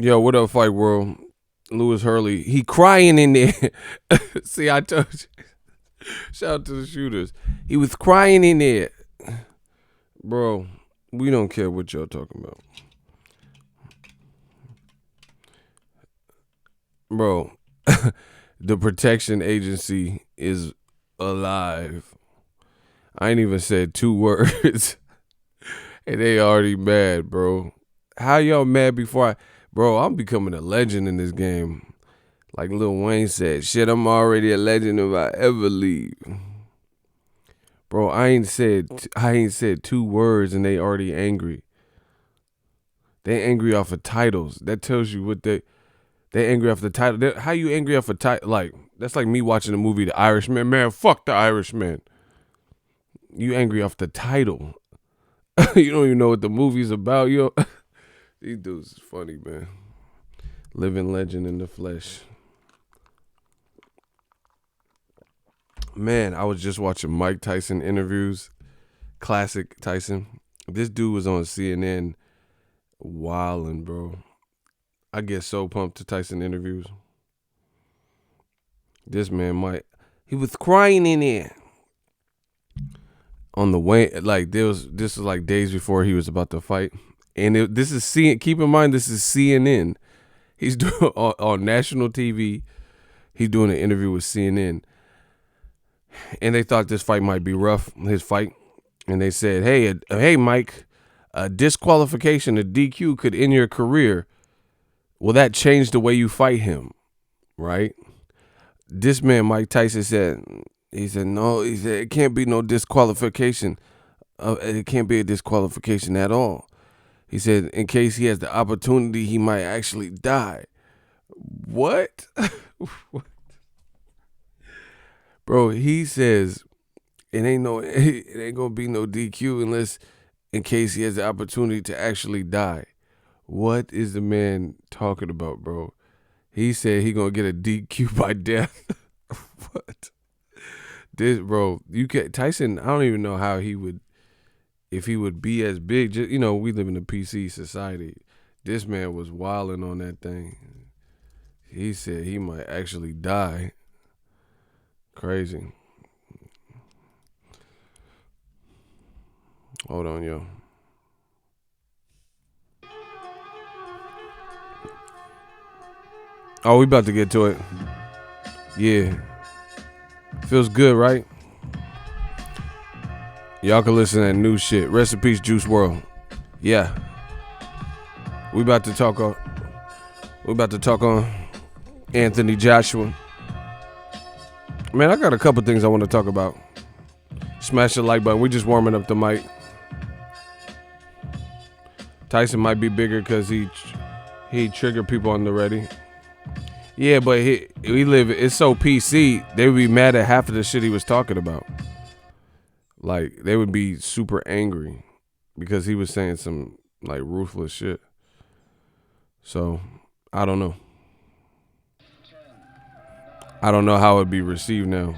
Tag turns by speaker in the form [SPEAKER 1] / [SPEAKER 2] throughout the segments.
[SPEAKER 1] Yo, what up, Fight World? Lewis Hurley. He crying in there. See, I told you. Shout out to the shooters. He was crying in there. Bro, we don't care what y'all talking about. Bro, the protection agency is alive. I ain't even said 2 words. And they already mad, bro. How y'all mad before I... Bro, I'm becoming a legend in this game. Like Lil Wayne said, shit, I'm already a legend if I ever leave. Bro, I ain't said 2 words and they already angry. They angry off of titles. That tells you what they angry off the title. How you angry off a title? Like, that's like me watching the movie The Irishman. Man, fuck The Irishman. You angry off the title. You don't even know what the movie's about, yo. These dudes is funny, man. Living legend in the flesh. Man, I was just watching Mike Tyson interviews. Classic Tyson. This dude was on CNN wildin', bro. I get so pumped to Tyson interviews. This man he was crying in there. On the way, like this was like days before he was about to fight. And keep in mind, this is CNN. He's doing on national TV. He's doing an interview with CNN. And they thought this fight might be rough, his fight. And they said, hey, Mike, a disqualification, a DQ could end your career. Will that change the way you fight him? Right? This man, Mike Tyson, said, no, he said, it can't be no disqualification. It can't be a disqualification at all. He said, in case he has the opportunity, he might actually die. What? What? Bro, he says it ain't gonna be no DQ unless in case he has the opportunity to actually die. What is the man talking about, bro? He said he gonna get a DQ by death. What? This, bro, Tyson, I don't even know how he would, if he would be as big. Just, we live in a PC society. This man was wilding on that thing. He said he might actually die. Crazy. Hold on, yo. Oh, we about to get to it. Yeah. Feels good, right? Y'all can listen to that new shit. Rest in peace, Juice WRLD. Yeah. We about to talk on Anthony Joshua. Man, I got a couple things I want to talk about. Smash the like button. We just warming up the mic. Tyson might be bigger because he triggered people on the ready. Yeah, but it's so PC, they would be mad at half of the shit he was talking about. Like, they would be super angry because he was saying some, like, ruthless shit. So, I don't know. I don't know how it'd be received now.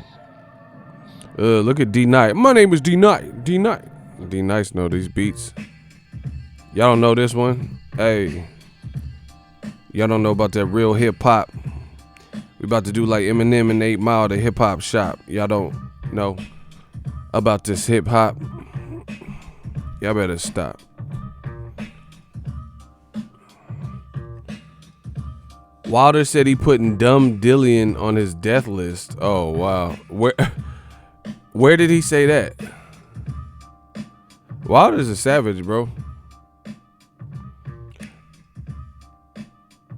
[SPEAKER 1] Look at D-Night. My name is D-Night. D-Night. D-Nice know these beats. Y'all don't know this one? Hey. Y'all don't know about that real hip-hop. We about to do like Eminem and 8 Mile, the hip-hop shop. Y'all don't know about this hip-hop? Y'all better stop. Wilder said he putting Dumb Dillian on his death list. Oh, wow. Where did he say that? Wilder's a savage, bro.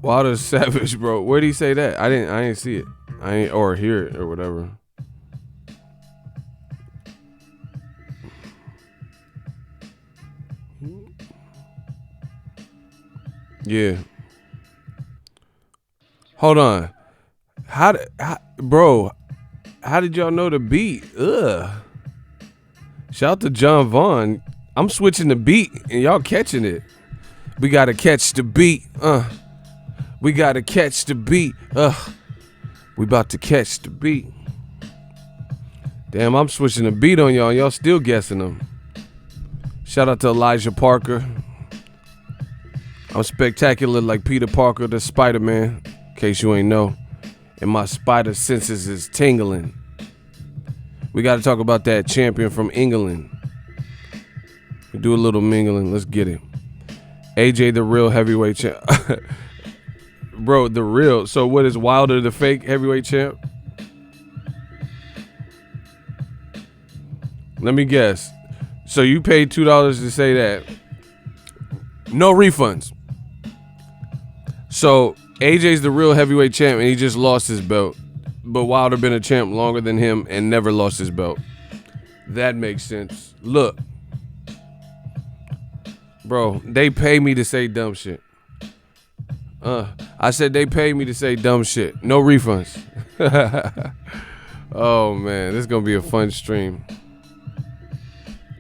[SPEAKER 1] Wilder's savage, bro. Where did he say that? I didn't see it. Or hear it or whatever. Yeah. Hold on. How did y'all know the beat? Ugh. Shout out to John Vaughn. I'm switching the beat and y'all catching it. We gotta catch the beat. We gotta catch the beat. We about to catch the beat. Damn, I'm switching the beat on y'all. Y'all still guessing them. Shout out to Elijah Parker. I'm spectacular like Peter Parker the Spider-Man, in case you ain't know. And my spider senses is tingling. We got to talk about that champion from England. We do a little mingling. Let's get it. AJ, the real heavyweight champ. Bro, the real. So what is Wilder, the fake heavyweight champ? Let me guess. So you paid $2 to say that. No refunds. So AJ's the real heavyweight champ and he just lost his belt. But Wilder been a champ longer than him and never lost his belt. That makes sense. Look. Bro, they pay me to say dumb shit. I said they paid me to say dumb shit. No refunds. Oh, man. This is going to be a fun stream.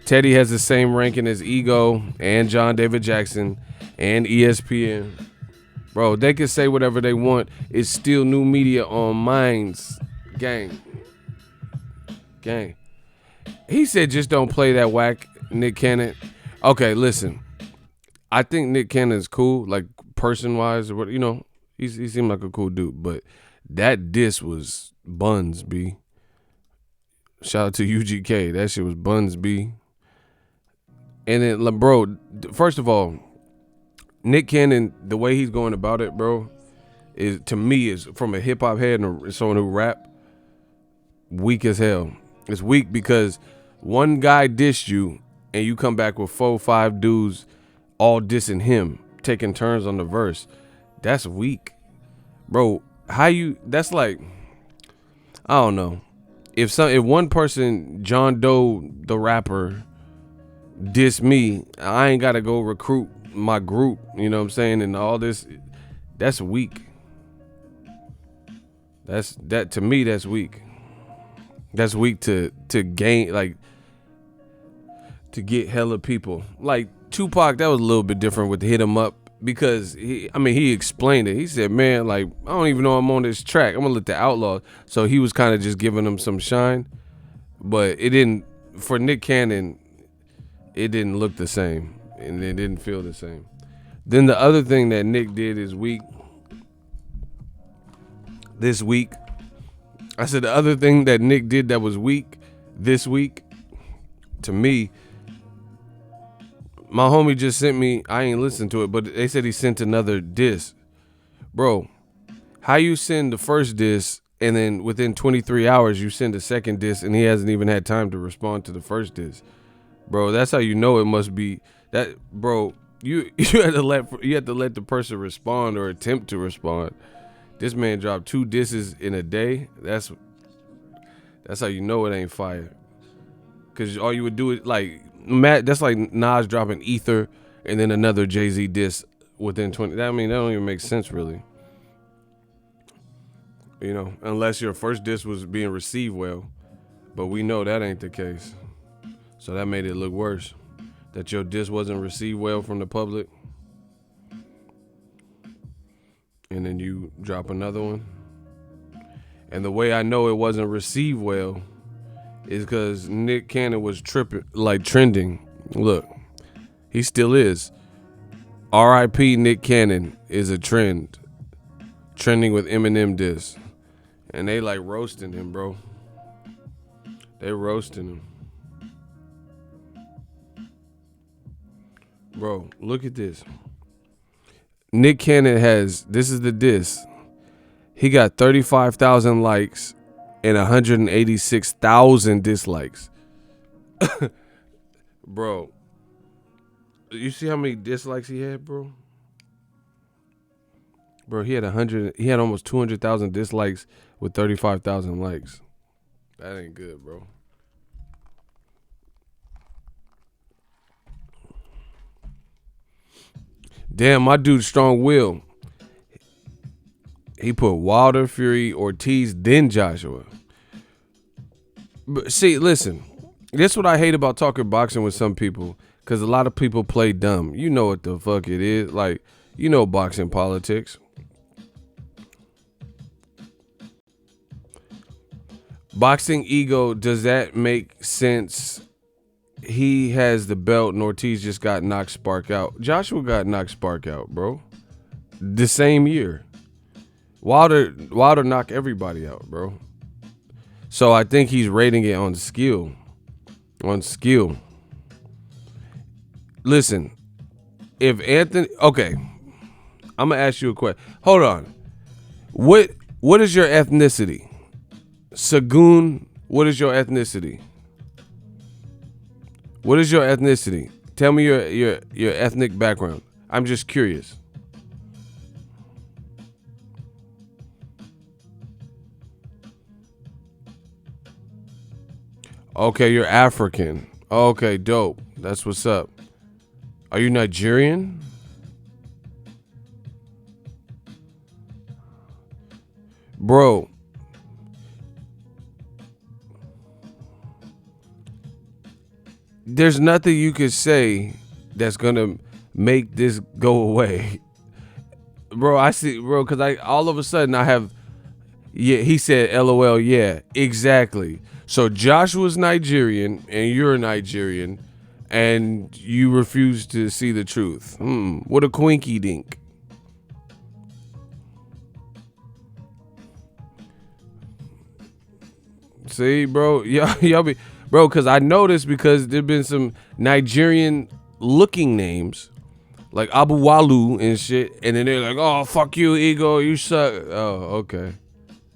[SPEAKER 1] Teddy has the same ranking as Ego and John David Jackson and ESPN. Bro, they can say whatever they want. It's still new media on Minds. Gang. He said just don't play that whack, Nick Cannon. Okay, listen. I think Nick Cannon's cool, like person-wise, or what, you know, he seemed like a cool dude. But that diss was buns, B. Shout out to UGK. That shit was buns, B. And then, bro, first of all, Nick Cannon, the way he's going about it, bro, is to me is from a hip hop head and someone who rap, weak as hell. It's weak because one guy dissed you and you come back with 4-5 dudes all dissing him, taking turns on the verse. That's weak, bro. That's like, I don't know. If one person, John Doe the rapper, diss me, I ain't gotta go recruit my group, you know what I'm saying, and all this. That's weak. That to me, that's weak. That's weak to gain, like, to get hella people. Like Tupac, that was a little bit different with Hit 'Em Up because he explained it. He said, man, like, I don't even know I'm on this track. I'm gonna let the Outlaws. So he was kind of just giving them some shine, but it didn't. For Nick Cannon, it didn't look the same and it didn't feel the same. Then the other thing that Nick did is weak. This week, I said the other thing that Nick did that was weak this week, to me, my homie just sent me, I ain't listened to it, but they said he sent another diss. Bro, how you send the first diss and then within 23 hours you send a second diss and he hasn't even had time to respond to the first diss? Bro, that's how you know it must be that, bro. You had to let the person respond or attempt to respond. This man dropped 2 disses in a day. That's how you know it ain't fire. Cause all you would do is like that's like Nas dropping Ether and then another Jay-Z diss within 20. I mean, that don't even make sense really. You know, unless your first diss was being received well, but we know that ain't the case. So that made it look worse. That your diss wasn't received well from the public. And then you drop another one. And the way I know it wasn't received well is because Nick Cannon was trending. Look, he still is. R.I.P. Nick Cannon is a trend. Trending with Eminem diss. And they like roasting him, bro. They roasting him. Bro, look at this. Nick Cannon this is the diss. He got 35,000 likes and 186,000 dislikes. Bro, you see how many dislikes he had, bro? Bro, he had almost 200,000 dislikes with 35,000 likes. That ain't good, bro. Damn, my dude Strong Will. He put Wilder, Fury, Ortiz, then Joshua. But see, listen. This is what I hate about talking boxing with some people. Because a lot of people play dumb. You know what the fuck it is. Like, you know boxing politics. Boxing ego, does that make sense? he has the belt and Ortiz just got knocked spark out. Joshua got knocked spark out, bro. The same year. Wilder knocked everybody out, bro. So I think he's rating it on skill. On skill. Listen, if Anthony, okay, I'm gonna ask you a question. Hold on. What is your ethnicity? Sagoon, what is your ethnicity? What is your ethnicity? Tell me your ethnic background. I'm just curious. Okay, you're African. Okay, dope. That's what's up. Are you Nigerian? Bro. There's nothing you could say that's gonna make this go away. Bro, I see, bro, because I all of a sudden I have, yeah, he said LOL, yeah, exactly. So Joshua's Nigerian and you're Nigerian and you refuse to see the truth. What a quinky dink. See, bro, y'all be, bro, because I noticed because there've been some Nigerian looking names like Abu Walu and shit, and then they're like, oh, fuck you, ego, you suck. Oh, okay.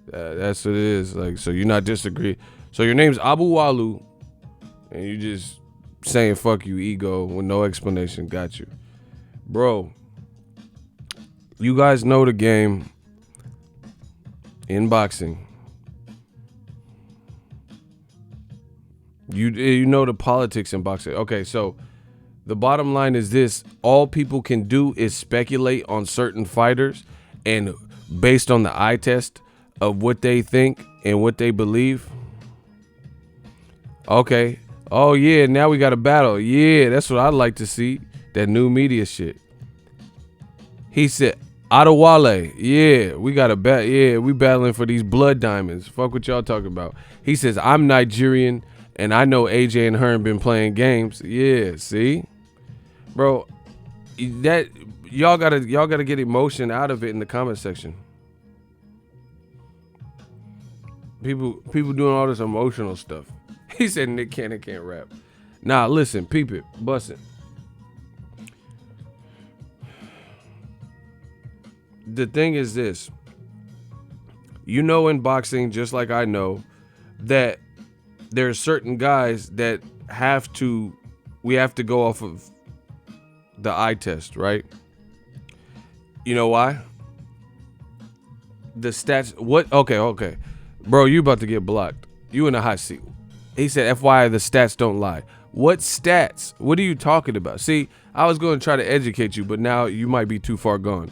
[SPEAKER 1] That's what it is. Like, so you're not disagreeing. So your name's Abu Walu, and you just saying fuck you, ego, with no explanation. Got you. Bro, you guys know the game in boxing. You know the politics in boxing. Okay, so the bottom line is this. All people can do is speculate on certain fighters, and based on the eye test of what they think and what they believe. Okay. Oh, yeah, now we got a battle. Yeah, that's what I'd like to see. That new media shit. He said, Adewale, yeah, we got a bat. Yeah, we battling for these blood diamonds. Fuck what y'all talking about. He says, I'm Nigerian, and I know AJ and Hearn been playing games. Yeah, see? Bro, that y'all gotta get emotion out of it in the comment section. People doing all this emotional stuff. He said Nick Cannon can't rap. Nah, listen, peep it, bust it. The thing is this. You know, in boxing, just like I know, that there's certain guys that we have to go off of the eye test, right? You know why? The stats, what? Okay. Bro, you about to get blocked. You in a hot seat. He said, FYI, the stats don't lie. What stats? What are you talking about? See, I was going to try to educate you, but now you might be too far gone.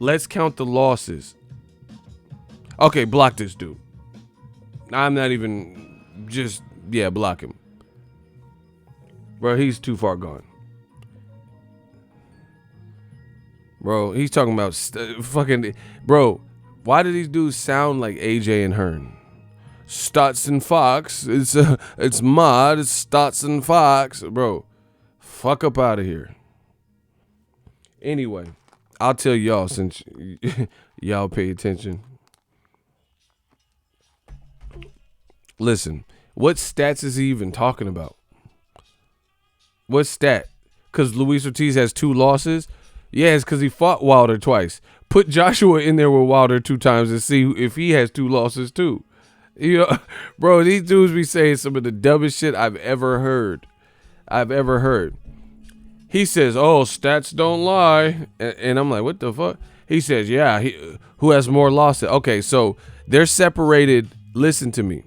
[SPEAKER 1] Let's count the losses. Okay, block this dude. I'm not even block him. Bro, he's too far gone. Bro, he's talking about fucking, bro, why do these dudes sound like AJ and Hearn? Stotts and Fox, it's Mod, it's Stotts and Fox. Bro, fuck up out of here. Anyway, I'll tell y'all since y'all pay attention. Listen, what stats is he even talking about? What stat? Because Luis Ortiz has 2 losses? Yeah, it's because he fought Wilder twice. Put Joshua in there with Wilder 2 times and see if he has 2 losses too. You know, bro, these dudes be saying some of the dumbest shit I've ever heard. He says, oh, stats don't lie. And I'm like, what the fuck? He says, yeah, who has more losses? Okay, so they're separated. Listen to me.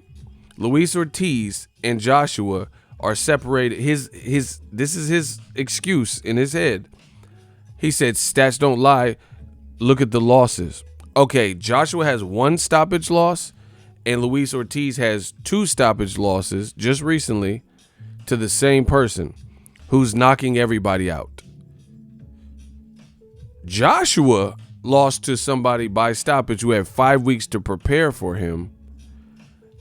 [SPEAKER 1] Luis Ortiz and Joshua are separated. This is his excuse in his head. He said, stats don't lie. Look at the losses. Okay, Joshua has 1 stoppage loss, and Luis Ortiz has 2 stoppage losses just recently to the same person who's knocking everybody out. Joshua lost to somebody by stoppage who had 5 weeks to prepare for him,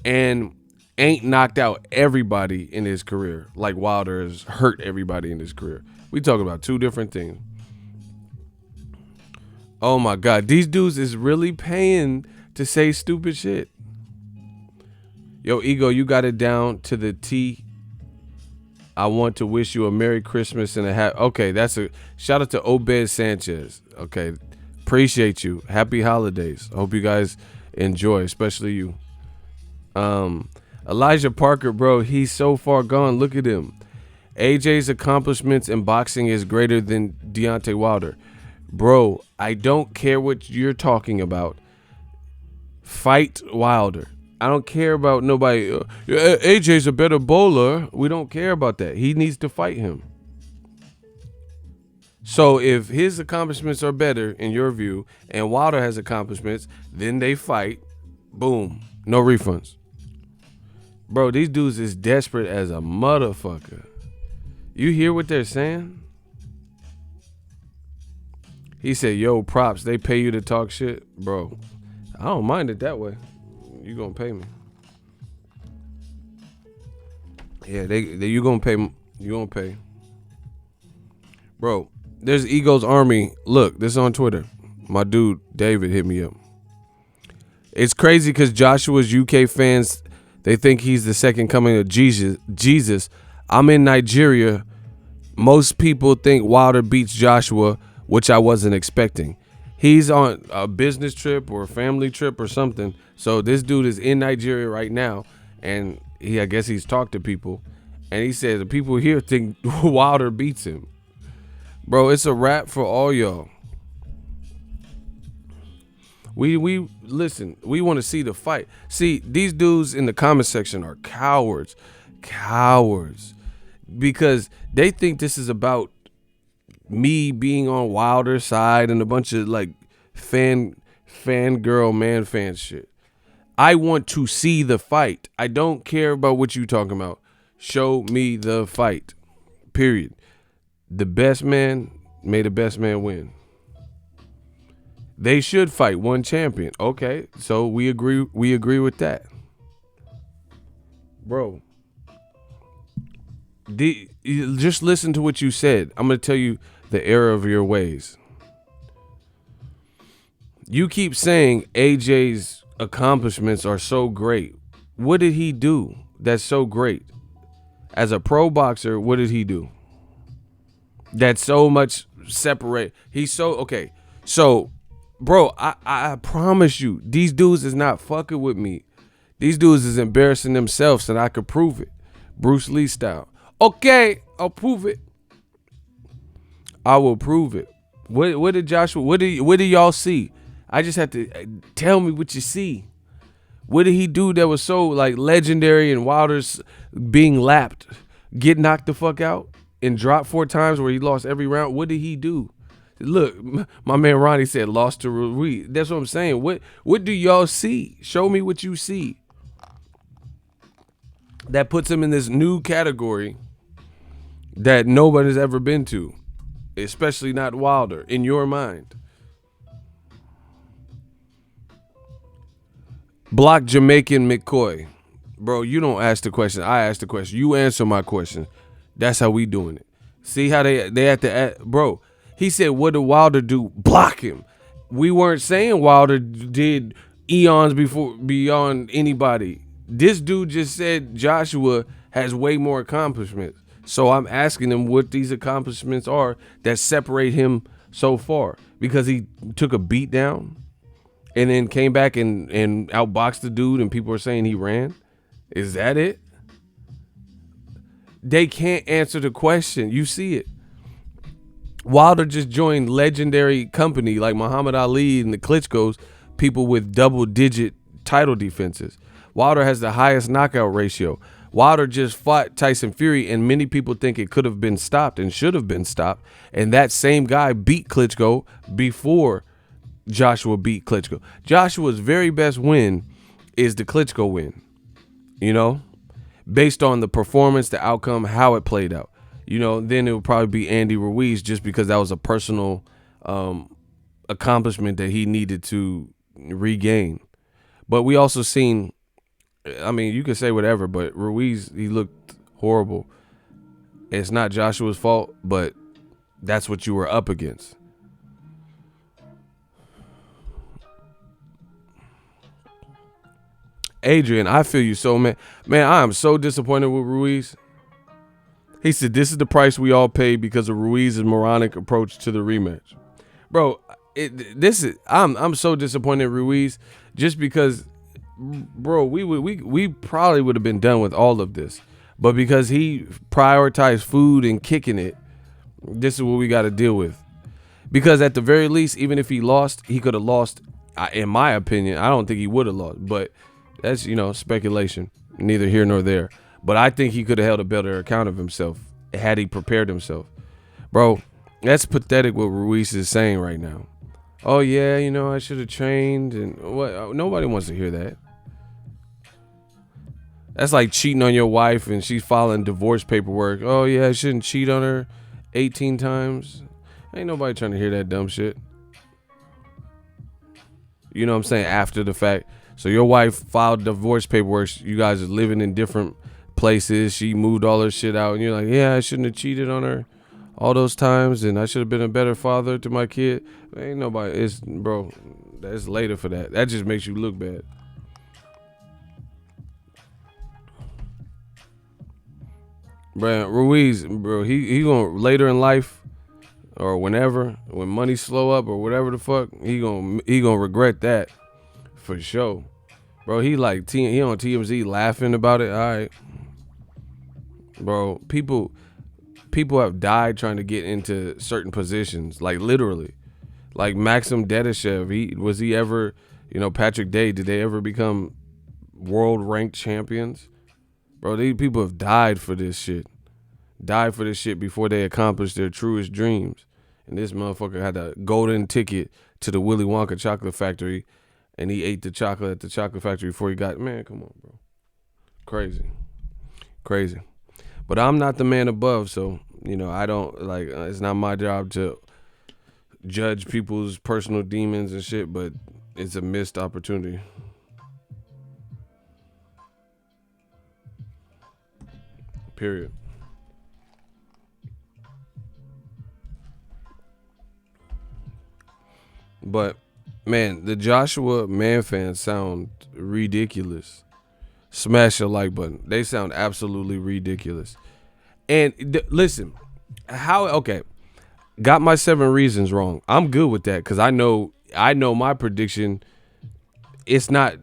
[SPEAKER 1] and ain't knocked out everybody in his career like Wilder has hurt everybody in his career. We talking about two different things. Oh my God, these dudes is really paying to say stupid shit. Yo, Ego, you got it down to the T. I want to wish you a Merry Christmas and a happy. Okay, that's a shout out to Obed Sanchez. Okay, appreciate you. Happy holidays. I hope you guys enjoy, especially you. Elijah Parker, bro, he's so far gone. Look at him. AJ's accomplishments in boxing is greater than Deontay Wilder. Bro, I don't care what you're talking about. Fight Wilder. I don't care about nobody. AJ's a better bowler. We don't care about that. He needs to fight him. So if his accomplishments are better in your view and Wilder has accomplishments, then they fight. Boom. No refunds. Bro, these dudes is desperate as a motherfucker. You hear what they're saying? He said, yo, props, they pay you to talk shit? Bro, I don't mind it that way. You gonna pay me. Yeah, you gonna pay. You gonna pay. Bro, there's Ego's Army. Look, this is on Twitter. My dude, David, hit me up. It's crazy because Joshua's UK fans, they think he's the second coming of Jesus. I'm in Nigeria. Most people think Wilder beats Joshua, which I wasn't expecting. He's on a business trip or a family trip or something. So this dude is in Nigeria right now, and I guess he's talked to people, and he said the people here think Wilder beats him. Bro, it's a wrap for all y'all. We listen, we want to see the fight. See, these dudes in the comment section are cowards. Because they think this is about me being on Wilder's side and a bunch of like fangirl man fan shit. I want to see the fight. I don't care about what you talking about. Show me the fight. Period. The best man, may the best man win. They should fight one champion. Okay, so we agree with that. Bro, just listen to what you said. I'm going to tell you the error of your ways. You keep saying AJ's accomplishments are so great. What did he do that's so great? As a pro boxer, what did he do? That's so much separate. He's so, okay. So, bro, I promise you, these dudes is not fucking with me. These dudes is embarrassing themselves and I could prove it. Bruce Lee style. Okay, I'll prove it. I will prove it. What did Joshua, what did y'all see? I just have to tell me what you see. What did he do that was so like legendary and Wilder's being lapped, get knocked the fuck out and dropped 4 times where he lost every round? What did he do? Look, my man Ronnie said lost to Ruiz. That's what I'm saying. What do y'all see? Show me what you see. That puts him in this new category that nobody's ever been to, especially not Wilder, in your mind. Block Jamaican McCoy. Bro, you don't ask the question. I ask the question. You answer my question. That's how we doing it. See how they have to ask. Bro, he said, what did Wilder do? Block him. We weren't saying Wilder did eons beyond anybody. This dude just said Joshua has way more accomplishments. So I'm asking him what these accomplishments are that separate him so far. Because he took a beat down and then came back and outboxed the dude and people are saying he ran. Is that it? They can't answer the question. You see it. Wilder just joined legendary company like Muhammad Ali and the Klitschko's, people with double-digit title defenses. Wilder has the highest knockout ratio. Wilder just fought Tyson Fury, and many people think it could have been stopped and should have been stopped. And that same guy beat Klitschko before Joshua beat Klitschko. Joshua's very best win is the Klitschko win, you know, based on the performance, the outcome, how it played out. You know, then it would probably be Andy Ruiz just because that was a personal accomplishment that he needed to regain. But we also seen I mean, you could say whatever, but Ruiz, he looked horrible. It's not Joshua's fault, but that's what you were up against. Adrian, I feel you so, man. Man, I am so disappointed with Ruiz. He said, this is the price we all pay because of Ruiz's moronic approach to the rematch. Bro, I'm so disappointed in Ruiz just because, bro, we probably would have been done with all of this. But because he prioritized food and kicking it, this is what we got to deal with. Because at the very least, even if he lost, he could have lost. In my opinion, I don't think he would have lost. But that's, speculation. Neither here nor there. But I think he could have held a better account of himself had he prepared himself. Bro, that's pathetic what Ruiz is saying right now. Oh, yeah, I should have trained. And what? Nobody wants to hear that. That's like cheating on your wife and she's filing divorce paperwork. Oh, yeah, I shouldn't cheat on her 18 times. Ain't nobody trying to hear that dumb shit. You know what I'm saying? After the fact. So your wife filed divorce paperwork. You guys are living in different places. She moved all her shit out. And you're like, yeah, I shouldn't have cheated on her all those times. And I should have been a better father to my kid. Ain't nobody. Bro, that's later for that. That just makes you look bad. Bro, Ruiz, bro, he gonna later in life or whenever, when money slow up or whatever the fuck, he gonna regret that for sure. Bro, he on TMZ laughing about it. All right. Bro, people have died trying to get into certain positions, like literally. Like Maxim Dedishev, was he ever, Patrick Day, did they ever become world ranked champions? Bro, these people have died for this shit. Died for this shit before they accomplished their truest dreams. And this motherfucker had a golden ticket to the Willy Wonka chocolate factory, and he ate the chocolate at the chocolate factory before he got, man, come on, bro. Crazy. Crazy. But I'm not the man above, so, I don't, it's not my job to judge people's personal demons and shit, but it's a missed opportunity. Period. But, man, the Joshua Man fans sound ridiculous. Smash the like button. They sound absolutely ridiculous. And listen, okay, got my 7 reasons wrong. I'm good with that because I know my prediction. It's not,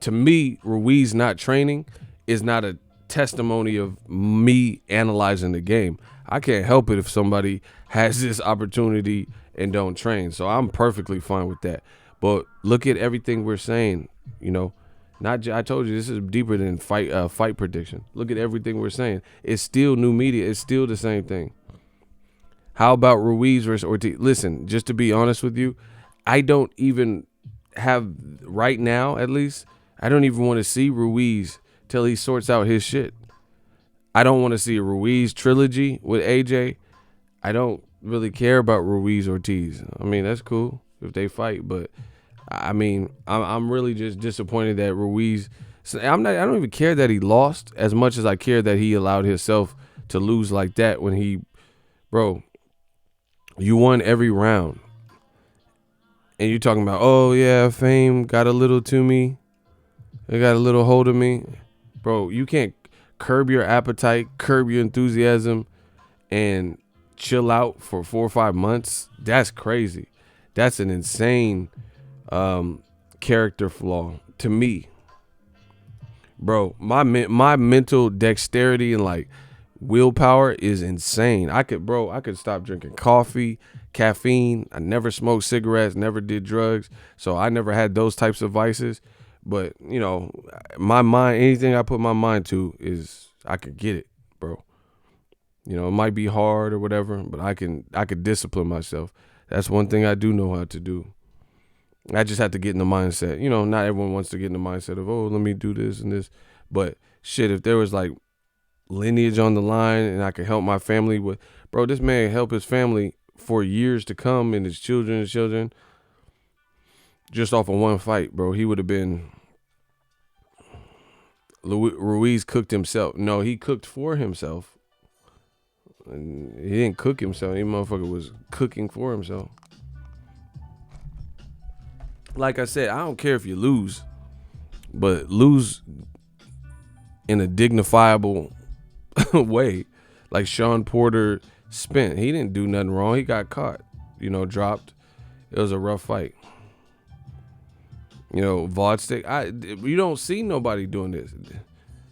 [SPEAKER 1] to me, Ruiz not training is not a testimony of me analyzing the game. I can't help it if somebody has this opportunity and don't train. So I'm perfectly fine with that. But look at everything we're saying, I told you this is deeper than fight prediction. Look at everything we're saying. It's still new media. It's still the same thing. How about Ruiz versus Ortiz? Listen, just to be honest with you, I don't even have, right now at least, I don't even want to see Ruiz till he sorts out his shit. I don't want to see a Ruiz trilogy with AJ. I don't really care about Ruiz Ortiz. I mean, that's cool if they fight, but I mean, I'm really just disappointed that Ruiz. I don't even care that he lost as much as I care that he allowed himself to lose like that when bro, you won every round. And you're talking about, oh yeah, fame got a little to me. It got a little hold of me. Bro, you can't curb your appetite, curb your enthusiasm, and chill out for 4 or 5 months. That's crazy. That's an insane character flaw to me. Bro, my mental dexterity and willpower is insane. I could stop drinking coffee, caffeine. I never smoked cigarettes, never did drugs, so I never had those types of vices. But my mind, anything I put my mind to is I could get it, bro. It might be hard or whatever, but I could discipline myself. That's one thing I do know how to do. I just have to get in the mindset. Not everyone wants to get in the mindset of, oh, let me do this and this. But shit, if there was lineage on the line and I could help my family with, bro, this man help his family for years to come and his children just off of one fight, bro. He would have been Ruiz cooked himself. No, he cooked for himself. And he didn't cook himself. He motherfucker was cooking for himself. Like I said, I don't care if you lose, but lose in a dignifiable way. Like Sean Porter spent. He didn't do nothing wrong. He got caught, dropped. It was a rough fight. Vodstick. You don't see nobody doing this.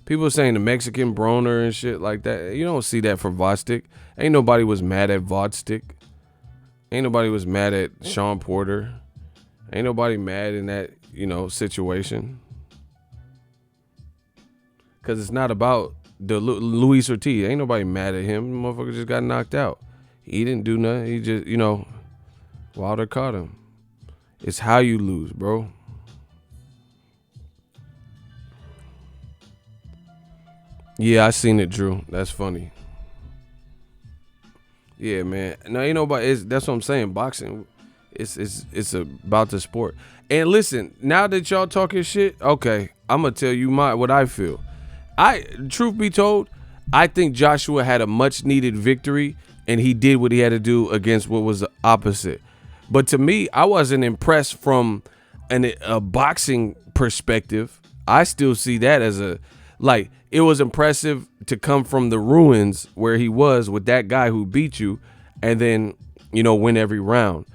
[SPEAKER 1] People saying the Mexican Broner and shit like that. You don't see that for Vodstick. Ain't nobody was mad at Vodstick. Ain't nobody was mad at Sean Porter. Ain't nobody mad in that, situation. Because it's not about the Luis Ortiz. Ain't nobody mad at him. The motherfucker just got knocked out. He didn't do nothing. He just, Wilder caught him. It's how you lose, bro. Yeah, I seen it, Drew. That's funny. Yeah, man. No, ain't nobody. That's what I'm saying. Boxing, it's about the sport. And listen, now that y'all talking shit, okay, I'm gonna tell you what I feel. Truth be told, I think Joshua had a much needed victory, and he did what he had to do against what was the opposite. But to me, I wasn't impressed from a boxing perspective. I still see that as it was impressive to come from the ruins where he was with that guy who beat you and then, win every round.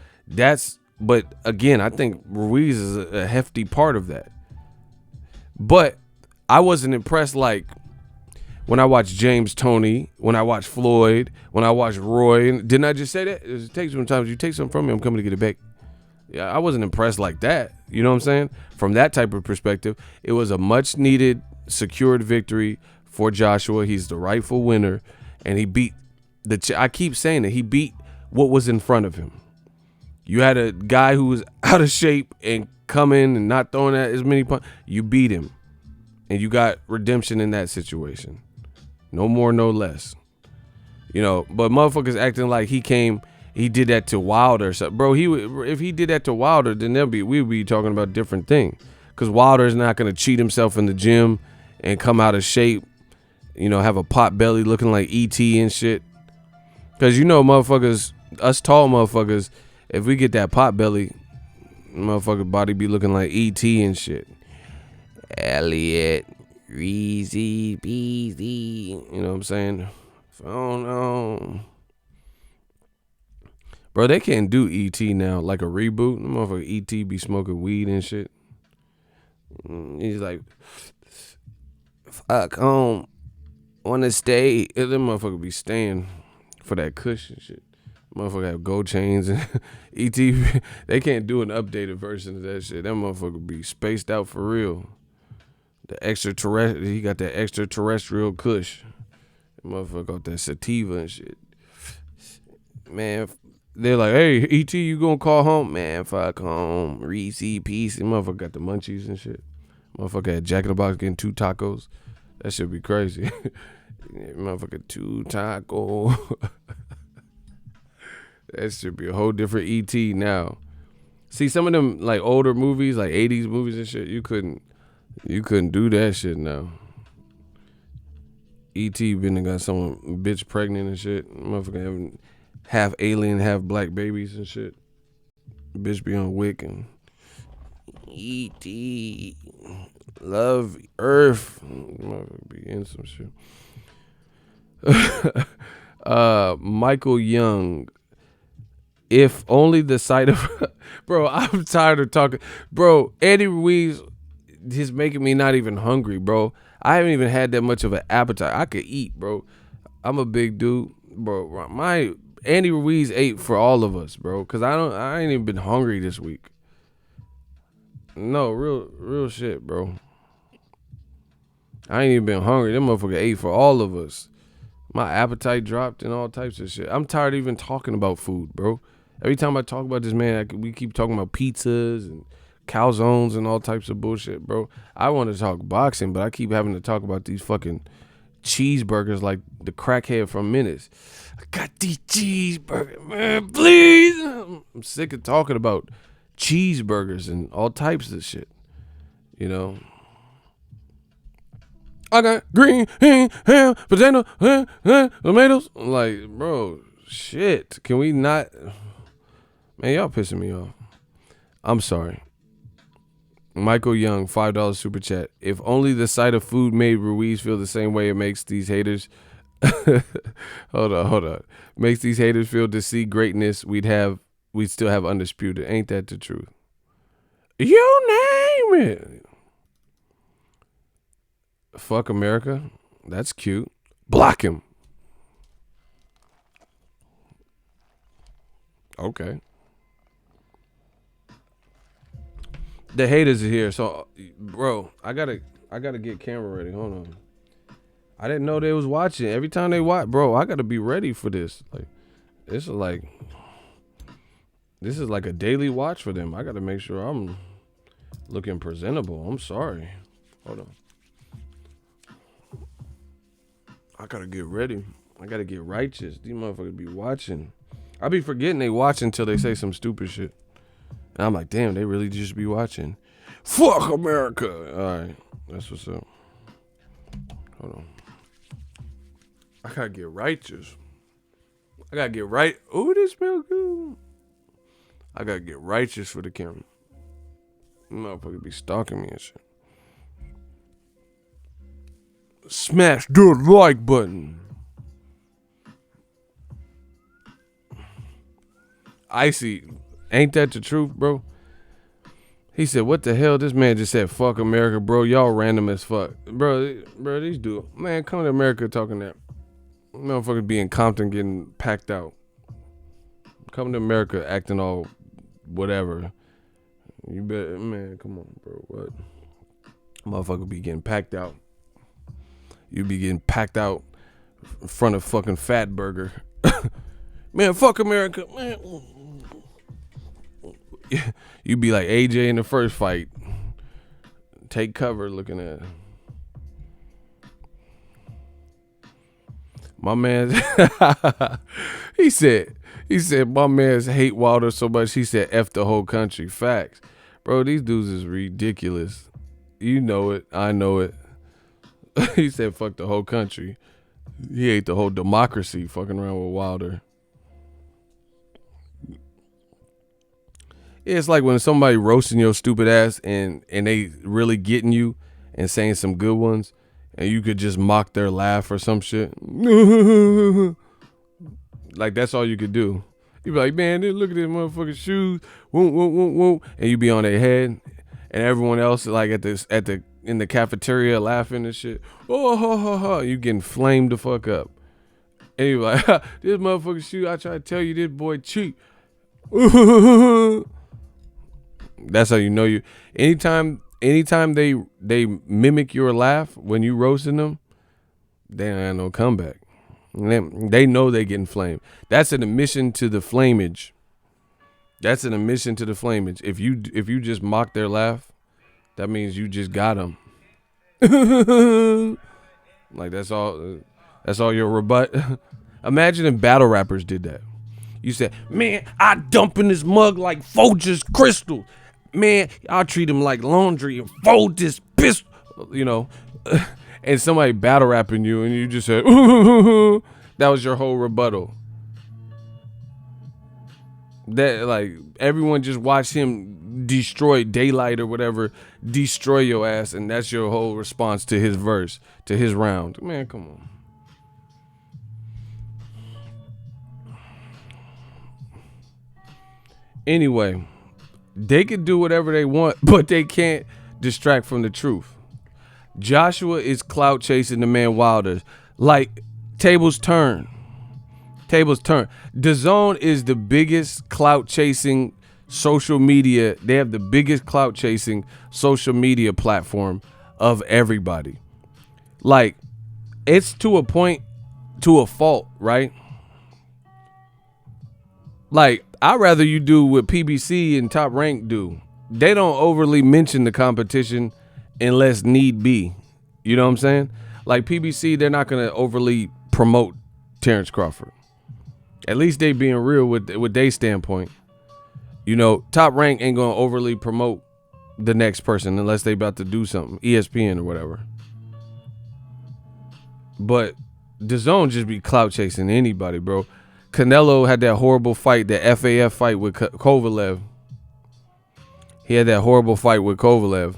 [SPEAKER 1] But again, I think Ruiz is a hefty part of that. But I wasn't impressed like when I watched James Toney, when I watched Floyd, when I watched Roy. Didn't I just say that? It takes sometimes you take something from me, I'm coming to get it back. Yeah, I wasn't impressed like that. You know what I'm saying? From that type of perspective, it was a much needed secured victory for Joshua. He's the rightful winner, and he beat I keep saying that he beat what was in front of him. You had a guy who was out of shape and coming and not throwing at as many punches. You beat him, and you got redemption in that situation. No more, no less. But motherfuckers acting like he did that to Wilder or something. Bro, if he did that to Wilder, then we'd be talking about a different thing. Because Wilder's not going to cheat himself in the gym and come out of shape, have a pot belly looking like E.T. and shit. Because motherfuckers, us tall motherfuckers, if we get that pot belly, motherfucker body be looking like E.T. and shit. Elliot, Reezy, Beezy, you know what I'm saying? Phone on. Bro, they can't do E.T. now, like a reboot. The motherfucker E.T. be smoking weed and shit. He's like, fuck home, wanna stay. Them motherfucker be staying for that cushion shit. Motherfucker have gold chains and E.T. They can't do an updated version of that shit. That motherfucker be spaced out for real. He got that extraterrestrial kush. That motherfucker got that sativa and shit. Man, they're like, hey, E.T., you gonna call home? Man, fuck home. Reese, peace. Motherfucker got the munchies and shit. Motherfucker had Jack in the Box getting 2 tacos. That should be crazy. Motherfucker, 2 tacos. That should be a whole different E.T. now. See, some of them like older movies, like 80s movies and shit, you couldn't do that shit now. E.T. been and got some bitch pregnant and shit. Motherfucker having half alien, half black babies and shit. Bitch be on Wick and E.T. love Earth. Motherfucker be in some shit. Michael Young. If only the sight of bro, I'm tired of talking. Bro, Andy Ruiz is making me not even hungry, bro. I haven't even had that much of an appetite. I could eat, bro. I'm a big dude, bro. My Andy Ruiz ate for all of us, bro. Cause I ain't even been hungry this week. No, real shit, bro. I ain't even been hungry. That motherfucker ate for all of us. My appetite dropped and all types of shit. I'm tired of even talking about food, bro. Every time I talk about this, man, we keep talking about pizzas and calzones and all types of bullshit, bro. I want to talk boxing, but I keep having to talk about these fucking cheeseburgers like the crackhead from Menace. I got these cheeseburgers, man, please. I'm sick of talking about cheeseburgers and all types of shit, I got green, ham, potato, tomatoes. Like, bro, shit. Can we not? Man, y'all pissing me off. I'm sorry. Michael Young, $5 super chat. If only the sight of food made Ruiz feel the same way it makes these haters. hold on. Makes these haters feel to see greatness, we'd still have undisputed. Ain't that the truth? You name it. Fuck America. That's cute. Block him. Okay. The haters are here, so bro, I gotta get camera ready. Hold on. I didn't know they was watching. Every time they watch, bro, I gotta be ready for this. Like, this is like a daily watch for them. I gotta make sure I'm looking presentable. I'm sorry. Hold on. I gotta get ready. I gotta get righteous. These motherfuckers be watching. I be forgetting they watching until they say some stupid shit. And I'm like, damn, they really just be watching. Fuck America. All right. That's what's up. Hold on. I gotta get righteous. I gotta get right. Ooh, this smell good. I gotta get righteous for the camera. Motherfucker be stalking me and shit. Smash the like button. Icy. Ain't that the truth, bro? He said, what the hell? This man just said, fuck America, bro. Y'all random as fuck. Bro, these dudes. Man, come to America talking that. Motherfuckers be in Compton getting packed out. Come to America acting all whatever. You better, man, come on, bro. What? Motherfucker be getting packed out. You be getting packed out in front of fucking Fat Burger. Man, fuck America. Man. You be like AJ in the first fight. Take cover looking at my man. he said my man's hate Wilder so much he said F the whole country. Facts. Bro, these dudes is ridiculous. You know it. I know it. He said fuck the whole country. He ate the whole democracy fucking around with Wilder. Yeah, it's like when somebody roasting your stupid ass and they really getting you and saying some good ones and you could just mock their laugh or some shit. Like that's all you could do. You be like, man, look at this motherfucking shoes. Whoop, whoop, whoop, whoop. And you be on their head and everyone else like in the cafeteria laughing and shit. Oh, ha, ha, ha. You getting flamed the fuck up. And you like, this motherfucking shoe, I try to tell you this boy cheap. That's how you know you. Anytime they mimic your laugh when you roasting them, they don't have no comeback. They know they getting flamed. That's an admission to the flamage. That's an admission to the flamage. If you just mock their laugh, that means you just got them. Like that's all your rebut. Imagine if battle rappers did that. You said, man, I dump in this mug like Folgers crystal. Man, I'll treat him like laundry and fold this pistol, you know. And somebody battle rapping you and you just said, that was your whole rebuttal. That like everyone just watched him destroy Daylight or whatever, destroy your ass, and that's your whole response to his verse, to his round. Man, come on. Anyway, they can do whatever they want, but they can't distract from the truth. Joshua is clout chasing the man Wilder. Like, tables turn. Tables turn. DAZN is the biggest clout chasing social media. They have the biggest clout chasing social media platform of everybody. Like, it's to a point, to a fault, right? Like, I'd rather you do what PBC and Top Rank do. They don't overly mention the competition unless need be. You know what I'm saying? Like PBC, they're not going to overly promote Terrence Crawford. At least they being real with their standpoint. You know, Top Rank ain't going to overly promote the next person unless they about to do something. ESPN or whatever. But DAZN just be clout chasing anybody, bro. Canelo had that horrible fight, the FAF fight with Kovalev. He had that horrible fight with Kovalev.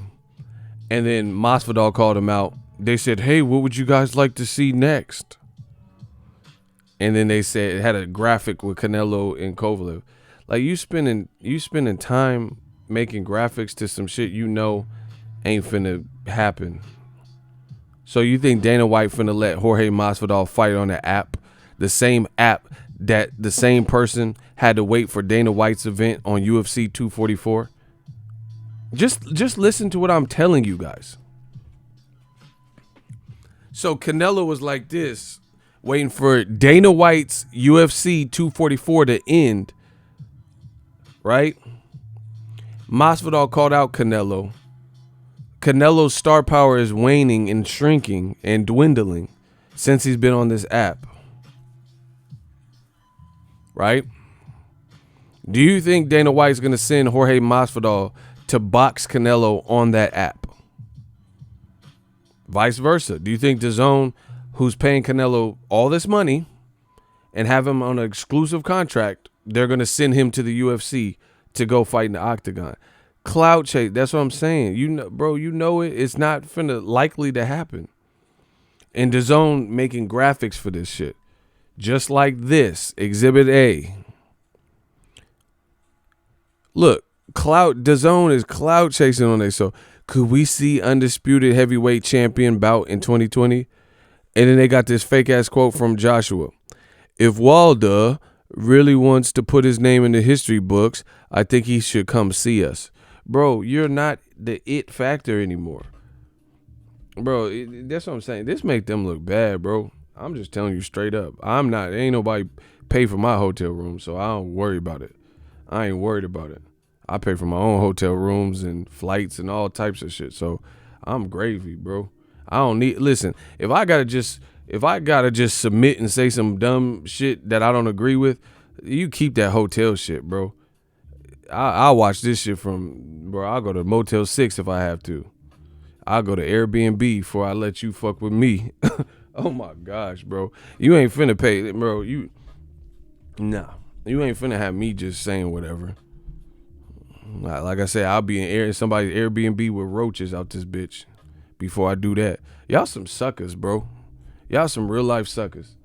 [SPEAKER 1] And then Masvidal called him out. They said, hey, what would you guys like to see next? And then they said it had a graphic with Canelo and Kovalev. Like you spending time making graphics to some shit you know ain't finna happen. So you think Dana White finna let Jorge Masvidal fight on the app? The same app that the same person had to wait for Dana White's event on UFC 244? Just listen to what I'm telling you guys. So Canelo was like this, waiting for Dana White's UFC 244 to end, right? Masvidal called out Canelo. Canelo's star power is waning and shrinking and dwindling since he's been on this app. Right? Do you think Dana White's going to send Jorge Masvidal to box Canelo on that app? Vice versa. Do you think DAZN, who's paying Canelo all this money and have him on an exclusive contract, they're going to send him to the UFC to go fight in the octagon? Cloud chase. That's what I'm saying. You know, bro, you know it. It's not finna likely to happen. And DAZN making graphics for this shit. Just like this. Exhibit A. Look, DAZN is cloud chasing on this. So could we see undisputed heavyweight champion bout in 2020? And then they got this fake ass quote from Joshua. If Wilder really wants to put his name in the history books, I think he should come see us. Bro, you're not the it factor anymore. Bro, that's what I'm saying. This make them look bad, bro. I'm just telling you straight up. Ain't nobody pay for my hotel room, so I don't worry about it. I ain't worried about it. I pay for my own hotel rooms and flights and all types of shit. So I'm gravy, bro. I don't need, listen, if I gotta just submit and say some dumb shit that I don't agree with, you keep that hotel shit, bro. I'll watch this shit I'll go to Motel 6 if I have to. I'll go to Airbnb before I let you fuck with me. Oh my gosh, bro. You ain't finna pay, bro. You ain't finna have me just saying whatever. Like I said, I'll be in somebody's Airbnb with roaches out this bitch before I do that. Y'all some suckers, bro. Y'all some real life suckers.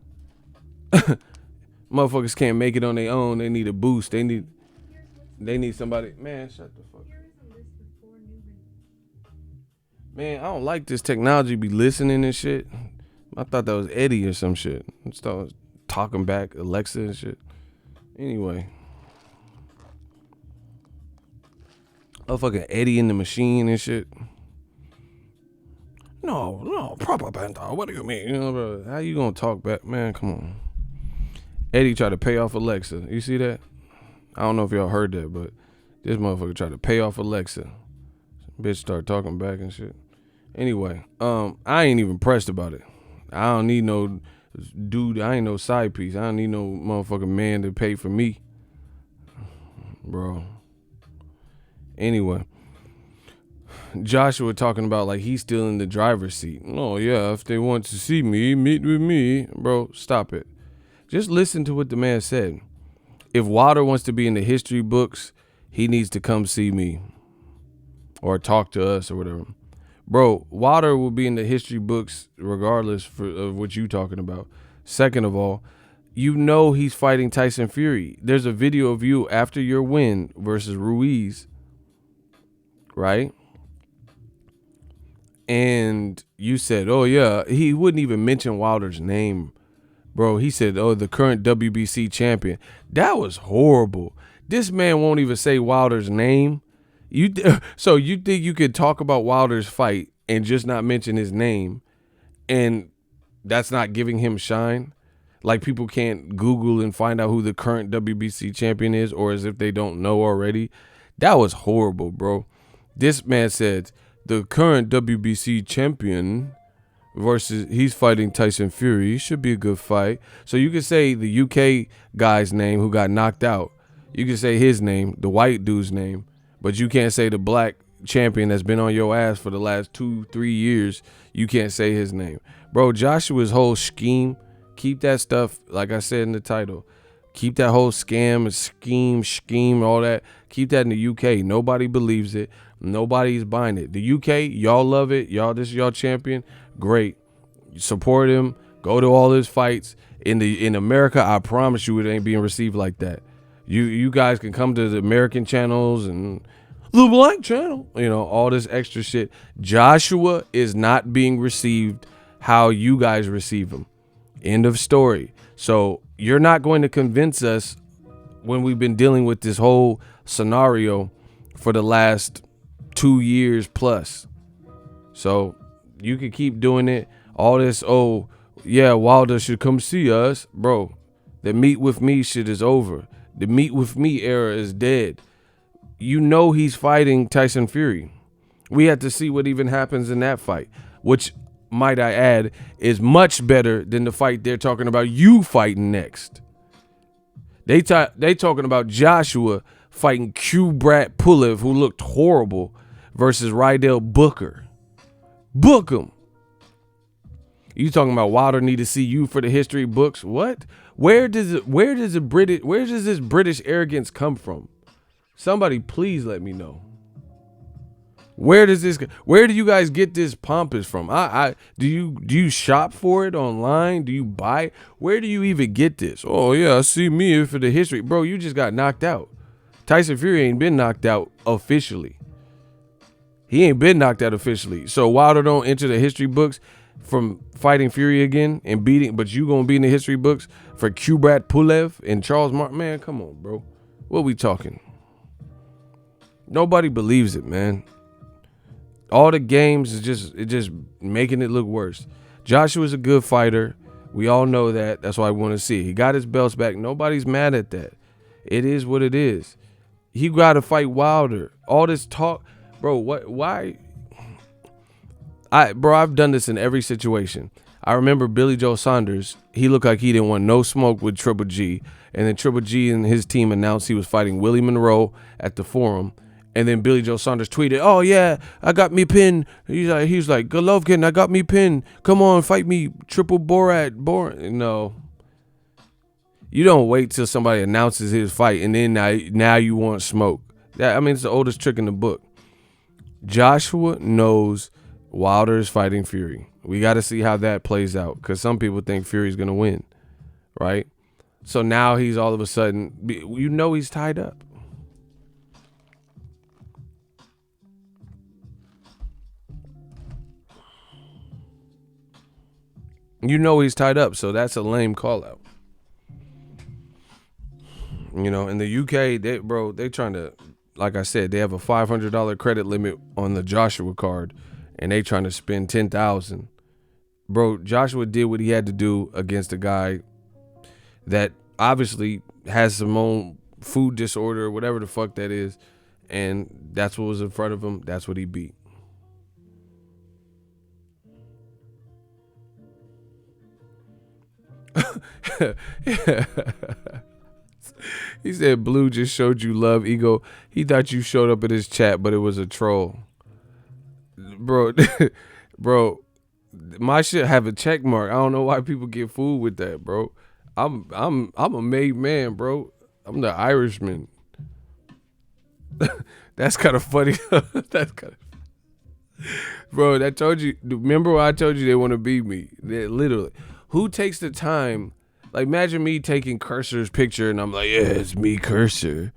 [SPEAKER 1] Motherfuckers can't make it on their own. They need a boost. They need somebody. Man, shut the fuck up. Man, I don't like this technology be listening and shit. I thought that was Eddie or some shit. Start talking back, Alexa and shit. Anyway. Fucking Eddie in the machine and shit. No, propaganda. What do you mean? You know, bro, how you gonna talk back? Man, come on. Eddie tried to pay off Alexa. You see that? I don't know if y'all heard that, but this motherfucker tried to pay off Alexa. Bitch started talking back and shit. Anyway, I ain't even pressed about it. I don't need no dude. I ain't no side piece. I don't need no motherfucking man to pay for me, bro. Anyway, Joshua talking about like he's still in the driver's seat. Oh yeah, if they want to see me, meet with me, bro. Stop it. Just listen to what the man said. If Wilder wants to be in the history books, he needs to come see me or talk to us or whatever. Bro, Wilder will be in the history books regardless of what you talking about. Second of all, you know he's fighting Tyson Fury. There's a video of you after your win versus Ruiz, right? And you said, oh yeah, he wouldn't even mention Wilder's name. Bro, he said, oh, the current WBC champion. That was horrible. This man won't even say Wilder's name. So you think you could talk about Wilder's fight and just not mention his name, and that's not giving him shine? Like people can't Google and find out who the current WBC champion is, or as if they don't know already. That was horrible, bro. This man said the current WBC champion versus he's fighting Tyson Fury. Should be a good fight. So you could say the UK guy's name who got knocked out. You can say his name, the white dude's name, but you can't say the black champion that's been on your ass for the last 2-3 years. You can't say his name. Bro, Joshua's whole scheme, keep that stuff, like I said in the title, keep that whole scheme, all that, keep that in the UK. Nobody believes it. Nobody's buying it. The UK, y'all love it. Y'all, this is y'all champion. Great. Support him. Go to all his fights. In America, I promise you it ain't being received like that. You guys can come to the American channels and the Black channel, all this extra shit. Joshua is not being received how you guys receive him. End of story. So you're not going to convince us when we've been dealing with this whole scenario for the last 2 years plus. So you can keep doing it. All this, oh, yeah, Wilder should come see us. Bro, the meet with me shit is over. The meet with me era is dead. He's fighting Tyson Fury. We have to see what even happens in that fight, which, might I add, is much better than the fight they're talking about you fighting next. They talking about Joshua fighting Kubrat Pulev, who looked horrible, versus Rydell Booker. Book him. You talking about Wilder need to see you for the history books? What? Where does this British arrogance come from? Somebody please let me know. Where do you guys get this pompous from? Do you shop for it online? Do you buy it? Where do you even get this? Oh yeah, see me for the history. Bro, you just got knocked out. Tyson Fury ain't been knocked out officially. He ain't been knocked out officially. So Wilder don't enter the history books from fighting Fury again and beating, but you gonna be in the history books for Kubrat Pulev and Charles Martin? Man, come on, bro. What we talking? Nobody believes it, man. All the games is just making it look worse. Joshua's a good fighter. We all know that. That's why I want to see. He got his belts back. Nobody's mad at that. It is what it is. He got to fight Wilder. All this talk, bro. Why? I've done this in every situation. I remember Billy Joe Saunders. He looked like he didn't want no smoke with Triple G, and then Triple G and his team announced he was fighting Willie Monroe at the Forum. And then Billy Joe Saunders tweeted, "Oh yeah, I got me pinned." He's like, "Golovkin, I got me pinned. Come on, fight me, Triple Borat." No, you don't wait till somebody announces his fight and then now you want smoke. It's the oldest trick in the book. Joshua knows Wilder is fighting Fury. We got to see how that plays out because some people think Fury's gonna win, right? So now he's all of a sudden, he's tied up. He's tied up, so that's a lame call out. In the UK, they trying to, like I said, they have a $500 credit limit on the Joshua card, and they trying to spend $10,000. Bro, Joshua did what he had to do against a guy that obviously has some own food disorder, whatever the fuck that is, and that's what was in front of him. That's what he beat. He said Blue just showed you love, ego. He thought you showed up in his chat, but it was a troll. Bro, my shit have a check mark. I don't know why people get fooled with that, bro. I'm a made man, bro. I'm the Irishman. That's kind of funny. That's kind of, bro. That told you. Remember when I told you they want to beat me? They literally. Who takes the time? Like, imagine me taking Cursor's picture and I'm like, yeah, it's me, Cursor.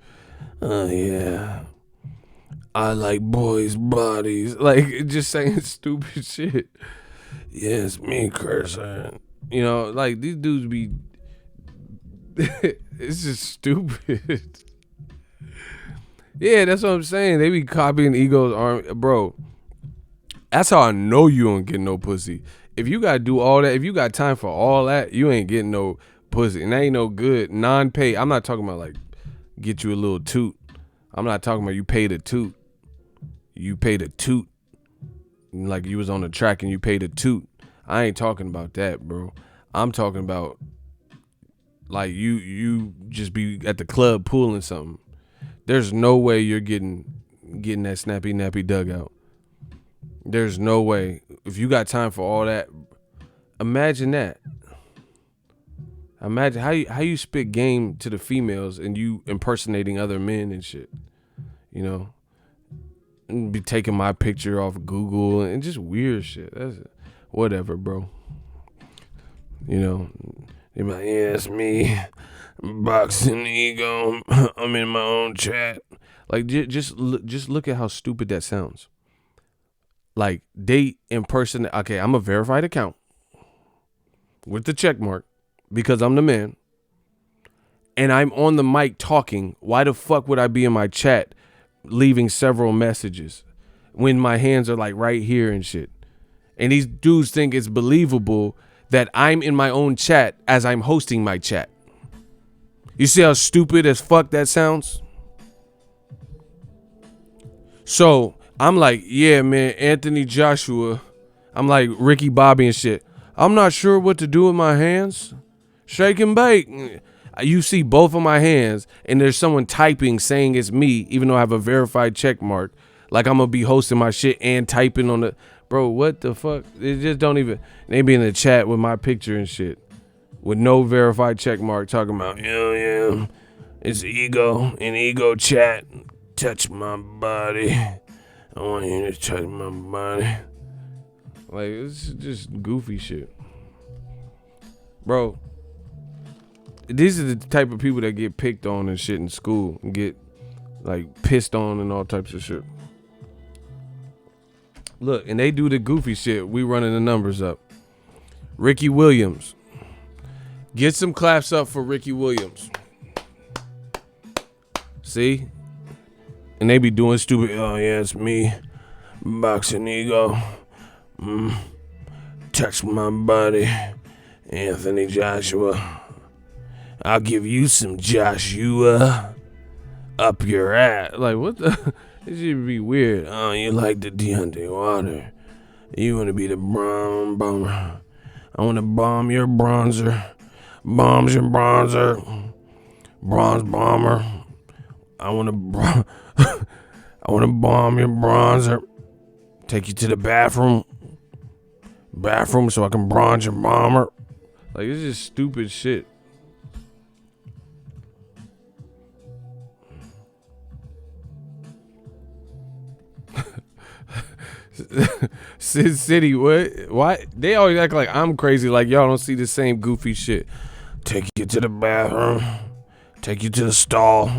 [SPEAKER 1] Oh, yeah. I like boys' bodies. Like, just saying stupid shit. Yeah, it's me, Cursor. Like, these dudes be... it's just stupid. Yeah, that's what I'm saying. They be copying Ego's arm. Bro, that's how I know you don't get no pussy. If you gotta do all that, if you got time for all that, you ain't getting no pussy. And that ain't no good. Non-pay. I'm not talking about like get you a little toot. I'm not talking about you paid a toot. You paid a toot. Like you was on the track and you paid a toot. I ain't talking about that, bro. I'm talking about like you just be at the club pulling something. There's no way you're getting that snappy nappy dugout. There's no way. If you got time for all that, Imagine that. Imagine how you spit game to the females and you impersonating other men and shit. You know, and be taking my picture off Google and just weird shit. That's whatever, bro. You know, they be like, yeah, it's me, boxing ego. I'm in my own chat. Like, just look at how stupid that sounds. Like, they impersonate. Okay, I'm a verified account with the check mark because I'm the man, and I'm on the mic talking. Why the fuck would I be in my chat leaving several messages when my hands are like right here and shit? And these dudes think it's believable that I'm in my own chat as I'm hosting my chat. You see how stupid as fuck that sounds? So I'm like, yeah, man, Anthony Joshua. I'm like Ricky Bobby and shit. I'm not sure what to do with my hands. Shake and bake. You see both of my hands, and there's someone typing saying it's me, even though I have a verified check mark. Like I'm gonna be hosting my shit and typing on the. Bro, what the fuck? They just don't even. They be in the chat with my picture and shit, with no verified check mark, talking about yeah, it's ego in ego chat. Touch my body. I want you to touch my body. Like, it's just goofy shit. Bro, these are the type of people that get picked on and shit in school and get, like, pissed on and all types of shit. Look, and they do the goofy shit. We running the numbers up. Ricky Williams. Get some claps up for Ricky Williams. See? And they be doing stupid, oh yeah, it's me, boxing ego, touch my body, Anthony Joshua. I'll give you some Joshua up your ass. Like, what the? This should be weird. Oh, you like the Deontay water. You want to be the bomb bomber. I want to bomb your bronzer. Bombs your bronzer. Bronze bomber. I want to I want to bomb your bronzer. Take you to the bathroom so I can bronze your bomber. Like, it's just stupid shit. Sid City, what? Why? They always act like I'm crazy, like y'all don't see the same goofy shit. Take you to the bathroom. Take you to the stall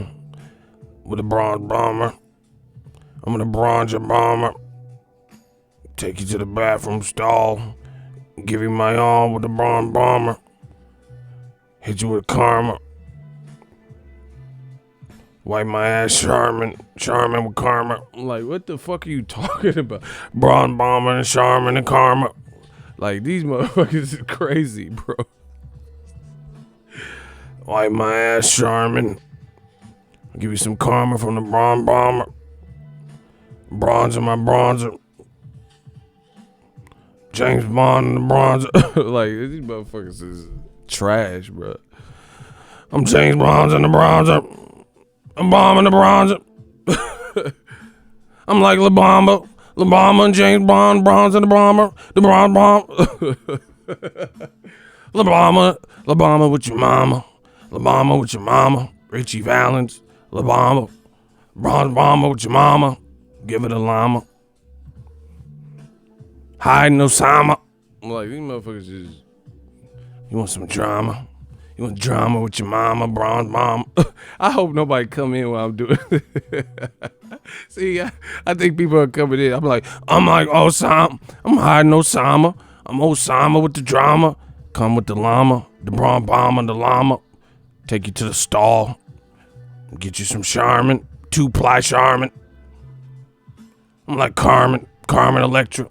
[SPEAKER 1] with a bronze bomber. I'm gonna bronze your bomber. Take you to the bathroom stall. Give you my arm with the bronze bomber. Hit you with karma. Wipe my ass, Charmin with karma. I'm like, what the fuck are you talking about? Bronze bomber and Charmin and karma. Like, these motherfuckers is crazy, bro. Wipe my ass, Charmin. I'll give you some karma from the bronze bomber. Bronze in my bronzer. James Bond in the bronzer. Like, these motherfuckers is trash, bro. I'm James Bond in the bronzer. I'm bombing the bronzer. I'm like La Bamba. La Bamba and James Bond, bronze in the bomber. The bronze bomb. La Bamba with your mama. La Bamba with your mama. Richie Valens. La Bamba. Bronze bomber with your mama. Give it a llama. Hiding Osama. I'm like, these motherfuckers just. You want some drama? You want drama with your mama, bronze mom? I hope nobody come in while I'm doing it. See, I think people are coming in. I'm like Osama. I'm hiding Osama. I'm Osama with the drama. Come with the llama, the bronze bomber, the llama. Take you to the stall. Get you some Charmin, 2-ply Charmin. I'm like Carmen Electra.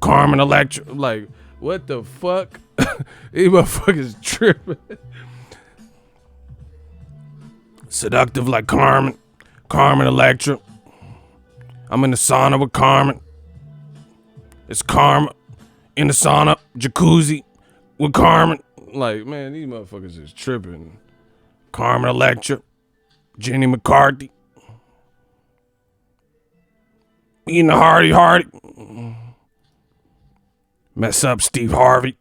[SPEAKER 1] Carmen Electra. I'm like, what the fuck? These motherfuckers tripping. Seductive like Carmen Electra. I'm in the sauna with Carmen. It's Karma in the sauna, jacuzzi with Carmen. Like, man, these motherfuckers is tripping. Carmen Electra, Jenny McCarthy. Eating the Hardy. Mess up Steve Harvey.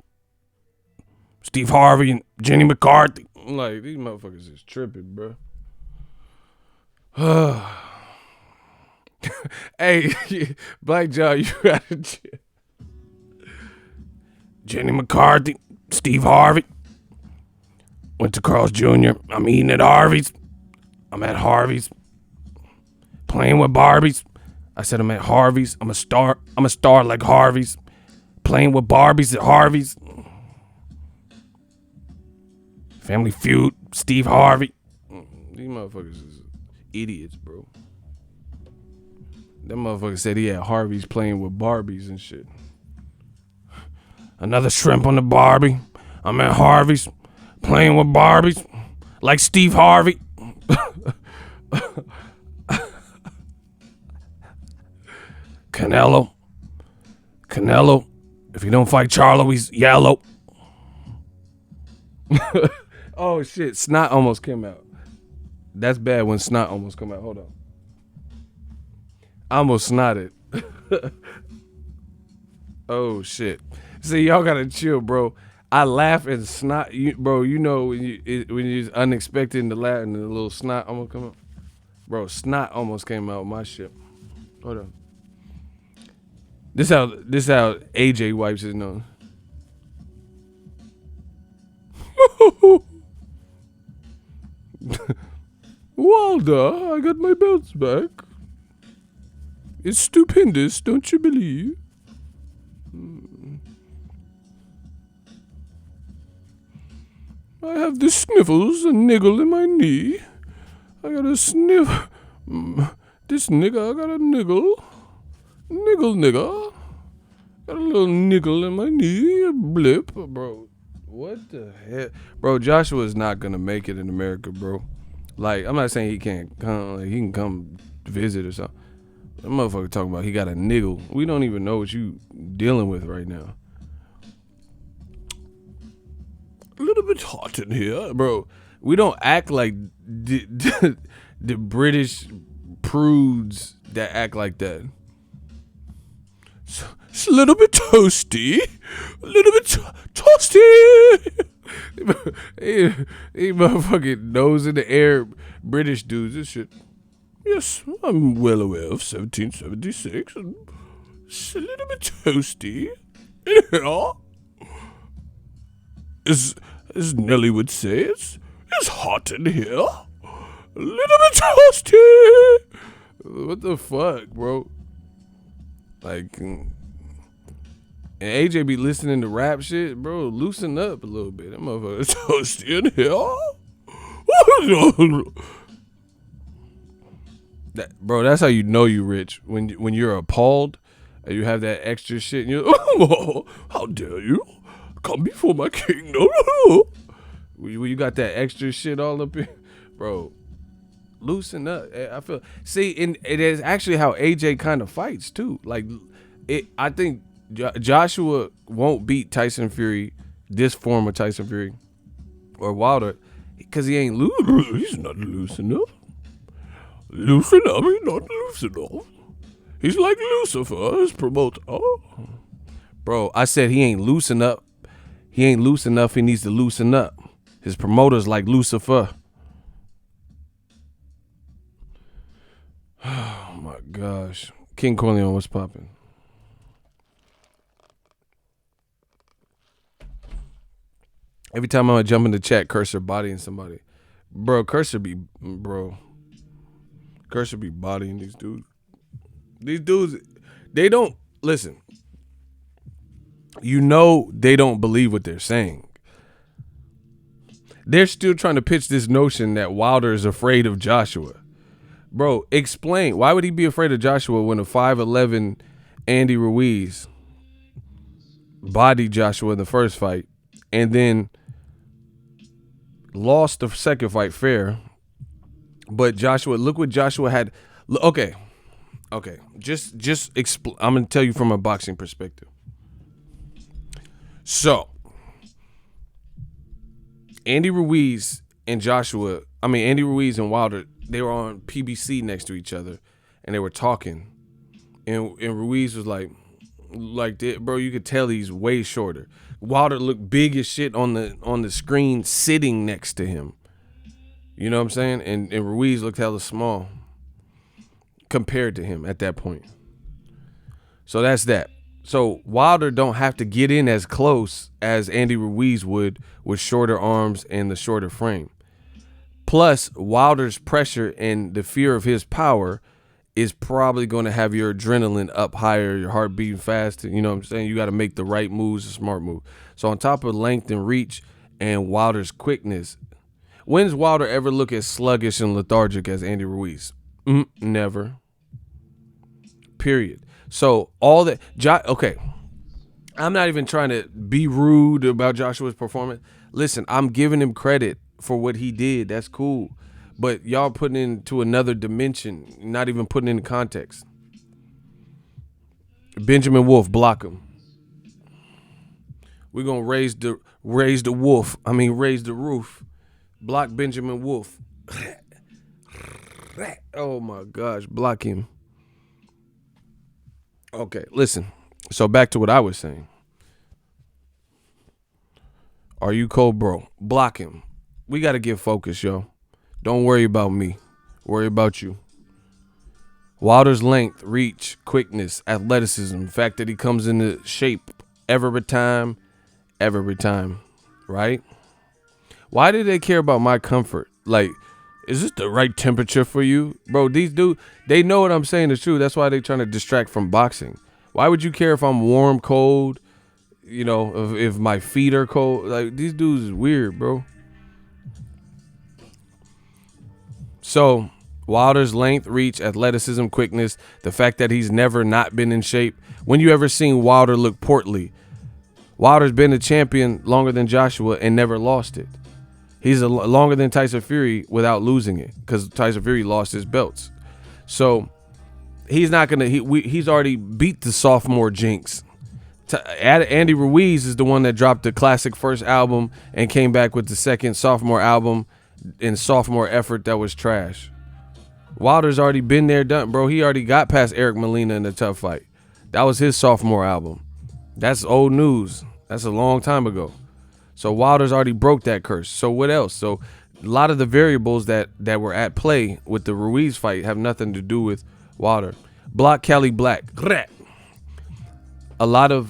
[SPEAKER 1] Steve Harvey and Jenny McCarthy. I'm like, these motherfuckers is tripping, bro. Hey, Black John, you gotta chill. Jenny McCarthy, Steve Harvey. Went to Carl's Jr. I'm eating at Harvey's. I'm at Harvey's. Playing with Barbies. I said I'm at Harvey's. I'm a star. I'm a star like Harvey's. Playing with Barbies at Harvey's. Family Feud, Steve Harvey. These motherfuckers is idiots, bro. That motherfucker said he had Harvey's playing with Barbies and shit. Another shrimp on the Barbie. I'm at Harvey's playing with Barbies like Steve Harvey. Canelo. If you don't fight Charlo, he's yellow. Oh shit, snot almost came out. That's bad when snot almost come out. Hold on. I almost snotted. Oh shit. See, y'all gotta chill, bro. I laugh and snot, bro. You know when you're unexpected to laugh and the little snot almost come out. Bro, snot almost came out of my shit. Hold on. This how AJ wipes his nose. Wilder, I got my belts back. It's stupendous, don't you believe? I have the sniffles, a niggle in my knee. I got a sniff. This nigga, I got a niggle. Niggle. Got a little niggle in my knee, a blip, bro. What the hell? Bro, Joshua is not going to make it in America, bro. Like, I'm not saying he can't come, like, he can come visit or something. That motherfucker talking about he got a niggle. We don't even know what you dealing with right now. A little bit hot in here, bro. We don't act like the British prudes that act like that. It's a little bit toasty. A little bit toasty. He motherfucking nose in the air British dudes and shit. Yes, I'm well aware of 1776. And it's a little bit toasty. Yeah. As Nelly would say, it's hot in here. A little bit toasty. What the fuck, bro? Like, and AJ be listening to rap shit, bro. Loosen up a little bit. That motherfucker toasty in here. Bro, that's how you know you rich. When you're appalled and you have that extra shit and you're, oh, how dare you come before my king? No. When you got that extra shit all up in, bro, loosen up. I feel, see, and it is actually how AJ kind of fights too. Like, I think Joshua won't beat Tyson Fury, this form of Tyson Fury or Wilder, because he ain't loose. He's not loose enough. Loosen up, he's not loose enough. He's like Lucifer, his promoter. Oh. Bro, I said he ain't loose enough. He ain't loose enough, he needs to loosen up. His promoter's like Lucifer. Oh my gosh. King Corleone, what's popping? Every time I jump in the chat, Cursor bodying somebody. Cursor be bodying these dudes. These dudes, they don't, listen. You know they don't believe what they're saying. They're still trying to pitch this notion that Wilder is afraid of Joshua. Bro, explain. Why would he be afraid of Joshua when a 5'11" Andy Ruiz bodied Joshua in the first fight and then lost the second fight fair? But Joshua, look what Joshua had. Okay. Just explain. I'm going to tell you from a boxing perspective. So, Andy Ruiz and Wilder, they were on PBC next to each other, and they were talking. And Ruiz was like, Like that, bro, you could tell he's way shorter. Wilder looked big as shit on the screen sitting next to him. You know what I'm saying? And Ruiz looked hella small compared to him at that point. So that's that. So Wilder don't have to get in as close as Andy Ruiz would with shorter arms and the shorter frame. Plus, Wilder's pressure and the fear of his power is probably going to have your adrenaline up higher, your heart beating fast. You know what I'm saying? You got to make the right moves, a smart move. So on top of length and reach and Wilder's quickness, when's Wilder ever look as sluggish and lethargic as Andy Ruiz? Never. Period. So all that, okay, I'm not even trying to be rude about Joshua's performance. Listen, I'm giving him credit for what he did. That's cool. But y'all putting into another dimension, not even putting in context. Benjamin Wolf, block him. We're gonna raise the roof. Block Benjamin Wolf. Oh my gosh, block him. Okay, listen. So back to what I was saying. Are you cold, bro? Block him. We got to get focused, yo. Don't worry about me. Worry about you. Wilder's length, reach, quickness, athleticism, the fact that he comes into shape every time, right? Why do they care about my comfort? Like, is this the right temperature for you? Bro, these dudes, they know what I'm saying is true. That's why they're trying to distract from boxing. Why would you care if I'm warm, cold, you know, if my feet are cold? Like, these dudes is weird, bro. So, Wilder's length, reach, athleticism, quickness, the fact that he's never not been in shape. When you ever seen Wilder look portly? Wilder's been a champion longer than Joshua and never lost it. He's longer than Tyson Fury without losing it because Tyson Fury lost his belts. So he's not going to, he's already beat the sophomore jinx. Andy Ruiz is the one that dropped the classic first album and came back with the second sophomore album and sophomore effort that was trash. Wilder's already been there, done, bro. He already got past Eric Molina in a tough fight. That was his sophomore album. That's old news. That's a long time ago. So Wilder's already broke that curse. So what else? So a lot of the variables that were at play with the Ruiz fight have nothing to do with Wilder. Block Kelly Black. A lot of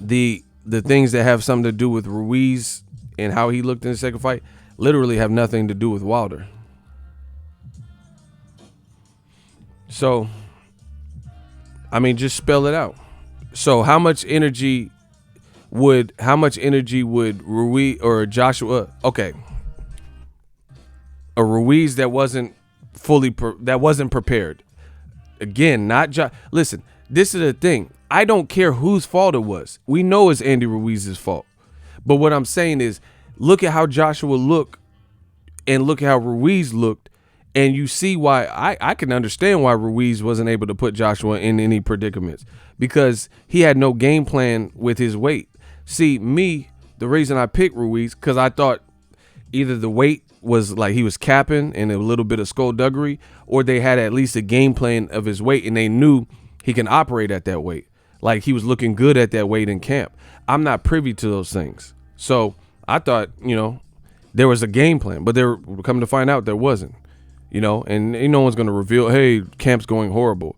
[SPEAKER 1] the things that have something to do with Ruiz and how he looked in the second fight literally have nothing to do with Wilder. So, I mean, just spell it out. So how much energy would Ruiz or Joshua, okay, a Ruiz that wasn't prepared. Again, not listen, this is the thing. I don't care whose fault it was. We know it's Andy Ruiz's fault. But what I'm saying is, look at how Joshua looked and look at how Ruiz looked, and you see why I can understand why Ruiz wasn't able to put Joshua in any predicaments, because he had no game plan with his weight. See, the reason I picked Ruiz, because I thought either the weight was like he was capping and a little bit of skullduggery, or they had at least a game plan of his weight and they knew he can operate at that weight. Like he was looking good at that weight in camp. I'm not privy to those things. So I thought, there was a game plan, but they're coming to find out there wasn't, and no one's going to reveal, hey, camp's going horrible,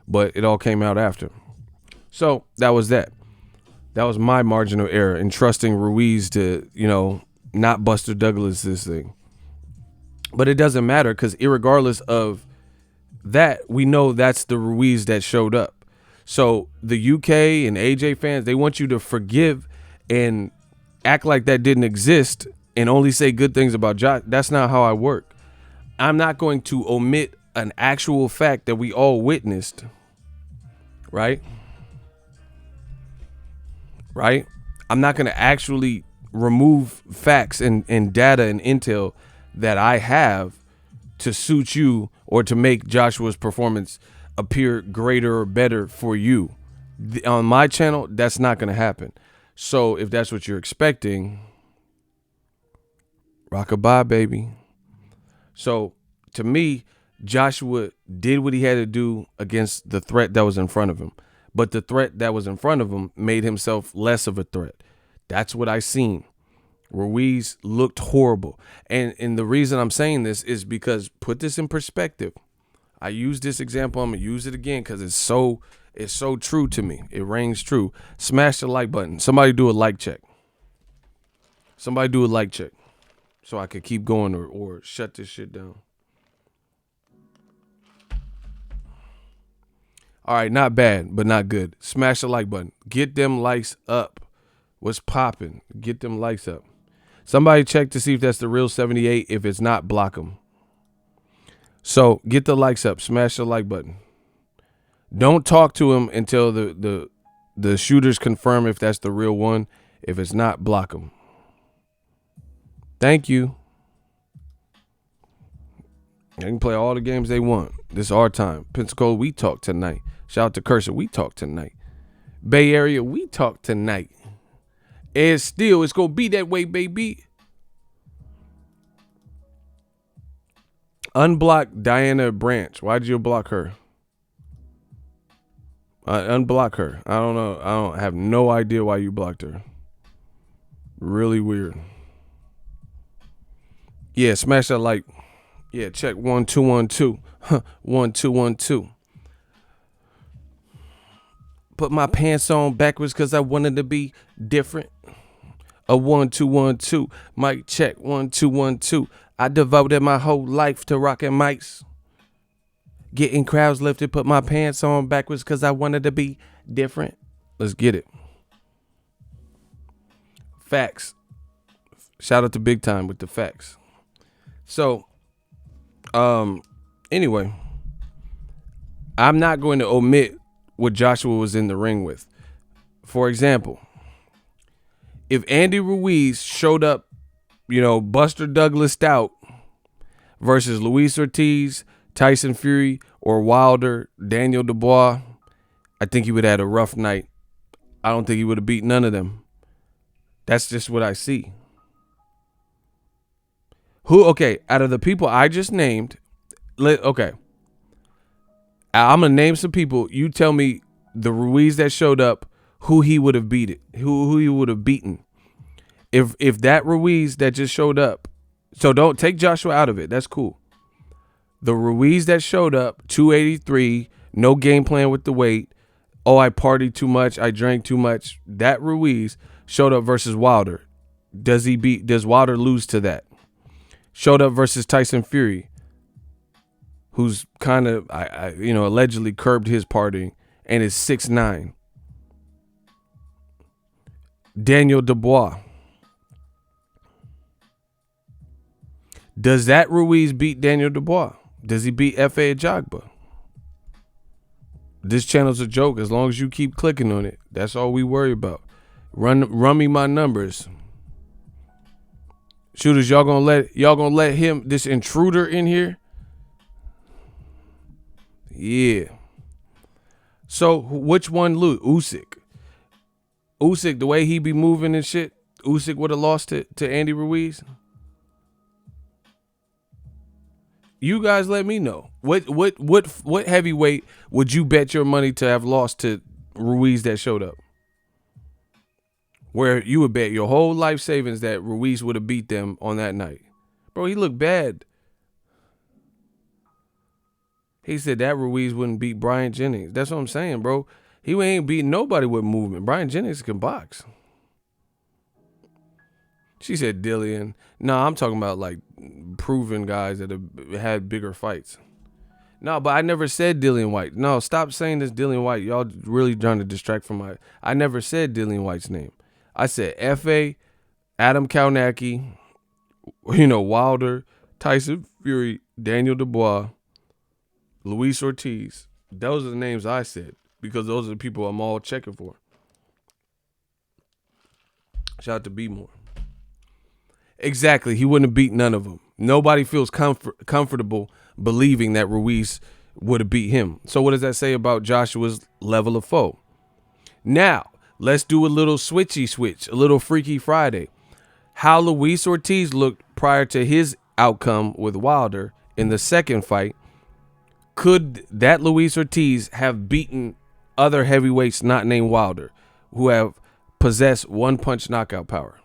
[SPEAKER 1] but it all came out after. So that was that. That was my margin of error in trusting Ruiz to, not Buster Douglas this thing. But it doesn't matter, because irregardless of that, we know that's the Ruiz that showed up. So the UK and AJ fans, they want you to forgive and act like that didn't exist and only say good things about Josh. That's not how I work. I'm not going to omit an actual fact that we all witnessed, right? Right? I'm not going to actually remove facts and data and intel that I have to suit you or to make Joshua's performance appear greater or better for you. On my channel, that's not going to happen. So if that's what you're expecting, rockabye, baby. So to me, Joshua did what he had to do against the threat that was in front of him. but the threat that was in front of him made himself less of a threat. That's what I seen. Ruiz looked horrible. And the reason I'm saying this is because, put this in perspective. I used this example. I'm going to use it again because it's so true to me. It rings true. Smash the like button. Somebody do a like check. Somebody do a like check so I could keep going or shut this shit down. All right, not bad, but not good. Smash the like button. Get them likes up. What's popping? Get them likes up. Somebody check to see if that's the real 78. If it's not, block them. So get the likes up. Smash the like button. Don't talk to him until the shooters confirm if that's the real one. If it's not, block them. Thank you. They can play all the games they want. This is our time. Pensacola, we talk tonight. Shout out to Cursor, we talk tonight. Bay Area, we talk tonight. And still, it's going to be that way, baby. Unblock Diana Branch. Why'd you block her? Unblock her. I don't know. I have no idea why you blocked her. Really weird. Yeah, smash that like. Yeah, check 1 2 1 2. 1 2 1 2. Put my pants on backwards because I wanted to be different. A 1 2 1 2. Mic check 1 2 1 2. I devoted my whole life to rocking mics. Getting crowds lifted. Put my pants on backwards because I wanted to be different. Let's get it. Facts. Shout out to Big Time with the facts. So, anyway, I'm not going to omit what Joshua was in the ring with. For example, if Andy Ruiz showed up, Buster Douglas Stout versus Luis Ortiz, Tyson Fury, or Wilder, Daniel Dubois, I think he would have had a rough night. I don't think he would have beat none of them. That's just what I see. Out of the people I just named, I'm going to name some people. You tell me the Ruiz that showed up, who he would have beaten, who he would have beaten. If that Ruiz that just showed up, so don't take Joshua out of it. That's cool. The Ruiz that showed up, 283, no game plan with the weight. Oh, I partied too much. I drank too much. That Ruiz showed up versus Wilder. Does Wilder lose to that? Showed up versus Tyson Fury, who's kind of, allegedly curbed his partying and is 6'9". Daniel Dubois. Does that Ruiz beat Daniel Dubois? Does he beat F.A. Ajagba? This channel's a joke. As long as you keep clicking on it, that's all we worry about. Run me my numbers. Shooters, y'all gonna let him, this intruder in here? Yeah. So which one lose? Usyk, the way he be moving and shit, Usyk would have lost to Andy Ruiz. You guys let me know. What heavyweight would you bet your money to have lost to Ruiz that showed up? Where you would bet your whole life savings that Ruiz would have beat them on that night. Bro, he looked bad. He said that Ruiz wouldn't beat Brian Jennings. That's what I'm saying, bro. He ain't beating nobody with movement. Brian Jennings can box. She said Dillian. No, I'm talking about like proven guys that have had bigger fights. No, but I never said Dillian White. No, stop saying this Dillian White. Y'all really trying to distract from I never said Dillian White's name. I said F.A., Adam Kalnacki, Wilder, Tyson Fury, Daniel Dubois, Luis Ortiz. Those are the names I said because those are the people I'm all checking for. Shout out to B More. Exactly. He wouldn't have beat none of them. Nobody feels comfortable believing that Ruiz would have beat him. So what does that say about Joshua's level of foe? Now, let's do a little switchy switch, a little Freaky Friday. How Luis Ortiz looked prior to his outcome with Wilder in the second fight. Could that Luis Ortiz have beaten other heavyweights not named Wilder who have possessed one-punch knockout power.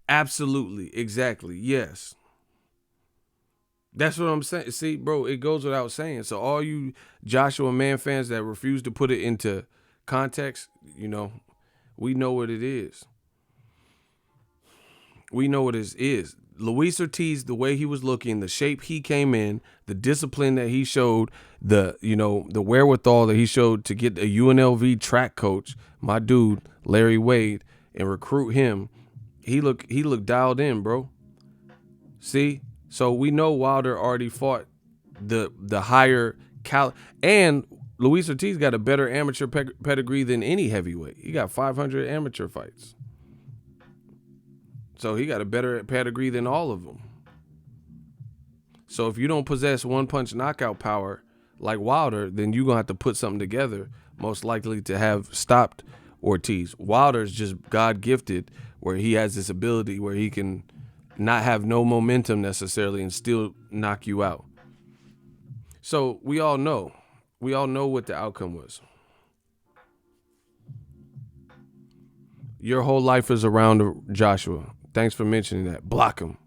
[SPEAKER 1] Absolutely. Exactly. Yes. That's what I'm saying. See, bro, it goes without saying. So all you Joshua Man fans that refuse to put it into context, we know what it is. We know what it is. Luis Ortiz, the way he was looking, the shape he came in, the discipline that he showed, the wherewithal that he showed to get a UNLV track coach, my dude, Larry Wade, and recruit him. He looked dialed in, bro. See? So we know Wilder already fought the higher and Luis Ortiz got a better amateur pedigree than any heavyweight. He got 500 amateur fights. So he got a better pedigree than all of them. So if you don't possess one-punch knockout power like Wilder, then you're going to have to put something together, most likely to have stopped Ortiz. Wilder's just God-gifted, where he has this ability where he can not have no momentum necessarily and still knock you out. So we all know what the outcome was. Your whole life is around Joshua. Thanks for mentioning that. Block him.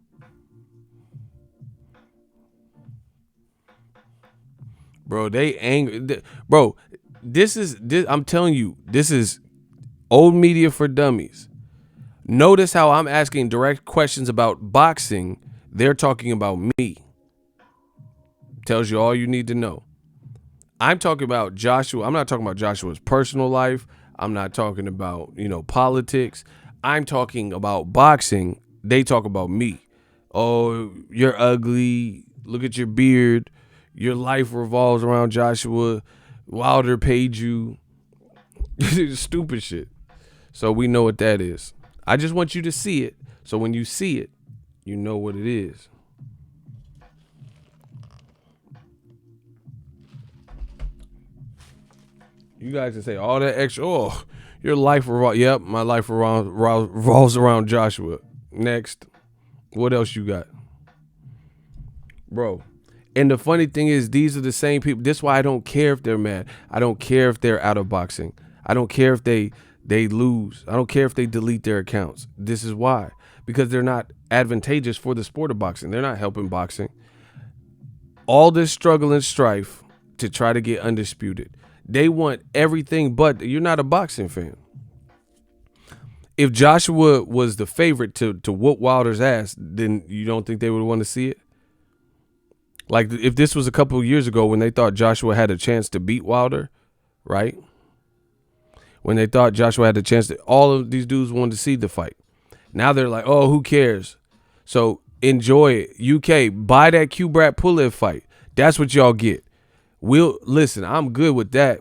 [SPEAKER 1] Bro, they angry. Bro, this I'm telling you, this is old media for dummies. Notice how I'm asking direct questions about boxing. They're talking about me. Tells you all you need to know. I'm talking about Joshua. I'm not talking about Joshua's personal life. I'm not talking about, politics. I'm talking about boxing. They talk about me. Oh, you're ugly. Look at your beard. Your life revolves around Joshua. Wilder paid you. Stupid shit. So we know what that is. I just want you to see it. So when you see it, you know what it is. You guys can say all that extra. Oh, your life revolves. Yep, my life revolves around Joshua. Next. What else you got? Bro. And the funny thing is, these are the same people. This is why I don't care if they're mad. I don't care if they're out of boxing. I don't care if they lose. I don't care if they delete their accounts. This is why. Because they're not advantageous for the sport of boxing. They're not helping boxing. All this struggle and strife to try to get undisputed. They want everything but you're not a boxing fan. If Joshua was the favorite to whoop Wilder's ass, then you don't think they would want to see it? Like if this was a couple of years ago when they thought Joshua had a chance to beat Wilder, right? When they thought Joshua had a chance to, all of these dudes wanted to see the fight. Now they're like, oh, who cares? So enjoy it. UK, buy that Kubrat Pulev fight. That's what y'all get. Listen, I'm good with that.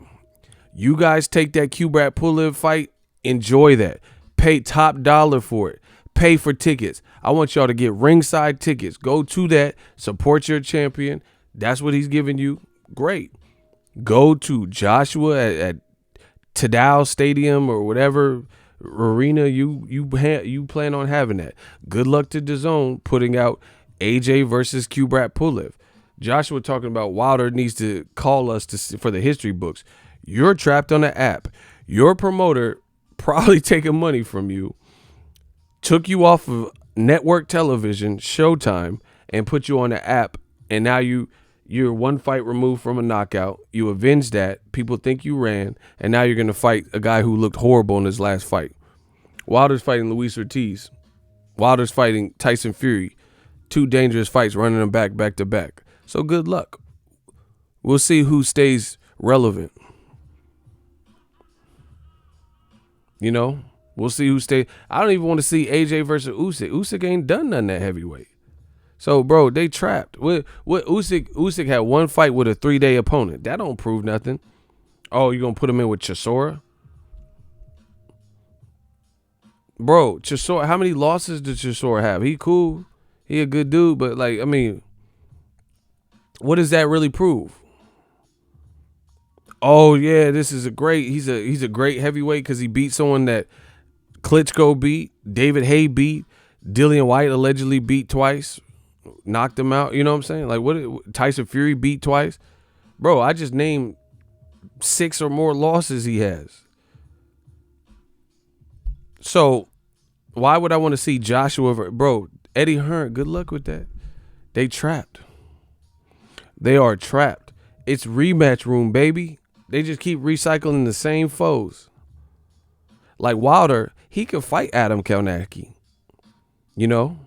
[SPEAKER 1] You guys take that Kubrat Pulev fight, enjoy that. Pay top dollar for it. Pay for tickets. I want y'all to get ringside tickets. Go to that. Support your champion. That's what he's giving you. Great. Go to Joshua at Tadao Stadium or whatever arena you plan on having that. Good luck to DAZN putting out AJ versus Kubrat Pulev. Joshua talking about Wilder needs to call us for the history books. You're trapped on the app. Your promoter probably taking money from you, took you off of network television, Showtime, and put you on the app, and now you're one fight removed from a knockout. You avenged that. People think you ran, and now you're going to fight a guy who looked horrible in his last fight. Wilder's fighting Luis Ortiz. Wilder's fighting Tyson Fury. Two dangerous fights running them back to back. So good luck. We'll see who stays relevant. We'll see who stays. I don't even want to see AJ versus Usyk. Usyk ain't done nothing at heavyweight. So, bro, they trapped. What Usyk had one fight with a 3-day opponent. That don't prove nothing. Oh, you going to put him in with Chisora? Bro, Chisora, how many losses did Chisora have? He cool. He a good dude, but what does that really prove? Oh yeah, he's a great heavyweight because he beat someone that Klitschko beat, David Haye beat, Dillian White allegedly beat twice. knocked him out. You know what I'm saying? Like, what Tyson Fury beat twice? Bro, I just named 6 or more losses he has. So why would I want to see Joshua? Bro, Eddie Hearn, good luck with that. They trapped. They are trapped. It's rematch room, baby. They just keep recycling the same foes. Like Wilder, he could fight Adam Kalnacki. You know?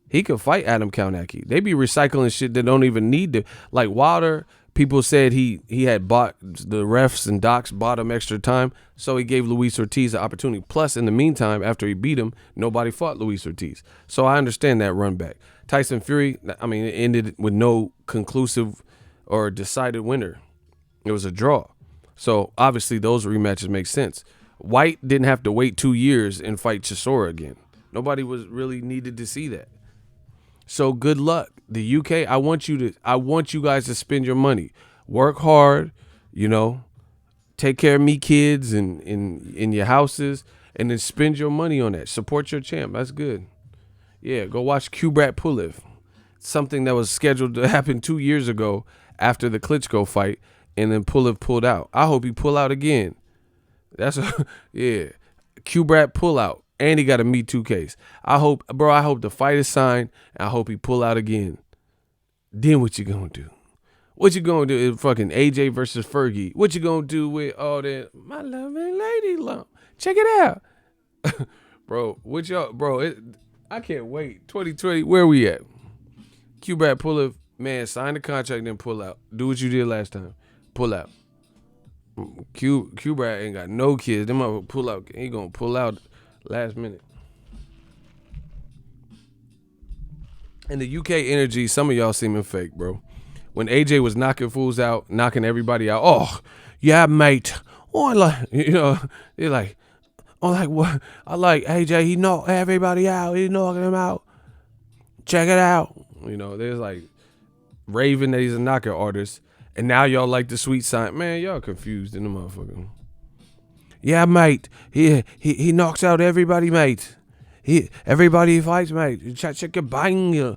[SPEAKER 1] He could fight Adam Kalnacki. They be recycling shit that don't even need to. Like Wilder, people said he had bought, the refs and docs bought him extra time, so he gave Luis Ortiz the opportunity. Plus, in the meantime, after he beat him, nobody fought Luis Ortiz. So I understand that run back. Tyson Fury, I mean, it ended with no conclusive or decided winner. It was a draw. So obviously those rematches make sense. White didn't have to wait 2 years and fight Chisora again. Nobody was really needed to see that. So good luck. The UK, I want you guys to spend your money. Work hard, you know, take care of me kids and in your houses, and then spend your money on that. Support your champ. That's good. Yeah, go watch Kubrat Pulev. Something that was scheduled to happen 2 years ago after the Klitschko fight, and then Pulev pulled out. I hope he pull out again. Yeah. Kubrat pull out. And he got a Me Too case. I hope the fight is signed, and I hope he pull out again. Then what you gonna do? What you gonna do? Fucking AJ versus Fergie. What you gonna do with all that? My loving lady lump. Check it out. Bro, I can't wait. 2020, where we at? Kubrat Pulev, man, sign the contract, then pull out. Do what you did last time. Pull out. Kubrat ain't got no kids. Them motherfuckers pull out. He gonna pull out last minute. And the UK energy, some of y'all seeming fake, bro. When AJ was knocking fools out, knocking everybody out, oh, yeah, mate. Oh, I like, they're like, oh, like what? I like AJ, he knocked everybody out. He's knocking them out. Check it out. There's like raving that he's a knockout artist. And now y'all like the sweet sign. Man, y'all confused in the motherfucker. Yeah, mate. He knocks out everybody, mate. Everybody he fights, mate. Check your bang ya.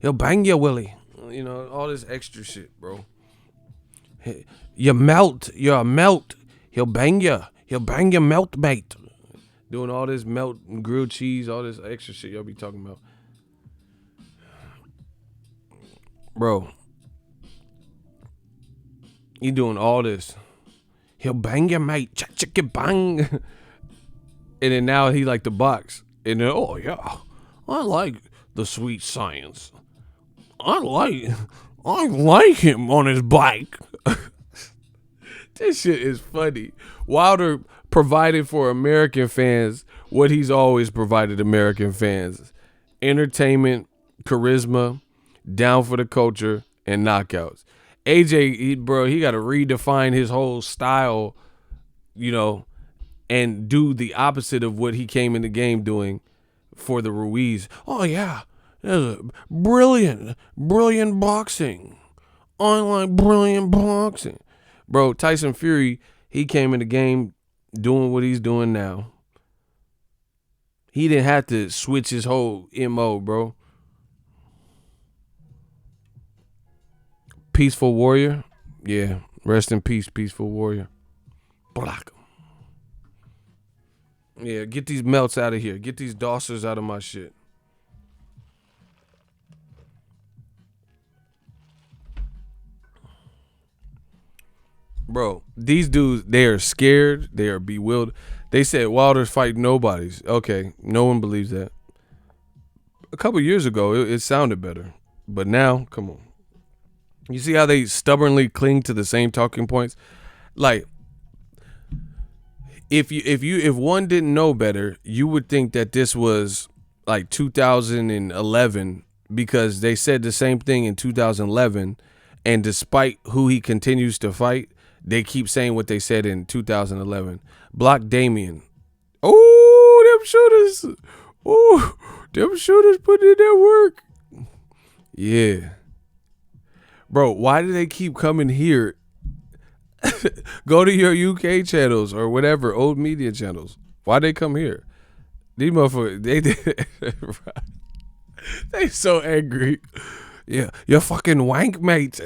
[SPEAKER 1] He'll bang ya, Willie. All this extra shit, bro. You're a melt. He'll bang ya. He'll bang your melt, mate. Doing all this melt and grilled cheese, all this extra shit y'all be talking about. Bro. You doing all this. He'll bang your mate. Check your bang. And then now he like to box. And then, oh yeah, I like the sweet science. I like him on his bike. This shit is funny. Wilder provided for American fans what he's always provided American fans. Entertainment, charisma, down for the culture, and knockouts. AJ, he got to redefine his whole style, and do the opposite of what he came in the game doing for the Ruiz. Oh, yeah. Brilliant boxing. I like brilliant boxing. Bro, Tyson Fury, he came in the game doing what he's doing now. He didn't have to switch his whole MO, bro. Peaceful warrior. Yeah. Rest in peace, peaceful warrior. Block him. Yeah, get these melts out of here. Get these dossers out of my shit. Bro, these dudes, they are scared. They are bewildered. They said Wilder's fighting nobodies. Okay, no one believes that. A couple years ago, it sounded better. But now, come on. You see how they stubbornly cling to the same talking points? Like, if one didn't know better, you would think that this was like 2011 because they said the same thing in 2011, and despite who he continues to fight, they keep saying what they said in 2011. Block Damien. Oh, them shooters. Oh, them shooters put in their work. Yeah. Bro, why do they keep coming here? Go to your UK channels or whatever, old media channels. Why they come here? These motherfuckers, they did. They so angry. Yeah, you're fucking wank, mate.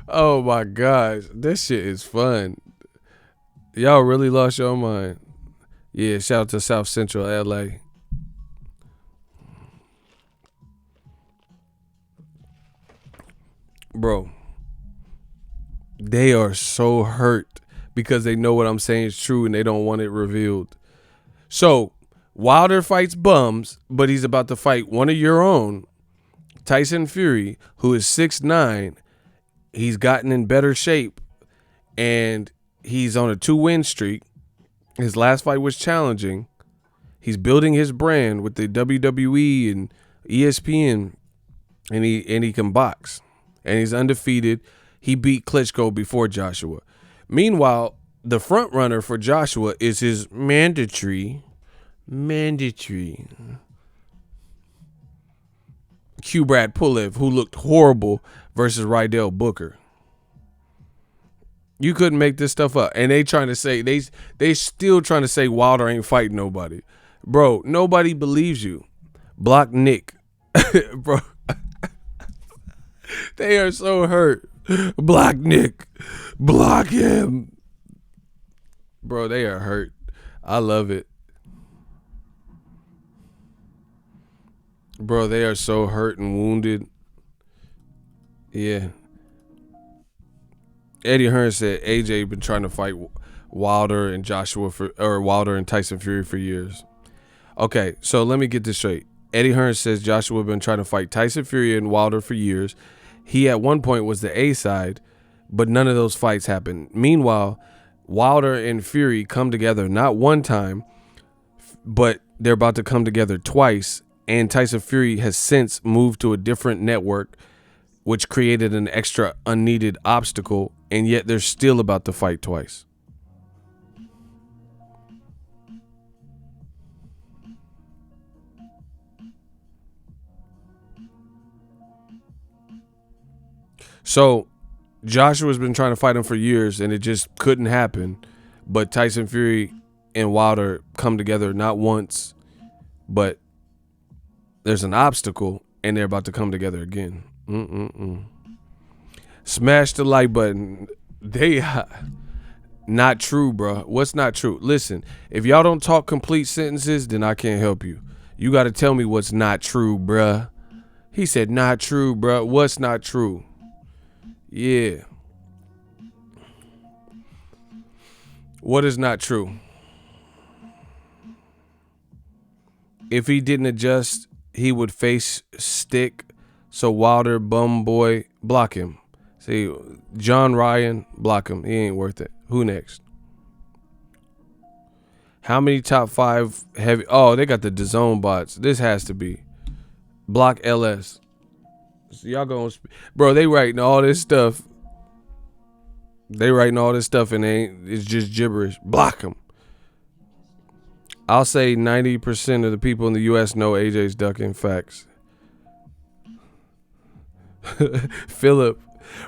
[SPEAKER 1] Oh my gosh, this shit is fun. Y'all really lost your mind. Yeah, shout out to South Central LA. Bro, they are so hurt because they know what I'm saying is true and they don't want it revealed. So, Wilder fights bums, but he's about to fight one of your own, Tyson Fury, who is 6'9". He's gotten in better shape, and he's on a 2-win streak. His last fight was challenging. He's building his brand with the WWE and ESPN, and he can box, and he's undefeated. He beat Klitschko before Joshua. Meanwhile, the front runner for Joshua is his mandatory Q-Brad Pulev, who looked horrible, versus Rydell Booker. You couldn't make this stuff up. And they trying to say, they still trying to say Wilder ain't fighting nobody. Bro, nobody believes you. Block Nick. Bro. They are so hurt. Block Nick. Block him. Bro, they are hurt. I love it. Bro, they are so hurt and wounded. Yeah. Eddie Hearn said AJ been trying to fight Wilder and Wilder and Tyson Fury for years. Okay, so let me get this straight. Eddie Hearn says Joshua been trying to fight Tyson Fury and Wilder for years. He at one point was the A side, but none of those fights happened. Meanwhile, Wilder and Fury come together not one time, but they're about to come together twice. And Tyson Fury has since moved to a different network, which created an extra unneeded obstacle, and yet they're still about to fight twice. So Joshua's been trying to fight him for years, and it just couldn't happen. But Tyson Fury and Wilder come together not once, but there's an obstacle, and they're about to come together again. Smash the like button. They not true, bro. What's not true? Listen, if y'all don't talk complete sentences, then I can't help you. You got to tell me what's not true, bruh. He said not true, bruh. What's not true? Yeah. What is not true? If he didn't adjust, he would face stick. So Wilder, bum boy, block him. See, John Ryan, block him. He ain't worth it. Who next? How many top 5 heavy? Oh, they got the DAZN bots. This has to be. Block LS. So y'all going, bro, they writing all this stuff. And it's just gibberish. Block them. I'll say 90% of the people in the U.S. know AJ's ducking. Facts. Philip.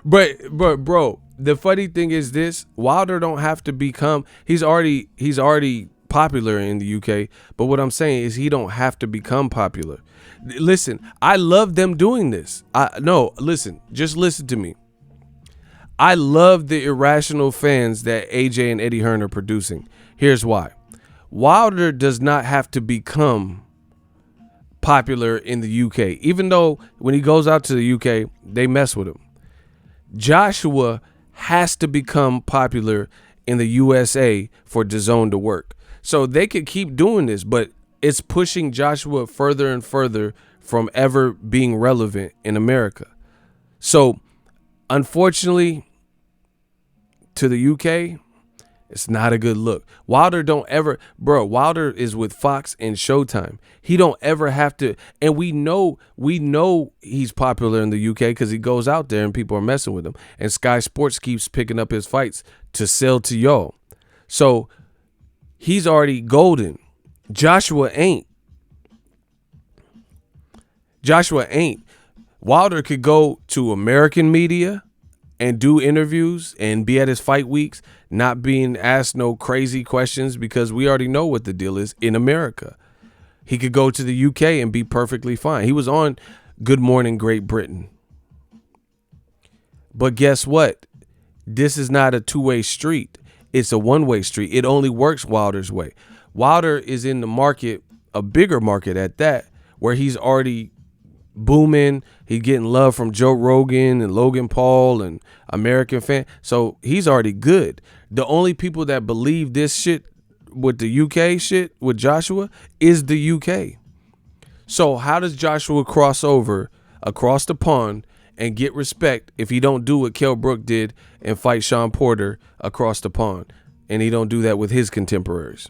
[SPEAKER 1] But bro, the funny thing is this: Wilder don't have to become. He's already popular in the UK. But what I'm saying is he don't have to become popular. Listen, I love them doing this. Just listen to me. I love the irrational fans that AJ and Eddie Hearn are producing. Here's why. Wilder does not have to become popular in the UK, even though when he goes out to the UK, they mess with him. Joshua has to become popular in the USA for DAZN to work. So they could keep doing this, but it's pushing Joshua further and further from ever being relevant in America. So unfortunately, to the UK, it's not a good look. Wilder is with Fox and Showtime. He don't ever have to, and we know he's popular in the UK because he goes out there and people are messing with him. And Sky Sports keeps picking up his fights to sell to y'all. So he's already golden. Joshua ain't. Wilder could go to American media and do interviews and be at his fight weeks, not being asked no crazy questions because we already know what the deal is in America. He could go to the UK and be perfectly fine. He was on Good Morning Great Britain. But guess what? This is not a two-way street. It's a one-way street. It only works Wilder's way. Wilder is in the market, a bigger market at that, where he's already booming. He's getting love from Joe Rogan and Logan Paul and American fan. So he's already good. The only people that believe this shit with the UK shit with Joshua is the UK. So how does Joshua cross over across the pond and get respect if he don't do what Kell Brook did and fight Sean Porter across the pond, and he don't do that with his contemporaries,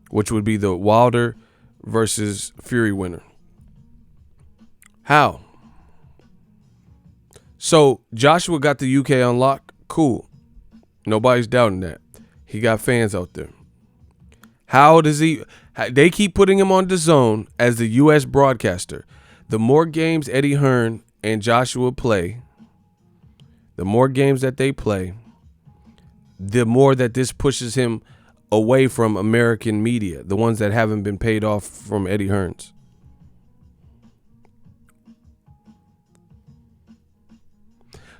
[SPEAKER 1] which would be the Wilder versus Fury winner? How? So Joshua got the UK on lock. Cool. Nobody's doubting that. He got fans out there. How does he? They keep putting him on DAZN as the U.S. broadcaster. The more games Eddie Hearn and Joshua play, the more games that they play, the more that this pushes him away from American media, the ones that haven't been paid off from Eddie Hearn's.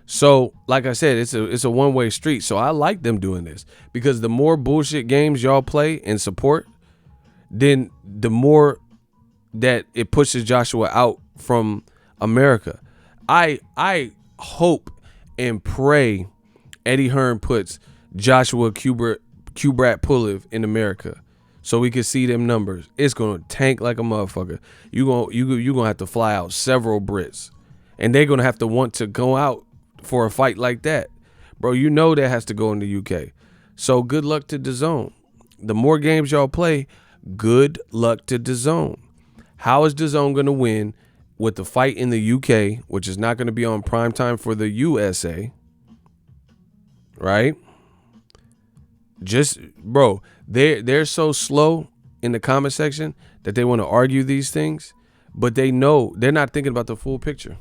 [SPEAKER 1] So, like I said, it's a one-way street. So I like them doing this because the more bullshit games y'all play and support, then the more that it pushes Joshua out from America. I hope and pray Eddie Hearn puts Joshua Kubrat Pulev in America so we can see them numbers. It's gonna tank like a motherfucker. You gonna have to fly out several Brits, and they're gonna have to want to go out for a fight like that, bro. You know that has to go in the UK. So good luck to DAZN. The more games y'all play, good luck to DAZN. How is DAZN gonna win with the fight in the UK, which is not going to be on prime time for the USA, right? Just, bro, they're so slow in the comment section that they want to argue these things, but they know they're not thinking about the full picture.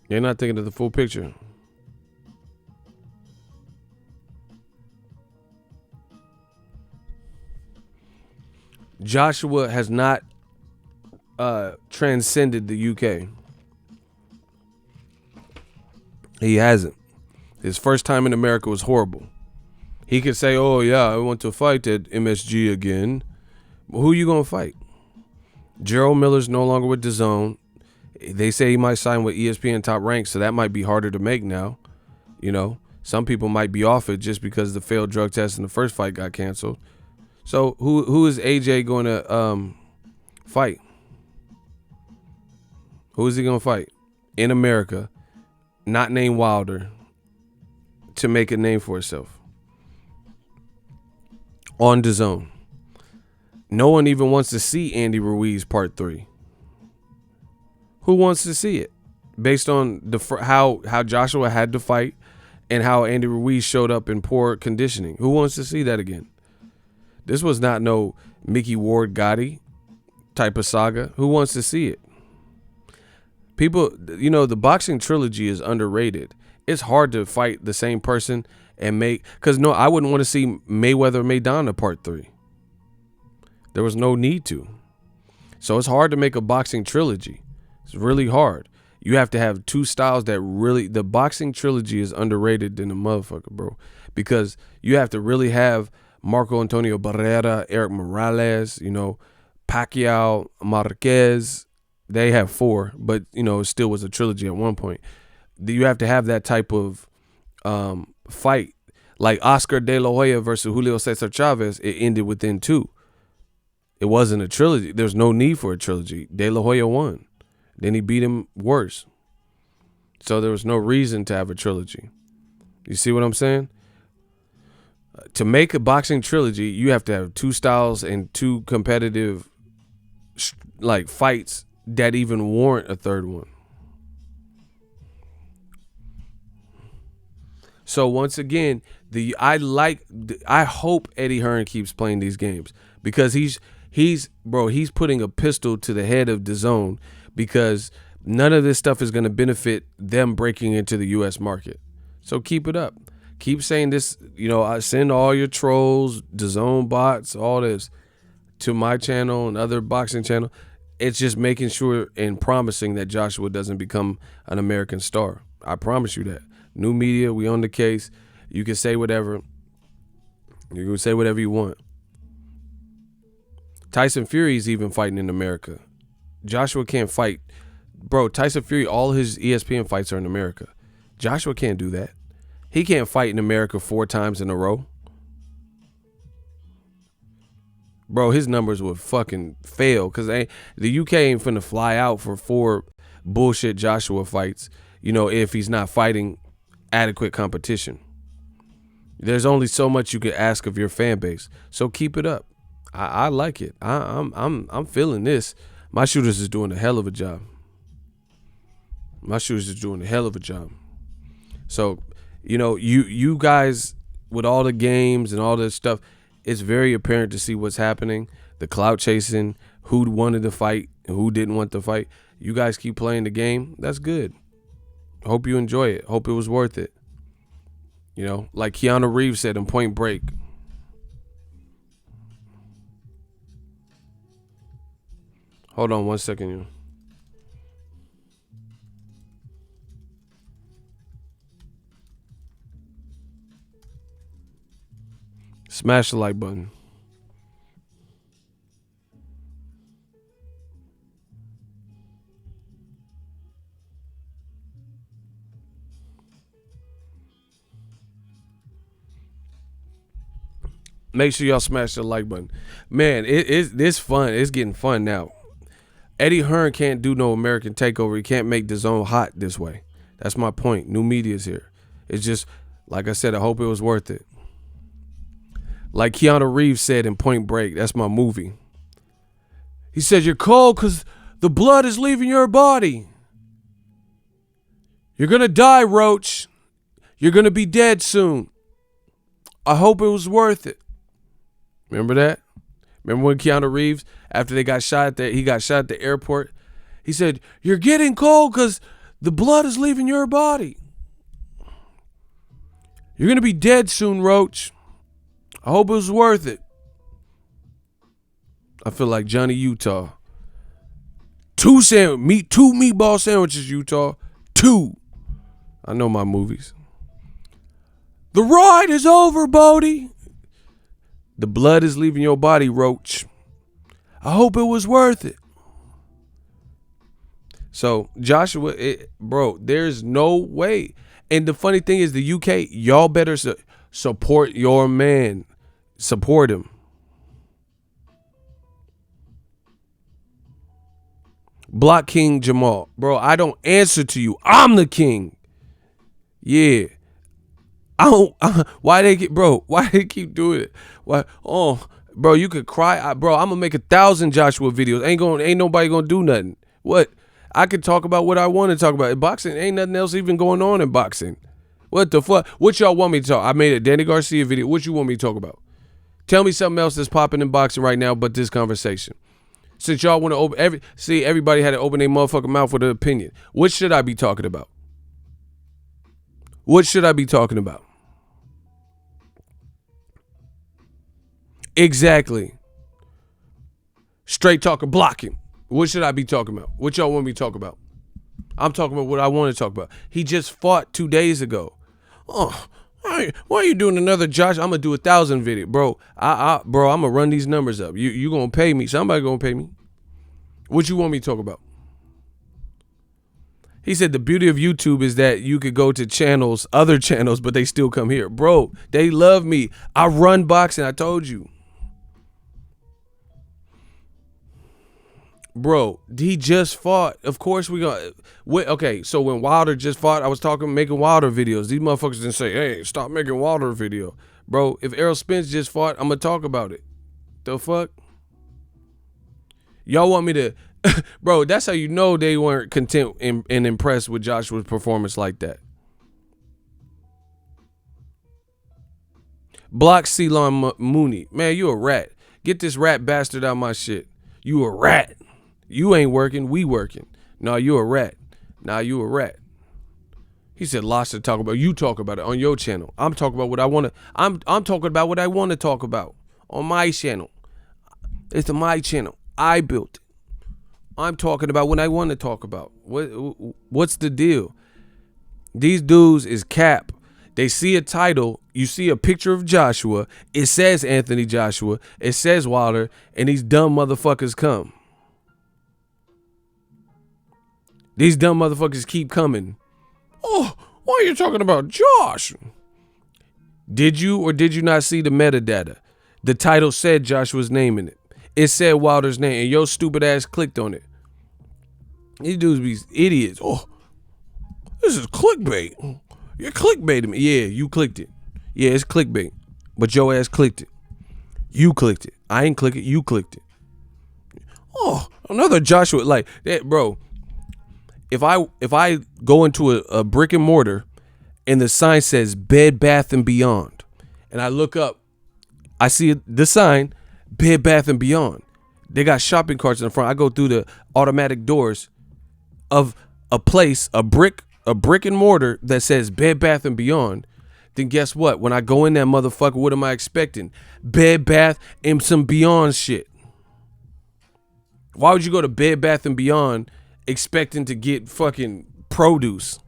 [SPEAKER 1] They're not thinking of the full picture. Joshua has not transcended the UK. He hasn't. His first time in America was horrible. He could say, oh, yeah, I want to fight at MSG again. But who you going to fight? Gerald Miller's no longer with DAZN. They say he might sign with ESPN Top Rank, so that might be harder to make now. You know, some people might be off it just because the failed drug test in the first fight got canceled. So who is AJ going to fight? Who is he going to fight in America, not named Wilder, to make a name for himself on DAZN? No one even wants to see Andy Ruiz Part 3. Who wants to see it? Based on how Joshua had to fight and how Andy Ruiz showed up in poor conditioning. Who wants to see that again? This was not no Mickey Ward Gotti type of saga. Who wants to see it? People, you know, the boxing trilogy is underrated. It's hard to fight the same person and make, because no, I wouldn't want to see Mayweather Maidana Part 3. There was no need to. So it's hard to make a boxing trilogy. It's really hard. You have to have two styles that really, the boxing trilogy is underrated than a motherfucker, bro. Because you have to really have Marco Antonio Barrera, Eric Morales, you know, Pacquiao, Marquez. They have 4, but, you know, it still was a trilogy at one point. You have to have that type of fight. Like Oscar De La Hoya versus Julio Cesar Chavez, it ended within 2. It wasn't a trilogy. There's no need for a trilogy. De La Hoya won. Then he beat him worse. So there was no reason to have a trilogy. You see what I'm saying? To make a boxing trilogy, you have to have 2 styles and 2 competitive like fights that even warrant a third one. So once again, I hope Eddie Hearn keeps playing these games because he's putting a pistol to the head of DAZN because none of this stuff is going to benefit them breaking into the U.S. market. So keep it up. Keep saying this. I send all your trolls, DAZN bots, all this to my channel and other boxing channel. It's just making sure and promising that Joshua doesn't become an American star. I promise you that. New media, we on the case. You can say whatever. You can say whatever you want. Tyson Fury's even fighting in America. Joshua can't fight. Bro, Tyson Fury, all his ESPN fights are in America. Joshua can't do that. He can't fight in America 4 times in a row. Bro, his numbers would fucking fail because the UK ain't finna fly out for 4 bullshit Joshua fights, if he's not fighting adequate competition. There's only so much you can ask of your fan base. So keep it up. I like it. I'm feeling this. My shooters is doing a hell of a job. So, you guys with all the games and all this stuff, it's very apparent to see what's happening. The clout chasing, who wanted to fight and who didn't want to fight. You guys keep playing the game. That's good. Hope you enjoy it. Hope it was worth it. Like Keanu Reeves said in Point Break. Hold on 1 second, Smash the like button. Make sure y'all smash the like button. Man, it's fun. It's getting fun now. Eddie Hearn can't do no American takeover. He can't make DAZN hot this way. That's my point. New media's here. It's just, like I said, I hope it was worth it. Like Keanu Reeves said in Point Break, that's my movie. He said, you're cold because the blood is leaving your body. You're going to die, Roach. You're going to be dead soon. I hope it was worth it. Remember that? Remember when Keanu Reeves, after he got shot at the airport, he said, you're getting cold because the blood is leaving your body. You're going to be dead soon, Roach. I hope it was worth it. I feel like Johnny Utah. 2 meatball sandwiches, Utah. 2. I know my movies. The ride is over, Bodie. The blood is leaving your body, Roach. I hope it was worth it. So, Joshua, bro, there's no way. And the funny thing is, the UK, y'all better support your man. Support him. Block King Jamal. Bro, I don't answer to you. I'm the king. Yeah. Why they keep doing it? Why? Oh, bro, you could cry. Bro, I'm gonna make 1,000 Joshua videos. Ain't nobody gonna do nothing. What? I could talk about what I want to talk about. In boxing, ain't nothing else even going on in boxing. What the fuck? What y'all want me to talk? I made a Danny Garcia video. What you want me to talk about? Tell me something else that's popping in boxing right now but this conversation. Since y'all want to open everybody had to open their motherfucking mouth with an opinion. What should I be talking about? What should I be talking about? Exactly. Straight talker blocking. What should I be talking about? What y'all want me to talk about? I'm talking about what I want to talk about. He just fought 2 days ago. Oh, why are you doing another Josh? I'm gonna do 1,000 video, bro. I'm gonna run these numbers up. You gonna pay me? Somebody gonna pay me? What you want me to talk about? He said the beauty of YouTube is that you could go to channels, other channels, but they still come here, bro. They love me. I run boxing. I told you, bro. He just fought. Of course we gonna. Okay, so when Wilder just fought, I was making Wilder videos. These motherfuckers didn't say, "Hey, stop making Wilder video, bro." If Errol Spence just fought, I'm gonna talk about it. The fuck? Y'all want me to, bro? That's how you know they weren't content and impressed with Joshua's performance like that. Block Ceylon Mooney, man, you a rat. Get this rat bastard out my shit. You a rat. You ain't working, we working. No, you a rat. Nah, you a rat. He said, lots to talk about. You talk about it on your channel. I'm talking about what I want to. I'm talking about what I want to talk about on my channel. It's my channel. I built it. I'm talking about what I want to talk about. What's the deal? These dudes is cap. They see a title. You see a picture of Joshua. It says Anthony Joshua. It says Wilder. And these dumb motherfuckers come. These dumb motherfuckers keep coming. Oh, why are you talking about Josh? Did you or did you not see the metadata? The title said Joshua's name in it. It said Wilder's name, and your stupid ass clicked on it. These dudes be idiots. Oh, this is clickbait. You're clickbaiting me. Yeah, you clicked it. Yeah, it's clickbait. But your ass clicked it. You clicked it. I ain't click it. You clicked it. Oh, another Joshua. Like that, bro. If I go into a brick and mortar and the sign says Bed Bath and Beyond, and I look up, I see the sign Bed Bath and Beyond. They got shopping carts in the front. I go through the automatic doors of a place, a brick and mortar that says Bed Bath and Beyond. Then guess what? When I go in that motherfucker, what am I expecting? Bed Bath and some Beyond shit. Why would you go to Bed Bath and Beyond expecting to get fucking produce?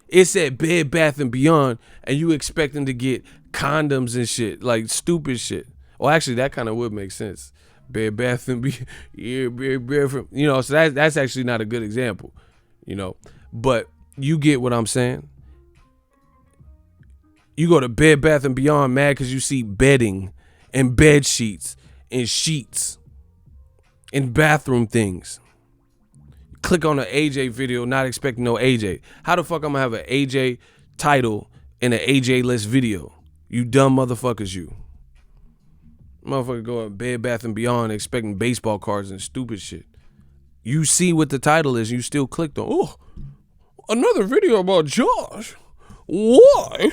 [SPEAKER 1] It said Bed Bath and Beyond, and you expecting to get condoms and shit, like stupid shit. Well, actually, that kind of would make sense. Bed Bath and Beyond, yeah, Bed Bath, you know. So that's actually not a good example, you know. But you get what I'm saying. You go to Bed Bath and Beyond mad because you see bedding and bed sheets and sheets and bathroom things. Click on an AJ video, not expecting no AJ. How the fuck I'm gonna have an AJ title in an AJ-less video? You dumb motherfuckers, you. Motherfucker go to Bed Bath and Beyond expecting baseball cards and stupid shit. You see what the title is, you still clicked on. Oh, another video about Josh. Why?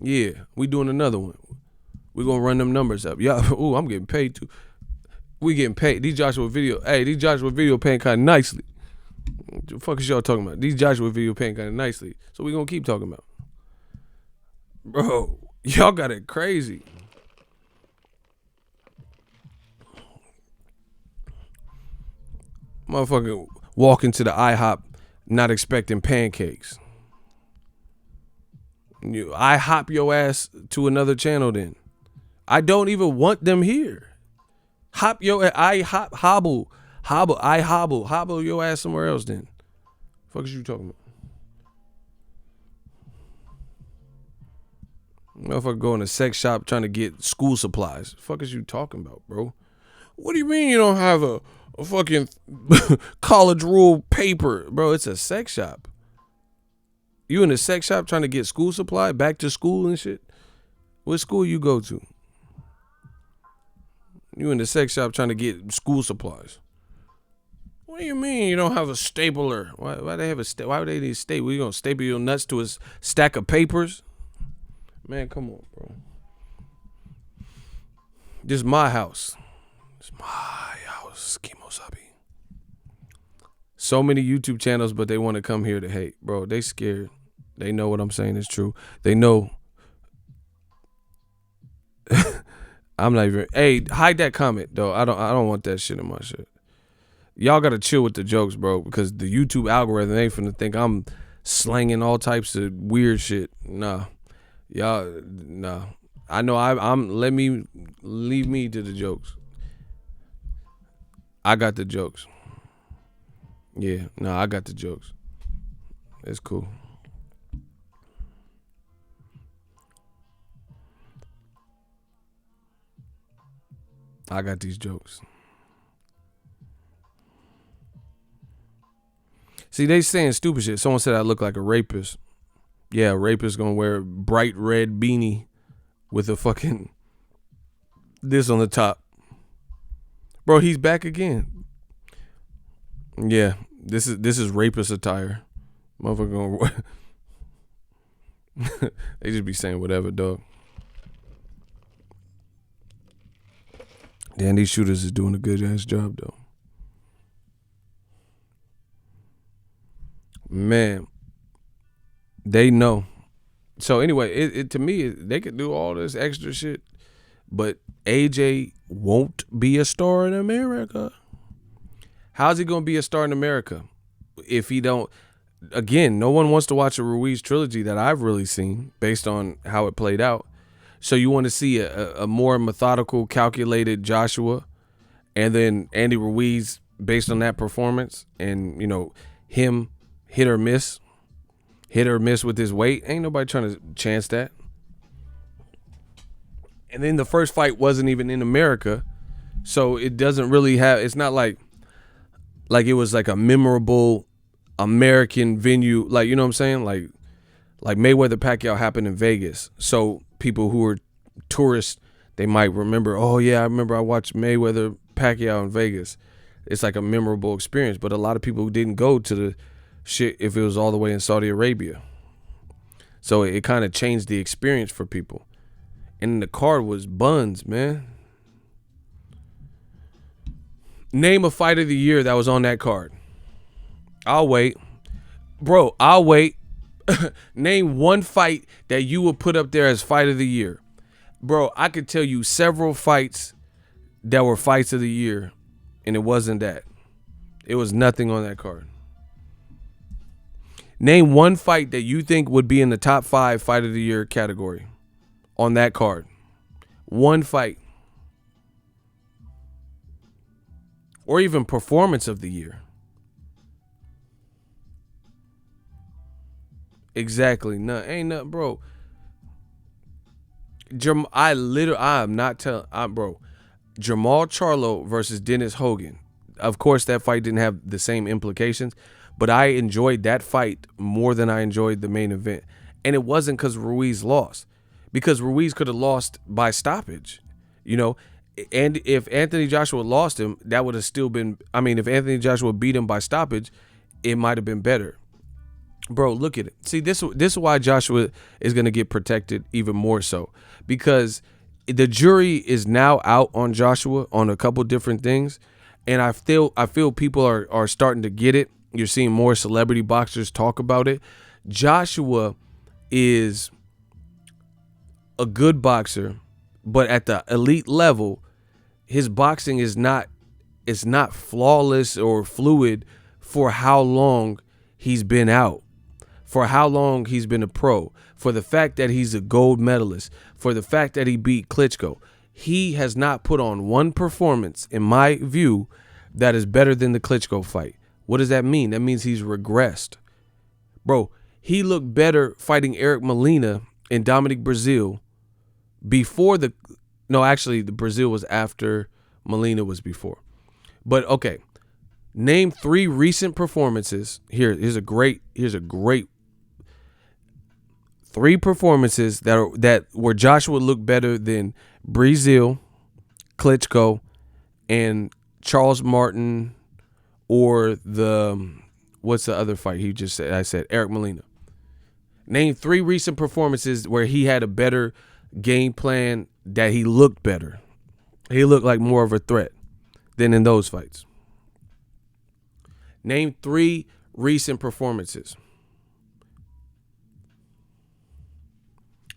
[SPEAKER 1] Yeah, we doing another one. We gonna run them numbers up. Yeah, ooh, I'm getting paid too. We getting paid. These Joshua video paying kind of nicely. What the fuck is y'all talking about? These Joshua video paying kind of nicely. So we gonna keep talking about. Bro, y'all got it crazy. Motherfucker walk into the IHOP not expecting pancakes. I hop your ass to another channel then. I don't even want them here. Hobble your ass somewhere else then. Fuck is you talking about? Motherfucker go in a sex shop trying to get school supplies. Fuck is you talking about, bro? What do you mean you don't have a fucking college rule paper? Bro, it's a sex shop. You in a sex shop trying to get school supply, back to school and shit? What school you go to? You in the sex shop trying to get school supplies. What do you mean you don't have a stapler? Why they have a why would they need a staple? You gonna staple your nuts to a stack of papers? Man, come on, bro. This is my house. It's my house, Kimosabi. So many YouTube channels, but they want to come here to hate. Bro, they scared. They know what I'm saying is true. They know. I'm not even. Hey, hide that comment though. I don't want that shit in my shit. Y'all gotta chill with the jokes, bro, because the YouTube algorithm ain't finna think I'm slanging all types of weird shit. Nah, y'all, nah. I know leave me to the jokes. I got the jokes. Yeah, nah, I got the jokes. It's cool. I got these jokes. See, they saying stupid shit. Someone said I look like a rapist. Yeah, a rapist gonna wear a bright red beanie with a fucking this on the top. Bro, he's back again. Yeah, this is rapist attire. Motherfucker gonna they just be saying whatever, dog. Damn, these shooters is doing a good ass job though. Man, They know. So anyway, to me, they could do all this extra shit, but AJ won't be a star in America. How's he gonna be a star in America if he don't? Again, no one wants to watch a Ruiz trilogy that I've really seen based on how it played out. So you want to see a more methodical, calculated Joshua, and then Andy Ruiz based on that performance, and him hit or miss with his weight. Ain't nobody trying to chance that. And then the first fight wasn't even in America, so it doesn't really have. It's not like it was like a memorable American venue, like, you know what I'm saying, like Mayweather Pacquiao happened in Vegas, so people who are tourists, they might remember, oh yeah, I remember I watched Mayweather Pacquiao in Vegas. It's like a memorable experience, but a lot of people didn't go to the shit if it was all the way in Saudi Arabia, so it kind of changed the experience for people. And the card was buns, man. Name a fight of the year that was on that card. I'll wait. Bro, I'll wait. Name one fight that you would put up there as fight of the year. Bro, I could tell you several fights that were fights of the year, and it wasn't that. It was nothing on that card. Name one fight that you think would be in the top 5 fight of the year category on that card. One fight. Or even performance of the year. Exactly. None. Ain't nothing, bro. I'm not telling. Bro. Jamal Charlo versus Dennis Hogan. Of course, that fight didn't have the same implications, but I enjoyed that fight more than I enjoyed the main event. And it wasn't because Ruiz lost, because Ruiz could have lost by stoppage, And if Anthony Joshua lost him, that would have still been. I mean, if Anthony Joshua beat him by stoppage, it might have been better. Bro, look at it. See, this is why Joshua is going to get protected even more so, because the jury is now out on Joshua on a couple different things, and I feel people are starting to get it. You're seeing more celebrity boxers talk about it. Joshua is a good boxer, but at the elite level, his boxing is not flawless or fluid for how long he's been out, for how long he's been a pro, for the fact that he's a gold medalist, for the fact that he beat Klitschko. He has not put on one performance, in my view, that is better than the Klitschko fight. What does that mean? That means he's regressed. Bro, he looked better fighting Eric Molina and Dominic Brazil before the Brazil was after, Molina was before. But okay, name 3 recent performances. Here's a great 3 performances that where Joshua looked better than Brazil, Klitschko, and Charles Martin, or what's the other fight he just said? I said Eric Molina. Name 3 recent performances where he had a better game plan, that he looked better. He looked like more of a threat than in those fights. Name 3 recent performances.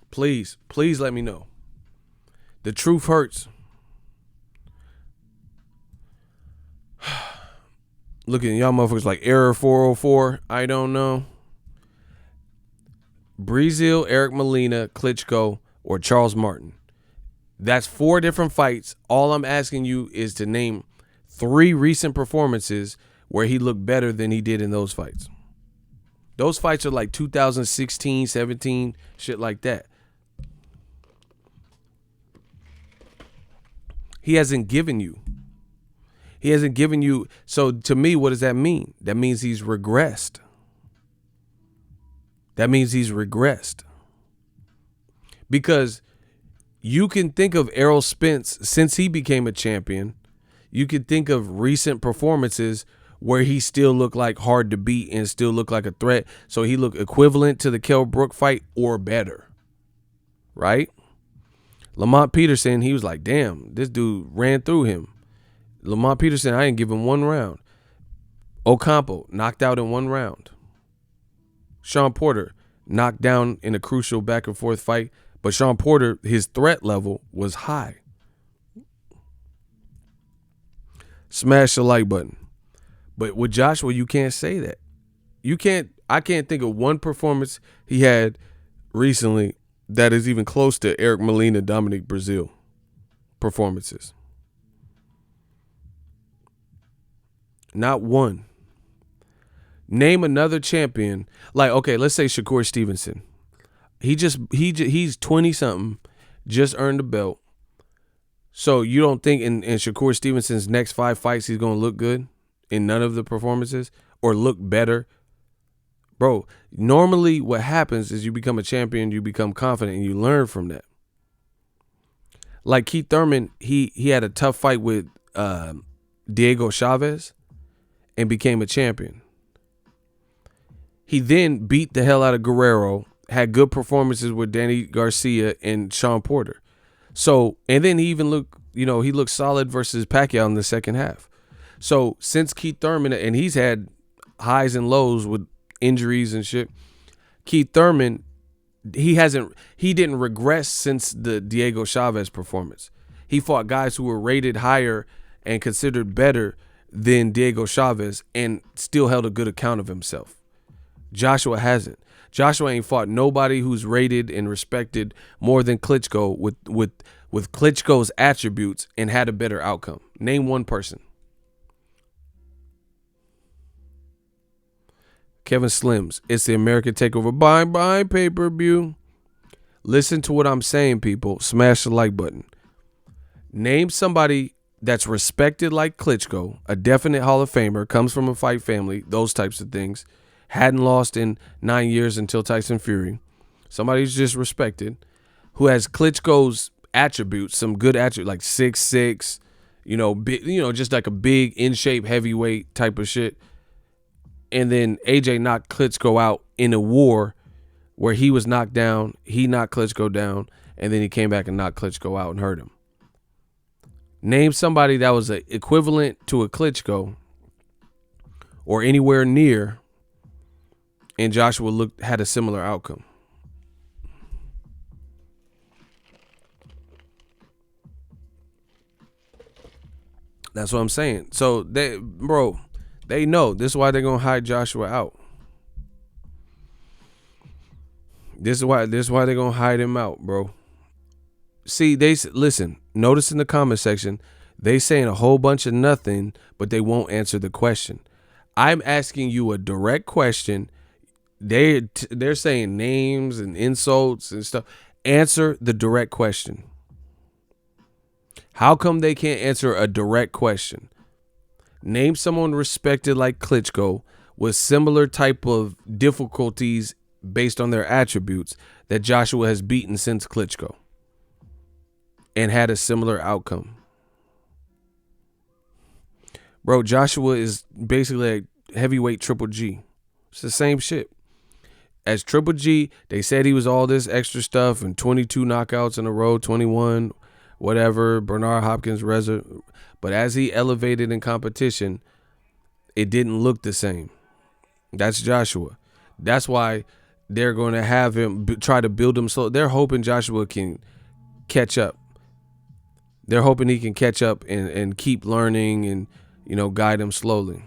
[SPEAKER 1] Please let me know. The truth hurts. Look at y'all motherfuckers like Error 404. I don't know. Brazil, Eric Molina, Klitschko, or Charles Martin. That's 4 different fights. All I'm asking you is to name 3 recent performances where he looked better than he did in those fights. Those fights are like 2016, 17, shit like that. He hasn't given you. So to me, what does that mean? That means he's regressed. Because you can think of Errol Spence since he became a champion. You can think of recent performances where he still looked like hard to beat and still looked like a threat. So he looked equivalent to the Kell Brook fight or better. Right? Lamont Peterson, he was like, damn, this dude ran through him. Lamont Peterson, I didn't give him 1 round. Ocampo, knocked out in 1 round. Sean Porter, knocked down in a crucial back and forth fight. But Sean Porter, his threat level was high. Smash the like button. But with Joshua, you can't say that. I can't think of one performance he had recently that is even close to Eric Molina, Dominic Brazil performances. Not one. Name another champion. Like, okay, let's say Shakur Stevenson. He's 20 something, just earned a belt. So you don't think in Shakur Stevenson's next 5 fights he's gonna look good in none of the performances or look better? Bro, normally what happens is you become a champion, you become confident, and you learn from that. Like Keith Thurman, he had a tough fight with Diego Chavez and became a champion. He then beat the hell out of Guerrero, had good performances with Danny Garcia and Sean Porter. So, and then he even looked, he looked solid versus Pacquiao in the second half. So since Keith Thurman, and he's had highs and lows with injuries and shit, Keith Thurman, he didn't regress since the Diego Chavez performance. He fought guys who were rated higher and considered better than Diego Chavez and still held a good account of himself. Joshua hasn't. Joshua ain't fought nobody who's rated and respected more than Klitschko with Klitschko's attributes and had a better outcome. Name one person. Kevin Slims. It's the American Takeover. Bye pay-per-view. Listen to what I'm saying, people. Smash the like button. Name somebody that's respected like Klitschko, a definite Hall of Famer, comes from a fight family, those types of things. Hadn't lost in 9 years until Tyson Fury. Somebody who's just respected, who has Klitschko's attributes, some good attributes, like 6'6", just like a big in-shape heavyweight type of shit. And then AJ knocked Klitschko out in a war where he was knocked down. He knocked Klitschko down, and then he came back and knocked Klitschko out and hurt him. Name somebody that was equivalent to a Klitschko or anywhere near, and Joshua had a similar outcome. That's what I'm saying. So they know. This is why they're gonna hide Joshua out. This is why they're gonna hide him out, bro. See, listen. Notice in the comment section, they saying a whole bunch of nothing, but they won't answer the question. I'm asking you a direct question. They're saying names and insults and stuff. Answer the direct question. How come they can't answer a direct question? Name someone respected like Klitschko with similar type of difficulties based on their attributes that Joshua has beaten since Klitschko and had a similar outcome. Bro, Joshua is basically a heavyweight Triple G. It's the same shit. As Triple G, they said he was all this extra stuff and 22 knockouts in a row, 21, whatever, Bernard Hopkins reserve. But as he elevated in competition, it didn't look the same. That's Joshua. That's why they're going to have him try to build him slow. They're hoping Joshua can catch up. They're hoping he can catch up and keep learning and, guide him slowly.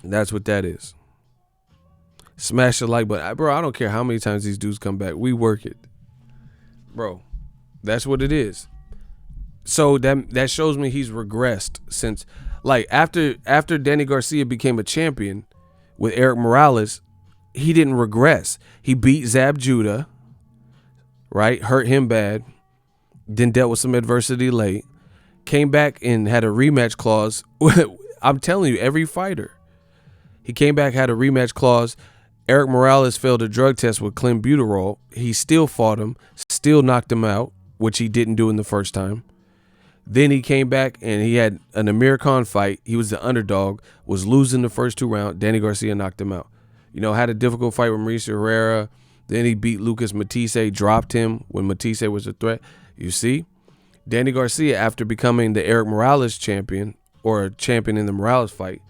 [SPEAKER 1] That's what that is. Smash the like button. Bro, I don't care how many times these dudes come back. We work it. Bro, that's what it is. So that shows me he's regressed since, like, after Danny Garcia became a champion with Eric Morales, he didn't regress. He beat Zab Judah, right? Hurt him bad. Then dealt with some adversity late. Came back and had a rematch clause. I'm telling you, every fighter. He came back, had a rematch clause. Eric Morales failed a drug test with clenbuterol. He still fought him, still knocked him out, which he didn't do in the first time. Then he came back and he had an Amir Khan fight. He was the underdog, was losing the first 2 rounds. Danny Garcia knocked him out. Had a difficult fight with Mauricio Herrera. Then he beat Lucas Matisse, dropped him when Matisse was a threat. You see, Danny Garcia, after becoming the Eric Morales champion or a champion in the Morales fight,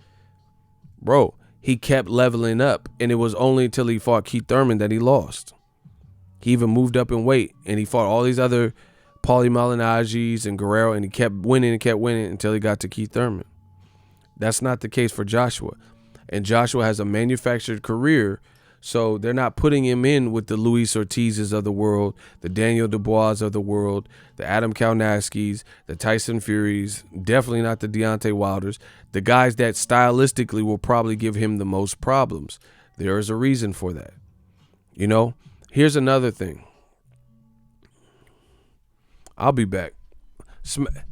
[SPEAKER 1] bro, he kept leveling up, and it was only until he fought Keith Thurman that he lost. He even moved up in weight, and he fought all these other Paulie Malignaggi's and Guerrero, and he kept winning until he got to Keith Thurman. That's not the case for Joshua. And Joshua has a manufactured career, so they're not putting him in with the Luis Ortizes of the world, the Daniel Dubois of the world, the Adam Kalnaskis, the Tyson Furies, definitely not the Deontay Wilders, the guys that stylistically will probably give him the most problems. There is a reason for that. You know, here's another thing. I'll be back.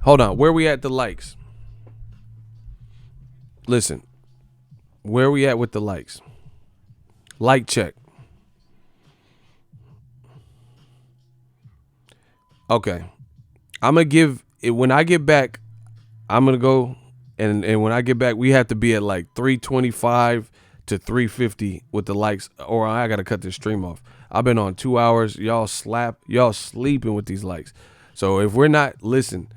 [SPEAKER 1] Hold on. Where we at the likes? Listen. Where we at with the likes? Like check. Okay. I'm going to give it when I get back. I'm going to go and when I get back, we have to be at like 325 to 350 with the likes, or I got to cut this stream off. I've been on 2 hours. Y'all sleeping with these likes. So if we're not, listen,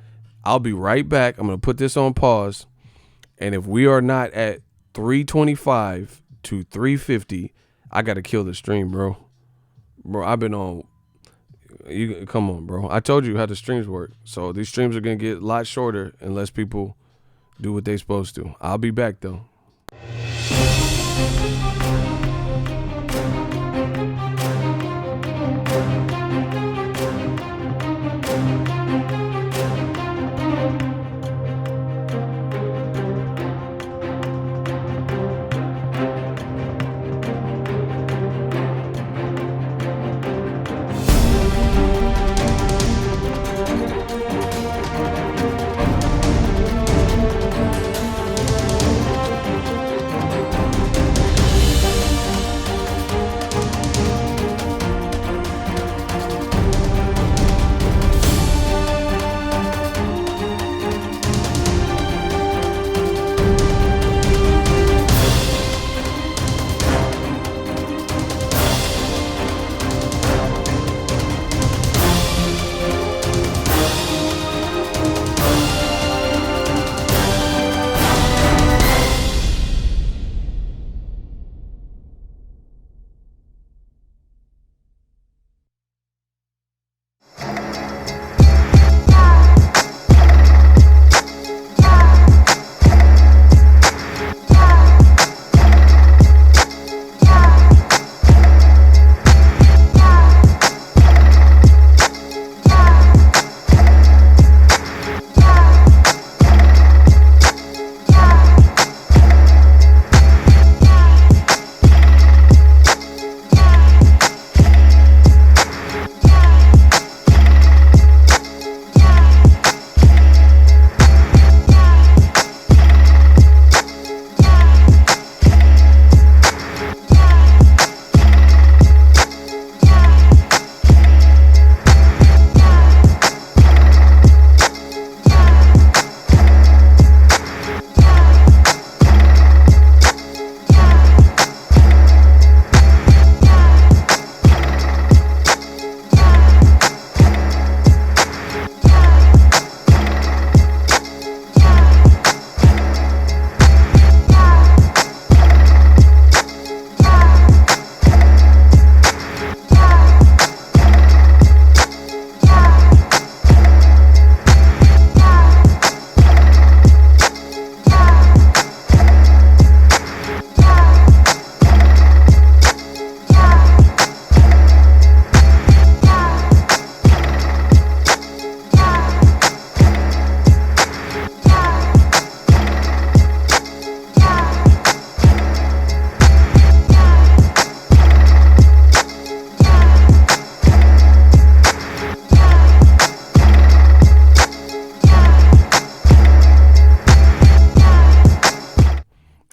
[SPEAKER 1] I'll be right back. I'm going to put this on pause. And if we are not at 325 to 350, I got to kill the stream, bro. Bro, I've been on. Come on, bro. I told you how the streams work. So these streams are going to get a lot shorter unless people do what they're supposed to. I'll be back, though.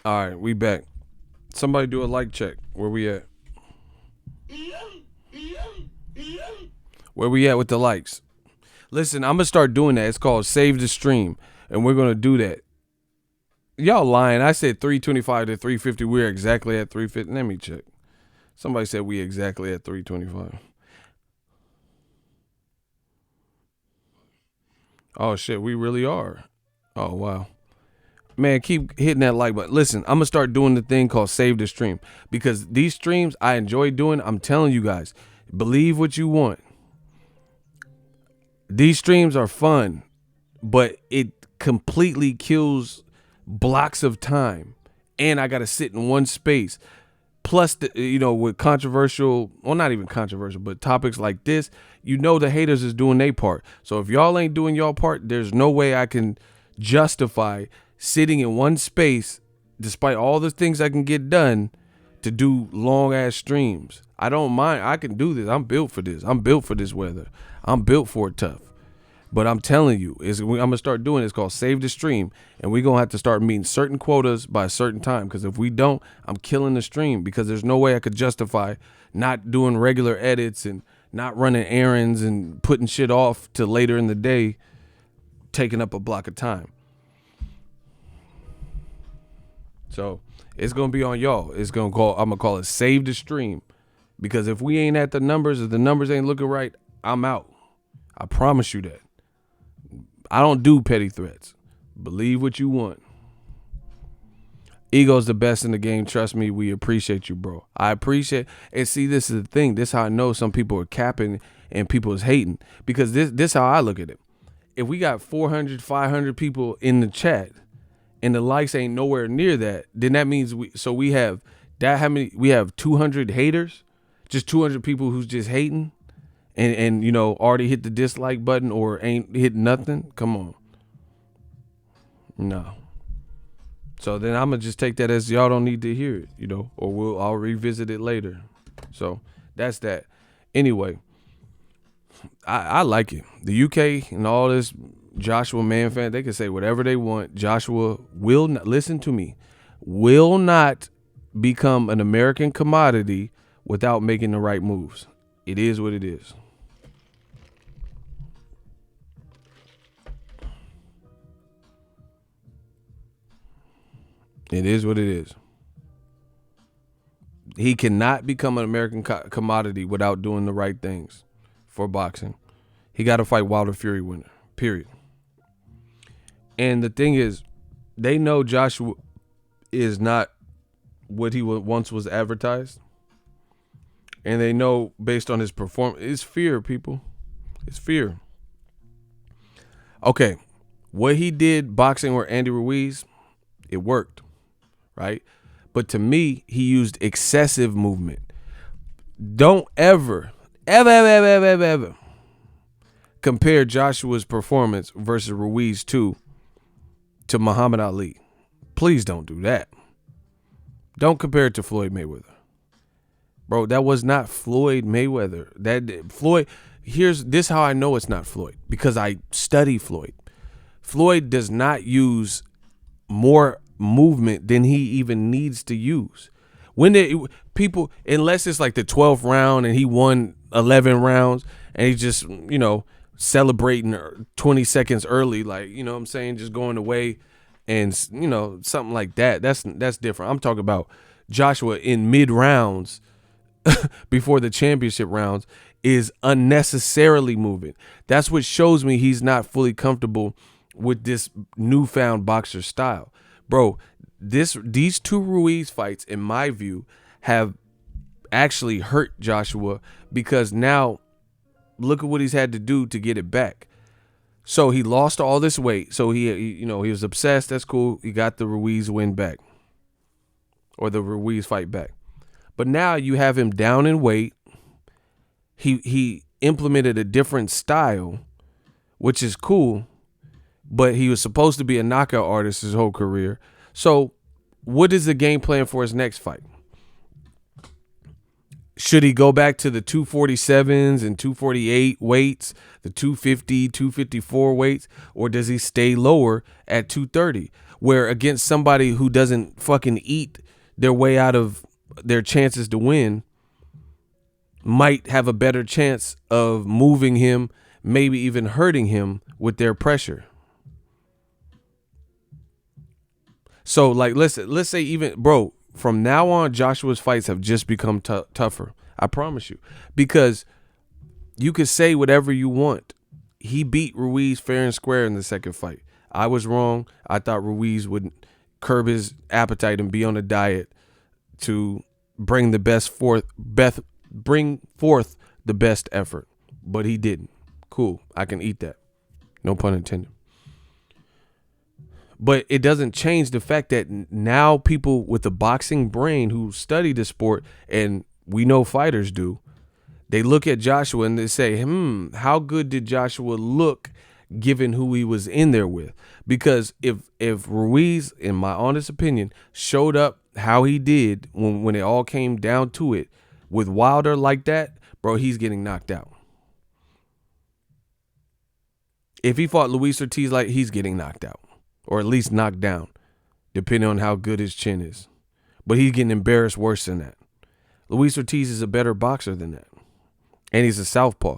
[SPEAKER 1] All right, we back. Somebody do a like check. Where we at? Where we at with the likes? Listen, I'm going to start doing that. It's called Save the Stream, and we're going to do that. Y'all lying. I said 325 to 350. We're exactly at 350. Let me check. Somebody said we exactly at 325. Oh, shit. We really are. Oh, wow. Man, keep hitting that like button. Listen, I'm gonna start doing the thing called save the stream, because these streams I enjoy doing. I'm telling you guys, believe what you want. These streams are fun, but it completely kills blocks of time, and I gotta sit in one space. Plus, with controversial, well, not even controversial, but topics like this, the haters is doing their part. So if y'all ain't doing y'all part, there's no way I can justify sitting in one space, despite all the things I can get done, to do long ass streams. I don't mind. I can do this. I'm built for this. I'm built for this weather. I'm built for it tough. But I'm telling you, I'm going to start doing it. It's called Save the Stream. And we're going to have to start meeting certain quotas by a certain time. Because if we don't, I'm killing the stream. Because there's no way I could justify not doing regular edits and not running errands and putting shit off till later in the day, taking up a block of time. So it's going to be on y'all. I'm going to call it Save the Stream. Because if we ain't at the numbers, if the numbers ain't looking right, I'm out. I promise you that. I don't do petty threats. Believe what you want. Ego's the best in the game. Trust me, we appreciate you, bro. I appreciate. And see, this is the thing. This is how I know some people are capping and people is hating. Because this how I look at it. If we got 400, 500 people in the chat and the likes ain't nowhere near that, then that means we have that. How many? We have 200 haters, just 200 people who's just hating. And already hit the dislike button or ain't hit nothing. Come on. No. So then I'm going to just take that as y'all don't need to hear it, or I'll revisit it later. So that's that. Anyway, I like it. The UK and all this Joshua Man fan, they can say whatever they want. Joshua will not, listen to me, will not become an American commodity without making the right moves. It is what it is. It is what it is. He cannot become an American commodity without doing the right things for boxing. He got to fight Wilder Fury winner, period. And the thing is, they know Joshua is not what he once was advertised. And they know based on his performance, it's fear, people. It's fear. Okay, what he did boxing with Andy Ruiz, it worked. Right? But to me, he used excessive movement. Don't ever compare Joshua's performance versus Ruiz to Muhammad Ali. Please don't do that. Don't compare it to Floyd Mayweather. Bro, that was not Floyd Mayweather. This how I know it's not Floyd, because I study Floyd. Floyd does not use more movement than he even needs to use. People, unless it's like the 12th round and he won 11 rounds and he's just, celebrating 20 seconds early, like, what I'm saying, just going away and, something like that. That's different. I'm talking about Joshua in mid rounds before the championship rounds is unnecessarily moving. That's what shows me he's not fully comfortable with this newfound boxer style. Bro, these two Ruiz fights, in my view, have actually hurt Joshua, because now look at what he's had to do to get it back. So he lost all this weight. So he was obsessed. That's cool. He got the Ruiz win back, or the Ruiz fight back. But now you have him down in weight. He implemented a different style, which is cool. But he was supposed to be a knockout artist his whole career. So what is the game plan for his next fight? Should he go back to the 247s and 248 weights, the 250, 254 weights, or does he stay lower at 230, where against somebody who doesn't fucking eat their way out of their chances to win, might have a better chance of moving him, maybe even hurting him with their pressure? So, like, let's say even, bro, from now on, Joshua's fights have just become tougher. I promise you. Because you can say whatever you want. He beat Ruiz fair and square in the second fight. I was wrong. I thought Ruiz would curb his appetite and be on a diet to bring forth the best effort, but he didn't. Cool, I can eat that. No pun intended. But it doesn't change the fact that now people with the boxing brain who study the sport, and we know fighters do, they look at Joshua and they say, how good did Joshua look given who he was in there with? Because if Ruiz, in my honest opinion, showed up how he did when it all came down to it with Wilder like that, bro, he's getting knocked out. If he fought Luis Ortiz like, he's getting knocked out. Or at least knocked down, depending on how good his chin is. But he's getting embarrassed worse than that. Luis Ortiz is a better boxer than that. And he's a southpaw.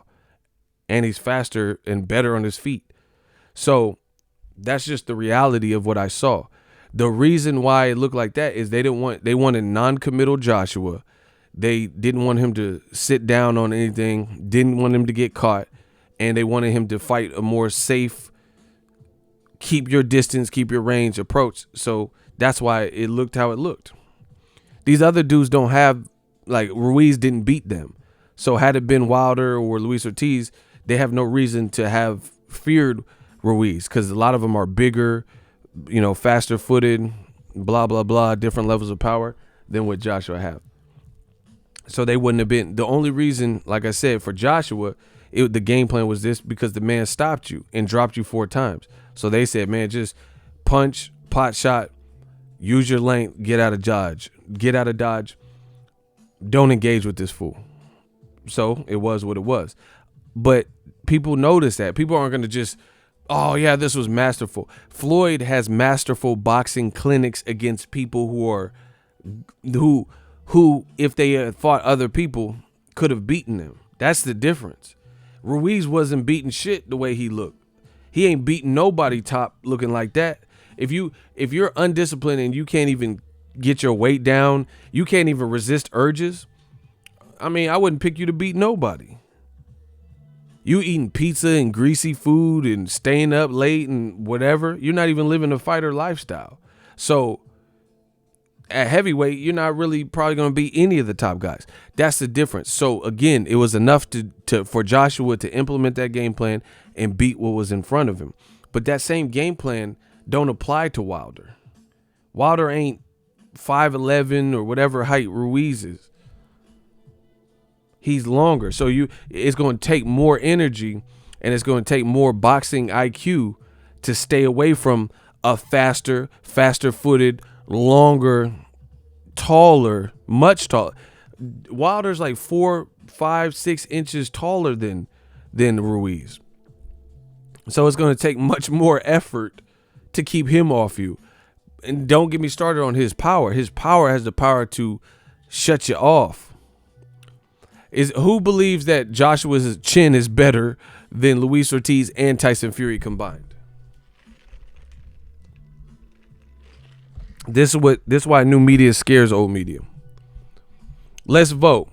[SPEAKER 1] And he's faster and better on his feet. So that's just the reality of what I saw. The reason why it looked like that is they wanted non-committal Joshua. They didn't want him to sit down on anything, didn't want him to get caught, and they wanted him to fight a more safe, keep your distance, keep your range approach. So that's why it looked how it looked. These other dudes don't have, like, Ruiz didn't beat them. So had it been Wilder or Luis Ortiz, they have no reason to have feared Ruiz because a lot of them are bigger, faster footed, blah, blah, blah, different levels of power than what Joshua have. So they wouldn't have been. The only reason, like I said, for Joshua, the game plan was this because the man stopped you and dropped you 4 times. So they said, man, just punch, pot shot, use your length, get out of dodge. Get out of dodge. Don't engage with this fool. So it was what it was. But people notice that. People aren't going to just, oh, yeah, this was masterful. Floyd has masterful boxing clinics against people who, if they had fought other people, could have beaten them. That's the difference. Ruiz wasn't beating shit the way he looked. He ain't beating nobody top looking like that. If you're undisciplined and you can't even get your weight down, you can't even resist urges, I mean, I wouldn't pick you to beat nobody. You eating pizza and greasy food and staying up late and whatever, you're not even living a fighter lifestyle. So at heavyweight, you're not really probably going to beat any of the top guys. That's the difference. So again, it was enough for Joshua to implement that game plan and beat what was in front of him. But that same game plan don't apply to Wilder. Wilder ain't 5'11" or whatever height Ruiz is. He's longer. So it's going to take more energy and it's going to take more boxing IQ to stay away from a faster footed, longer, taller, much taller. Wilder's like 4, 5, 6 inches taller than Ruiz. So it's going to take much more effort to keep him off you. And don't get me started on his power. His power has the power to shut you off. Who believes that Joshua's chin is better than Luis Ortiz and Tyson Fury combined? This is why new media scares old media. Let's vote.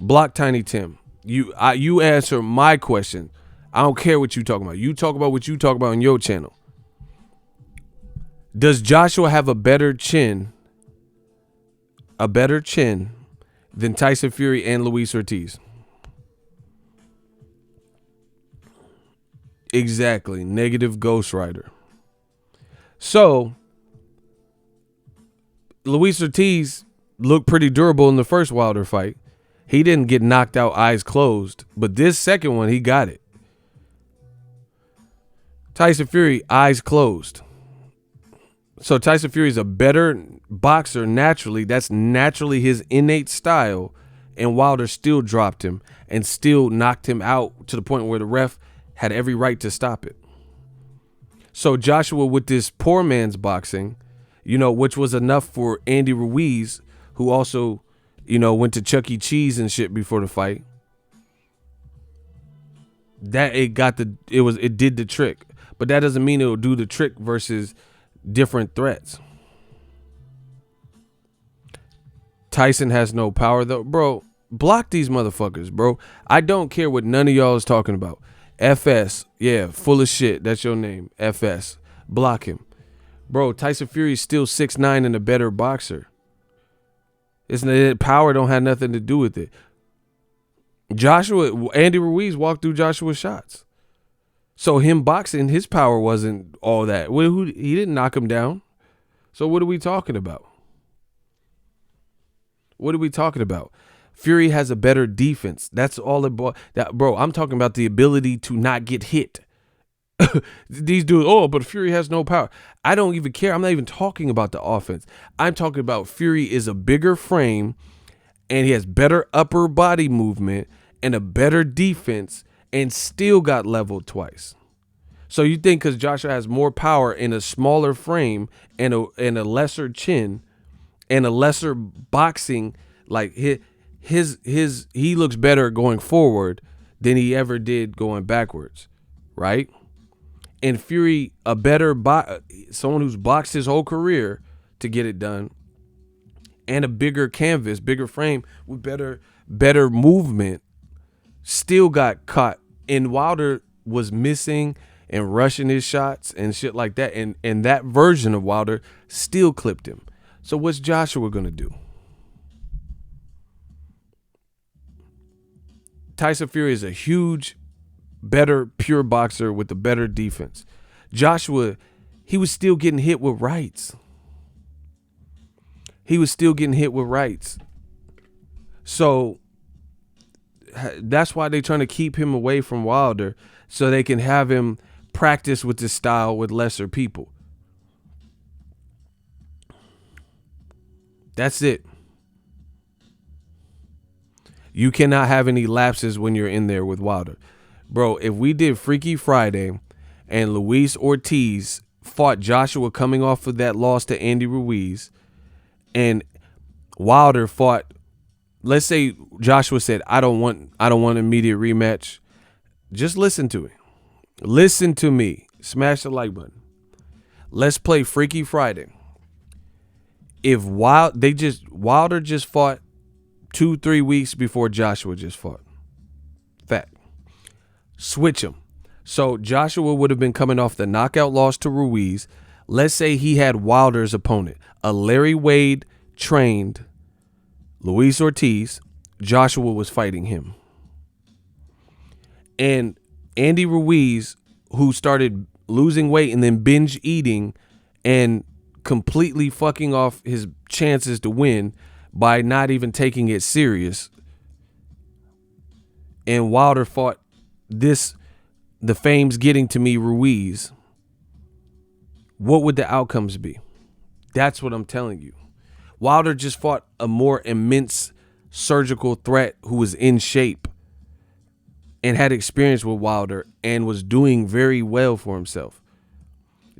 [SPEAKER 1] Block Tiny Tim. You answer my question. I don't care what you talking about. You talk about what you talk about on your channel. Does Joshua have a better chin than Tyson Fury and Luis Ortiz? Exactly. Negative Ghost Rider. So Luis Ortiz looked pretty durable in the first Wilder fight. He didn't get knocked out eyes closed, but this second one, he got it. Tyson Fury, eyes closed. So Tyson Fury is a better boxer naturally. That's naturally his innate style. And Wilder still dropped him and still knocked him out to the point where the ref had every right to stop it. So Joshua, with this poor man's boxing, which was enough for Andy Ruiz, who also, went to Chuck E. Cheese and shit before the fight. It did the trick. But that doesn't mean it'll do the trick versus different threats. Tyson has no power though. Bro, block these motherfuckers, bro. I don't care what none of y'all is talking about. FS, yeah, full of shit. That's your name. FS. Block him. Bro, Tyson Fury is still 6'9" and a better boxer. Power don't have nothing to do with it. Andy Ruiz walked through Joshua's shots. So him boxing, his power wasn't all that. He didn't knock him down. So what are we talking about? What are we talking about? Fury has a better defense. That's all bro, I'm talking about the ability to not get hit. These dudes, but Fury has no power. I don't even care. I'm not even talking about the offense. I'm talking about Fury is a bigger frame and he has better upper body movement and a better defense and still got leveled twice. So you think because Joshua has more power in a smaller frame and a lesser chin and a lesser boxing, like he looks better going forward than he ever did going backwards, right? And Fury, someone who's boxed his whole career to get it done, and a bigger canvas, bigger frame with better movement, still got caught. And Wilder was missing and rushing his shots and shit like that. And that version of Wilder still clipped him. So what's Joshua gonna do? Tyson Fury is a huge, better, pure boxer with a better defense. Joshua, he was still getting hit with rights. So that's why they're trying to keep him away from Wilder so they can have him practice with this style with lesser people. That's it. You cannot have any lapses when you're in there with Wilder. Bro, if we did Freaky Friday and Luis Ortiz fought Joshua coming off of that loss to Andy Ruiz, and Wilder fought, let's say Joshua said, I don't want an immediate rematch. Just listen to it. Listen to me. Smash the like button. Let's play Freaky Friday. If Wilder just fought 2-3 weeks before Joshua just fought. Fact. Switch them. So Joshua would have been coming off the knockout loss to Ruiz. Let's say he had Wilder's opponent, a Larry Wade trained Luis Ortiz. Joshua was fighting him. And Andy Ruiz, who started losing weight and then binge eating and completely fucking off his chances to win by not even taking it serious. And Wilder fought the fame's getting to me Ruiz. What would the outcomes be? That's what I'm telling you. Wilder just fought a more immense surgical threat who was in shape and had experience with Wilder and was doing very well for himself.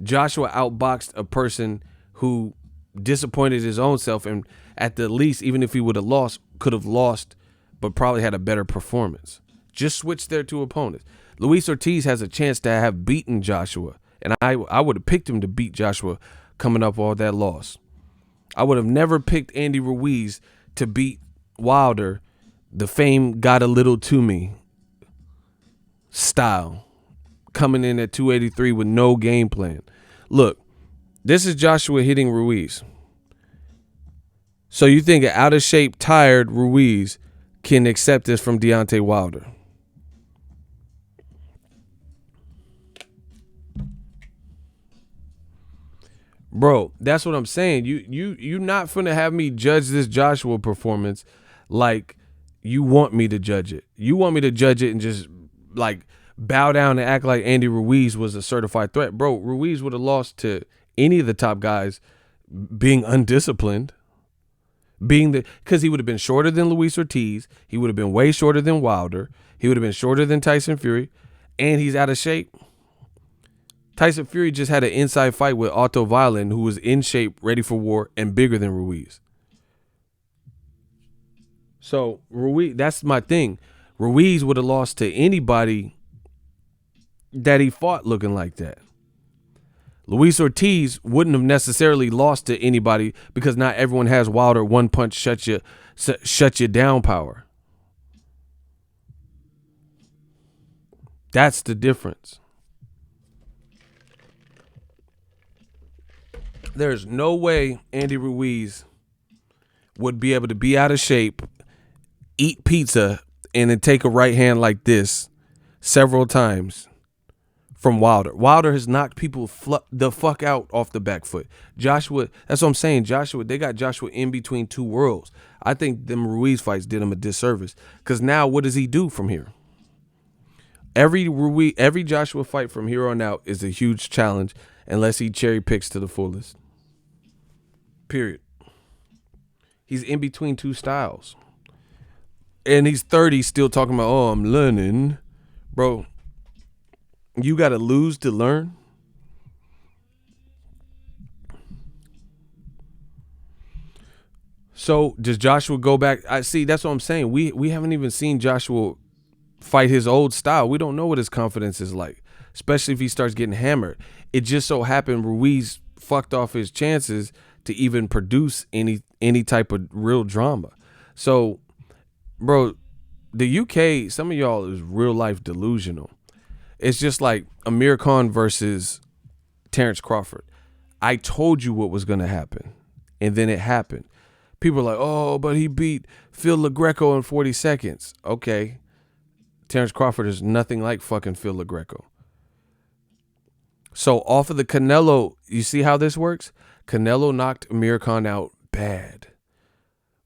[SPEAKER 1] Joshua outboxed a person who disappointed his own self, and at the least, even if he would have lost, could have lost, but probably had a better performance. Just switch their two opponents. Luis Ortiz has a chance to have beaten Joshua, and I would have picked him to beat Joshua coming up all that loss. I would have never picked Andy Ruiz to beat Wilder, the fame got a little to me style, coming in at 283 with no game plan. Look, this is Joshua hitting Ruiz. So you think an out of shape, tired Ruiz can accept this from Deontay Wilder? Bro, that's what I'm saying. You're not finna have me judge this Joshua performance like you want me to judge it. You want me to judge it and just like bow down and act like Andy Ruiz was a certified threat. Bro, Ruiz would have lost to any of the top guys being undisciplined. Because he would have been shorter than Luis Ortiz. He would have been way shorter than Wilder. He would have been shorter than Tyson Fury. And he's out of shape. Tyson Fury just had an inside fight with Otto Violin, who was in shape, ready for war, and bigger than Ruiz. So Ruiz, that's my thing. Ruiz would have lost to anybody that he fought looking like that. Luis Ortiz wouldn't have necessarily lost to anybody because not everyone has Wilder one punch shut you down power. That's the difference. There's no way Andy Ruiz would be able to be out of shape, eat pizza, and then take a right hand like this several times from Wilder. Wilder has knocked people the fuck out off the back foot. Joshua, that's what I'm saying. Joshua, they got Joshua in between two worlds. I think them Ruiz fights did him a disservice because now what does he do from here? Every Joshua fight from here on out is a huge challenge unless he cherry picks to the fullest. Period. He's in between two styles. And he's 30 still talking about, oh, I'm learning. Bro, you got to lose to learn? So does Joshua go back? I see, that's what I'm saying. We haven't even seen Joshua fight his old style. We don't know what his confidence is like, especially if he starts getting hammered. It just so happened Ruiz fucked off his chances to even produce any type of real drama. So, bro, the UK, some of y'all is real life delusional. It's just like Amir Khan versus Terrence Crawford. I told you what was going to happen, and then it happened. People are like, oh, but he beat Phil LaGreco in 40 seconds. Okay. Terrence Crawford is nothing like fucking Phil LaGreco. So off of the Canelo, you see how this works? Canelo knocked Amir Khan out bad.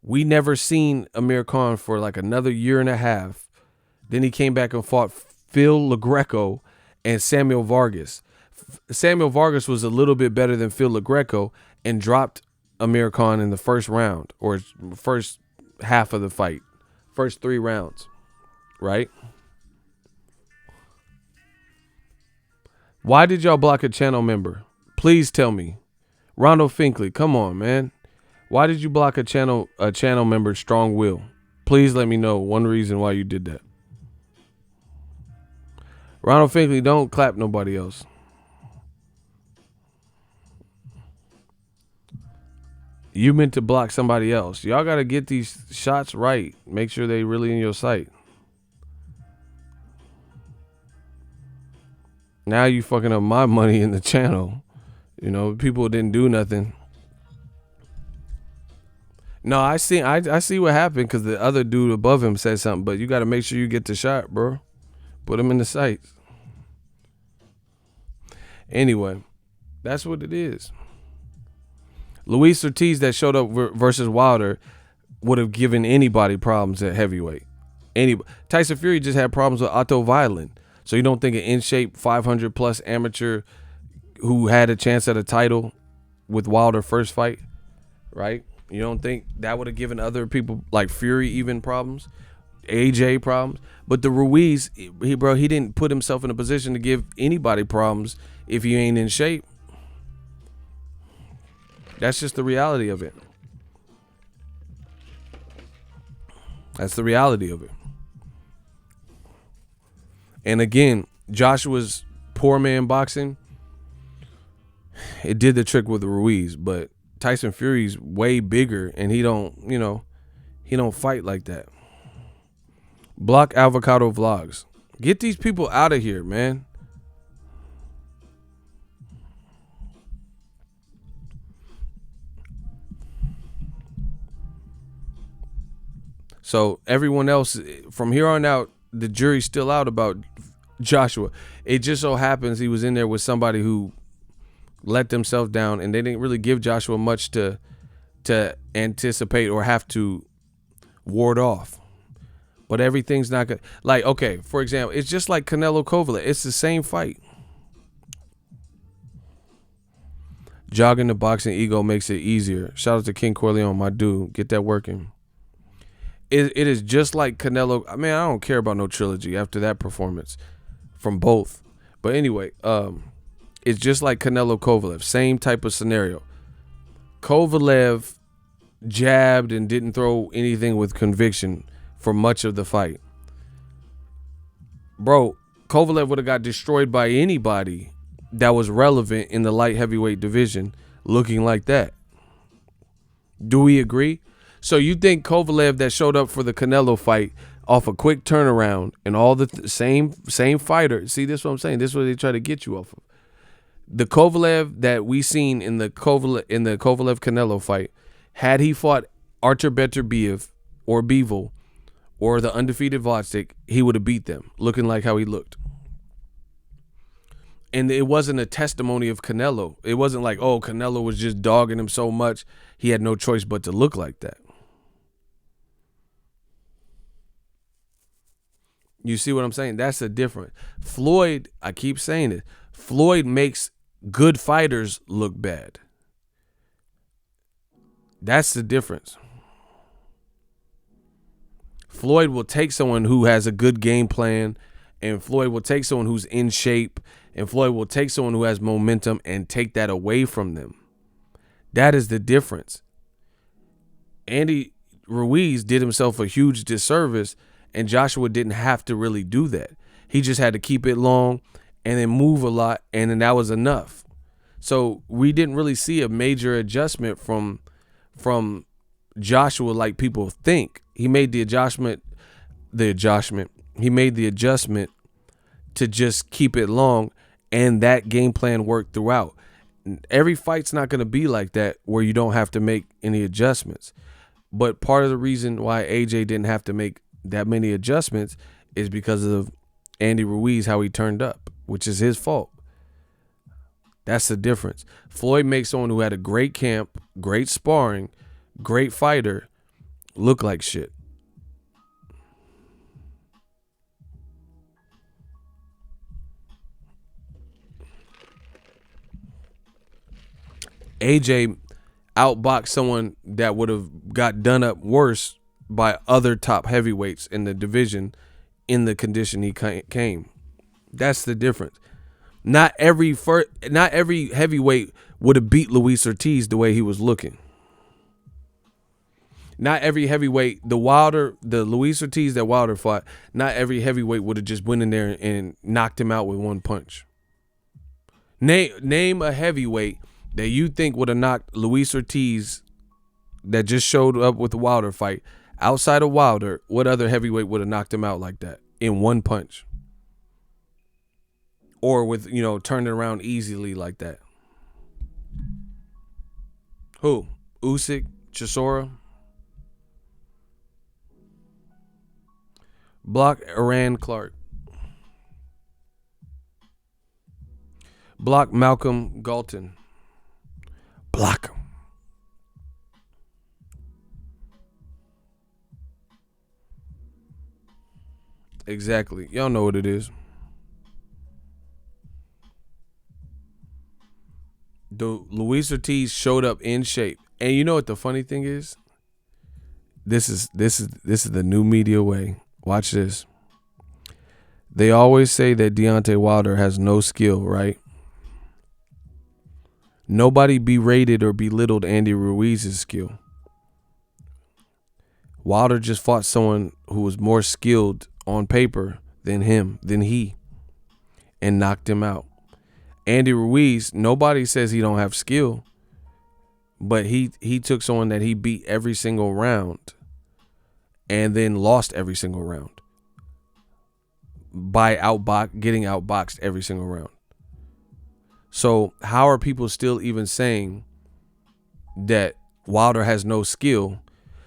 [SPEAKER 1] We never seen Amir Khan for like another year and a half. Then he came back and fought Phil LaGreco and Samuel Vargas. Samuel Vargas was a little bit better than Phil LaGreco and dropped Amir Khan in the first round or first half of the fight. First 3 rounds, right? Why did y'all block a channel member? Please tell me. Rondo Finkley, come on, man. Why did you block a channel member, Strong Will? Please let me know one reason why you did that. Rondo Finkley, don't clap nobody else. You meant to block somebody else. Y'all got to get these shots right. Make sure they really in your sight. Now you fucking up my money in the channel. You know, people didn't do nothing. No, I see what happened because the other dude above him said something, but you got to make sure you get the shot, bro. Put him in the sights. Anyway, that's what it is. Luis Ortiz that showed up versus Wilder would have given anybody problems at heavyweight. Tyson Fury just had problems with Otto Violin. So you don't think an in-shape 500-plus amateur who had a chance at a title with Wilder first fight, right? You don't think that would have given other people like Fury even problems, AJ problems? But the Ruiz, he didn't put himself in a position to give anybody problems if he ain't in shape. That's just the reality of it. That's the reality of it. And again, Joshua's poor man boxing, it did the trick with the Ruiz, but Tyson Fury's way bigger and he don't fight like that. Block Avocado Vlogs. Get these people out of here, man. So everyone else, from here on out, the jury's still out about Joshua. It just so happens he was in there with somebody who let themselves down, and they didn't really give Joshua much to anticipate or have to ward off. But everything's not good. Like, okay, for example, it's just like Canelo Kovalev. It's the same fight. Jogging the boxing ego makes it easier. Shout out to King Corleone, my dude. Get that working. It is just like Canelo. I mean, I don't care about no trilogy after that performance from both. But anyway, it's just like Canelo Kovalev. Same type of scenario. Kovalev jabbed and didn't throw anything with conviction for much of the fight. Bro, Kovalev would have got destroyed by anybody that was relevant in the light heavyweight division looking like that. Do we agree? So you think Kovalev that showed up for the Canelo fight off a quick turnaround and all the same fighter. See, this is what I'm saying. This is what they try to get you off of. The Kovalev that we seen in the Kovalev Canelo fight, had he fought Artur Beterbiev or Bivol or the undefeated Vodsik, he would have beat them, looking like how he looked. And it wasn't a testimony of Canelo. It wasn't like, oh, Canelo was just dogging him so much he had no choice but to look like that. You see what I'm saying? That's the difference. Floyd, I keep saying it, Floyd makes good fighters look bad. That's the difference. Floyd will take someone who has a good game plan, and Floyd will take someone who's in shape, and Floyd will take someone who has momentum and take that away from them. That is the difference. Andy Ruiz did himself a huge disservice, and Joshua didn't have to really do that. He just had to keep it long and then move a lot, and then that was enough. So we didn't really see a major adjustment from Joshua like people think. He made the adjustment. He made the adjustment to just keep it long, and that game plan worked throughout. Every fight's not going to be like that where you don't have to make any adjustments. But part of the reason why AJ didn't have to make that many adjustments is because of Andy Ruiz, how he turned up, which is his fault. That's the difference. Floyd makes someone who had a great camp, great sparring, great fighter look like shit. AJ outboxed someone that would have got done up worse by other top heavyweights in the division in the condition he came. That's the difference. Not every heavyweight would have beat Luis Ortiz the way he was looking. Not every heavyweight, the Luis Ortiz that Wilder fought, not every heavyweight would have just went in there and knocked him out with one punch. Name a heavyweight that you think would have knocked Luis Ortiz that just showed up with the Wilder fight. Outside of Wilder, what other heavyweight would have knocked him out like that in one punch? Or with, turning around easily like that? Who? Usyk? Chisora? Block Iran Clark. Block Malcolm Galton. Block him. Exactly. Y'all know what it is. Luis Ortiz showed up in shape. And you know what the funny thing is? This is the new media way. Watch this. They always say that Deontay Wilder has no skill, right? Nobody berated or belittled Andy Ruiz's skill. Wilder just fought someone who was more skilled on paper than he, and knocked him out. Andy Ruiz, nobody says he don't have skill, but he took someone that he beat every single round and then lost every single round by getting outboxed every single round. So how are people still even saying that Wilder has no skill?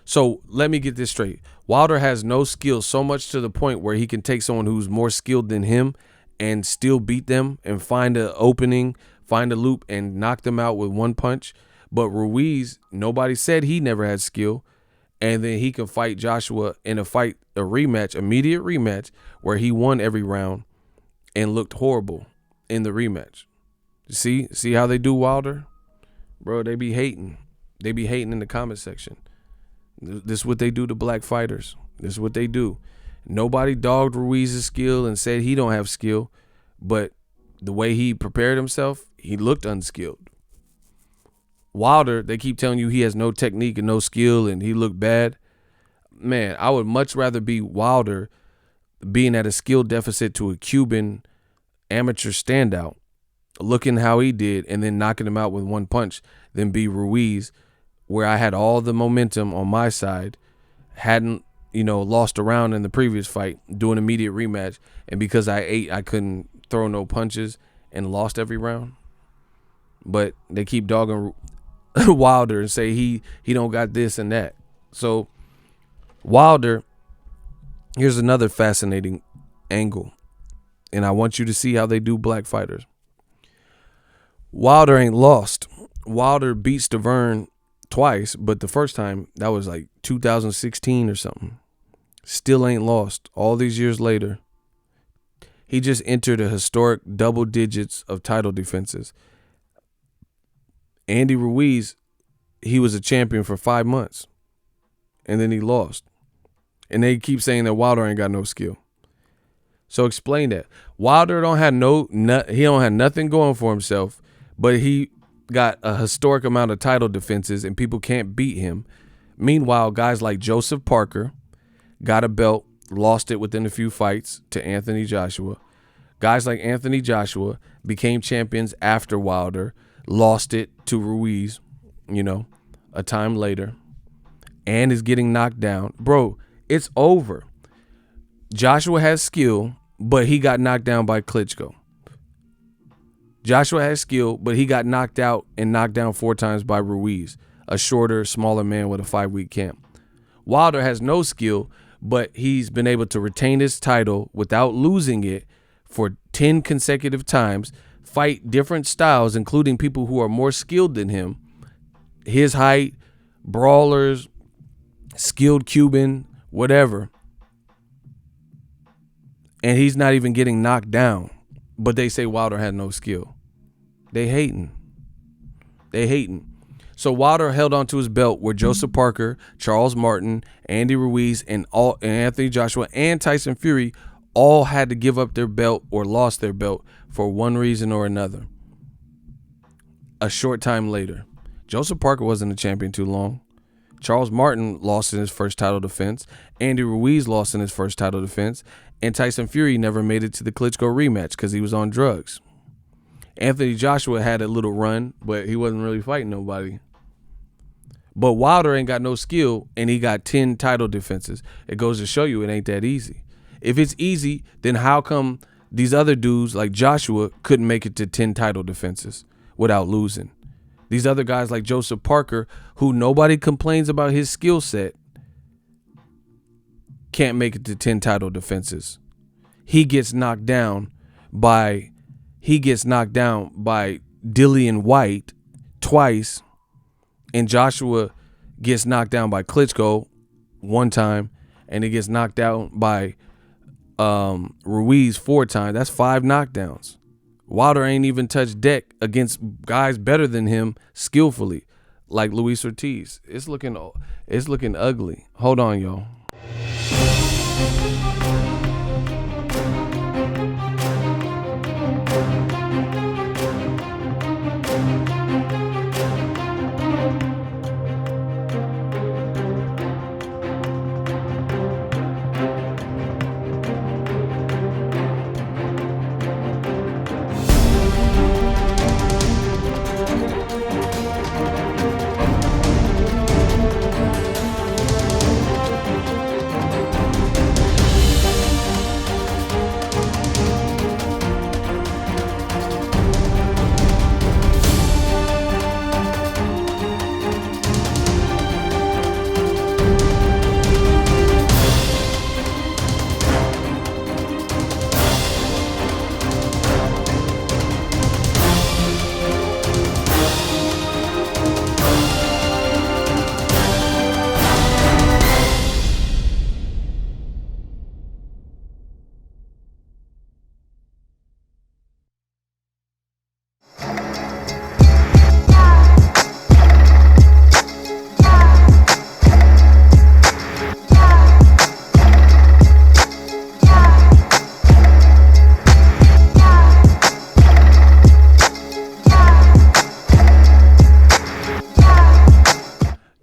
[SPEAKER 1] So let me get this straight. Wilder has no skill so much to the point where he can take someone who's more skilled than him and still beat them and find an opening, find a loop, and knock them out with one punch. But Ruiz, nobody said he never had skill. And then he can fight Joshua in a rematch, immediate rematch, where he won every round and looked horrible in the rematch. See how they do Wilder? Bro, they be hating. They be hating in the comment section. This is what they do to black fighters. This is what they do. Nobody dogged Ruiz's skill and said he don't have skill, but the way he prepared himself, he looked unskilled. Wilder, they keep telling you he has no technique and no skill and he looked bad. Man, I would much rather be Wilder being at a skill deficit to a Cuban amateur standout, looking how he did and then knocking him out with one punch, than be Ruiz, where I had all the momentum on my side, hadn't lost a round in the previous fight, do an immediate rematch, and because I ate, I couldn't throw no punches and lost every round. But they keep dogging Wilder and say he don't got this and that. So Wilder, here's another fascinating angle, and I want you to see how they do black fighters. Wilder ain't lost. Wilder beat Stavern twice, but the first time, that was like 2016 or something. Still ain't lost. All these years later, he just entered a historic double digits of title defenses. Andy Ruiz, he was a champion for 5 months, and then he lost. And they keep saying that Wilder ain't got no skill. So explain that. Wilder don't have he don't have nothing going for himself, but he got a historic amount of title defenses, and people can't beat him. Meanwhile, guys like Joseph Parker got a belt, lost it within a few fights to Anthony Joshua. Guys like Anthony Joshua became champions after Wilder, lost it to Ruiz, a time later, and is getting knocked down. Bro, it's over. Joshua has skill, but he got knocked down by Klitschko. Joshua has skill, but he got knocked out and knocked down 4 times by Ruiz, a shorter, smaller man with a 5-week camp. Wilder has no skill, but he's been able to retain his title without losing it for 10 consecutive times, fight different styles, including people who are more skilled than him, his height, brawlers, skilled Cuban, whatever. And he's not even getting knocked down. But they say Wilder had no skill. They hating. So Wilder held on to his belt where Joseph Parker, Charles Martin, Andy Ruiz, and Anthony Joshua and Tyson Fury all had to give up their belt or lost their belt for one reason or another. A short time later, Joseph Parker wasn't a champion too long. Charles Martin lost in his first title defense. Andy Ruiz lost in his first title defense. And Tyson Fury never made it to the Klitschko rematch because he was on drugs. Anthony Joshua had a little run, but he wasn't really fighting nobody. But Wilder ain't got no skill, and he got 10 title defenses. It goes to show you it ain't that easy. If it's easy, then how come these other dudes like Joshua couldn't make it to 10 title defenses without losing? These other guys like Joseph Parker, who nobody complains about his skill set, can't make it to 10 title defenses. He gets knocked down by Dillian White twice, and Joshua gets knocked down by Klitschko one time, and he gets knocked out by Ruiz 4 times. That's 5 knockdowns. Wilder ain't even touched deck against guys better than him skillfully, like Luis Ortiz. It's looking ugly. Hold on, y'all.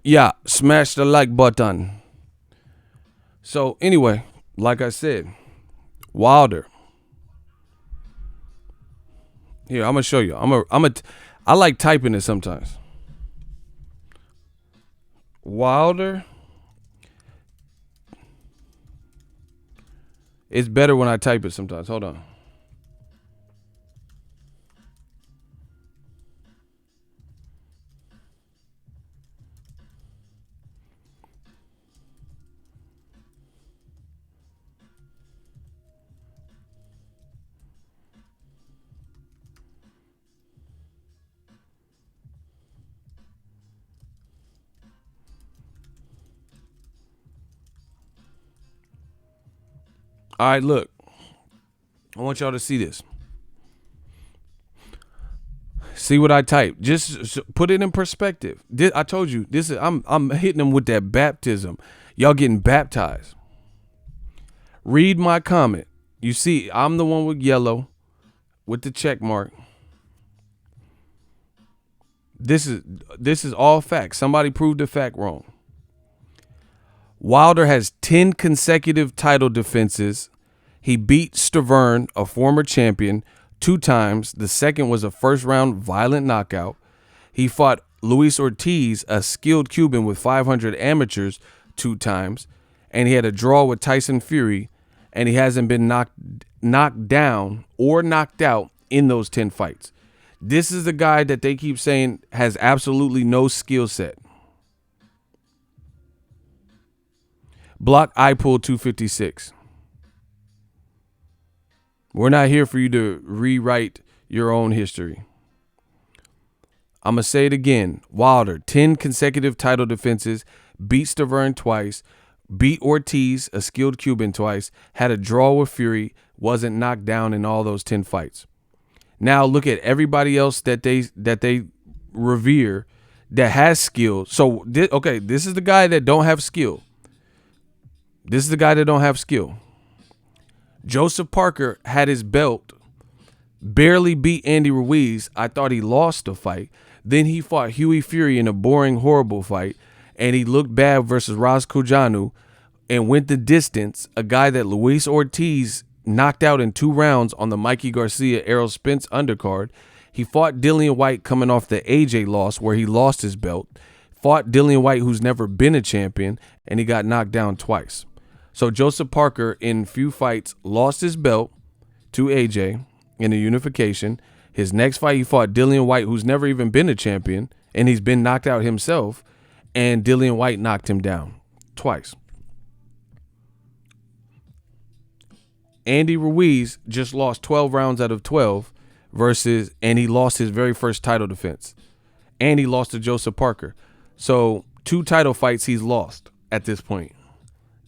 [SPEAKER 1] Yeah, smash the like button. So anyway, like I said, Wilder. Here, I'm gonna show you. I like typing it sometimes. Wilder It's better when I type it sometimes. Hold on. All right, look. I want y'all to see this. See what I typed. Just put it in perspective. I told you this is. I'm hitting them with that baptism. Y'all getting baptized. Read my comment. You see, I'm the one with yellow, with the check mark. This is all facts. Somebody proved the fact wrong. Wilder has 10 consecutive title defenses. He beat Stavern, a former champion, 2 times. The second was a first-round violent knockout. He fought Luis Ortiz, a skilled Cuban with 500 amateurs, 2 times. And he had a draw with Tyson Fury, and he hasn't been knocked down or knocked out in those 10 fights. This is the guy that they keep saying has absolutely no skill set. Block I pull 256. We're not here for you to rewrite your own history. I'm going to say it again. Wilder, 10 consecutive title defenses, beat Stavern twice, beat Ortiz, a skilled Cuban, twice, had a draw with Fury, wasn't knocked down in all those 10 fights. Now look at everybody else that they revere that has skill. So, this is the guy that don't have skill. This is the guy that don't have skill. Joseph Parker had his belt, barely beat Andy Ruiz. I thought he lost the fight. Then he fought Hughie Fury in a boring, horrible fight, and he looked bad versus Razkojanu and went the distance, a guy that Luis Ortiz knocked out in 2 rounds on the Mikey Garcia Errol Spence undercard. He fought Dillian White coming off the AJ loss where he lost his belt, fought Dillian White who's never been a champion, and he got knocked down twice. So Joseph Parker in few fights lost his belt to AJ in a unification. His next fight he fought Dillian White who's never even been a champion, and he's been knocked out himself, and Dillian White knocked him down twice. Andy Ruiz just lost 12 rounds out of 12 and he lost his very first title defense. And he lost to Joseph Parker. So 2 title fights he's lost at this point.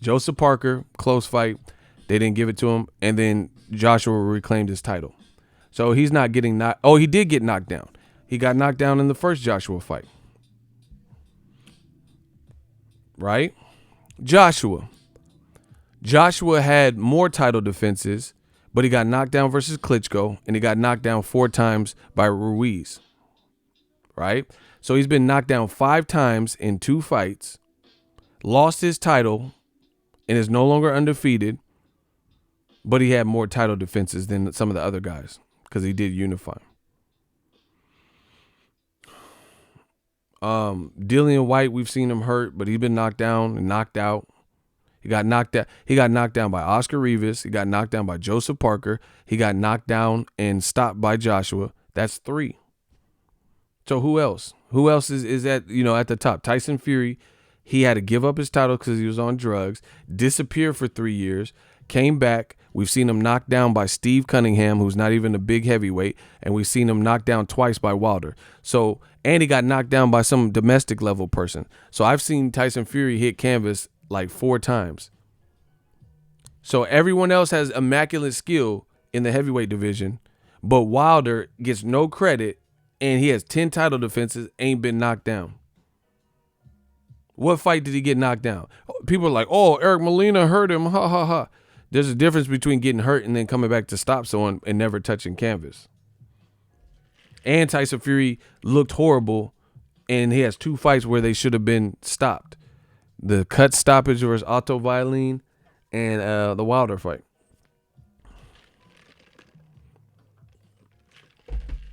[SPEAKER 1] Joseph Parker, close fight. They didn't give it to him. And then Joshua reclaimed his title. So he's not getting knocked. Oh, he did get knocked down. He got knocked down in the first Joshua fight. Right? Joshua had more title defenses, but he got knocked down versus Klitschko, and he got knocked down 4 times by Ruiz. Right? So he's been knocked down 5 times in 2 fights, lost his title, and is no longer undefeated, but he had more title defenses than some of the other guys because he did unify. Dillian White, we've seen him hurt, but he's been knocked down and knocked out. He got knocked out. He got knocked down by Oscar Rivas. He got knocked down by Joseph Parker. He got knocked down and stopped by Joshua. That's 3. So who else? Who else is at the top? Tyson Fury. He had to give up his title because he was on drugs, disappeared for 3 years, came back. We've seen him knocked down by Steve Cunningham, who's not even a big heavyweight, and we've seen him knocked down twice by Wilder. So, and he got knocked down by some domestic level person. So I've seen Tyson Fury hit canvas like 4 times. So everyone else has immaculate skill in the heavyweight division, but Wilder gets no credit, and he has 10 title defenses, ain't been knocked down. What fight did he get knocked down? People are like, oh, Eric Molina hurt him. Ha, ha, ha. There's a difference between getting hurt and then coming back to stop someone and never touching canvas. And Tyson Fury looked horrible, and he has 2 fights where they should have been stopped. The cut stoppage versus Otto Violin and the Wilder fight.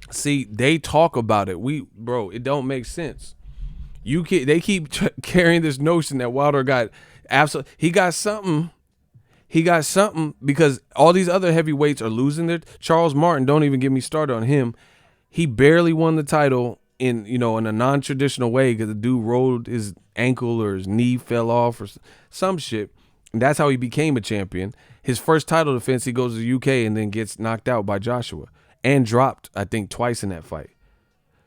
[SPEAKER 1] See, they talk about it. It don't make sense. They keep carrying this notion that Wilder got he got something. He got something because all these other heavyweights are losing their. Charles Martin, don't even get me started on him. He barely won the title in a non-traditional way because the dude rolled his ankle or his knee fell off or some shit. And that's how he became a champion. His first title defense, he goes to the UK and then gets knocked out by Joshua and dropped, I think, twice in that fight.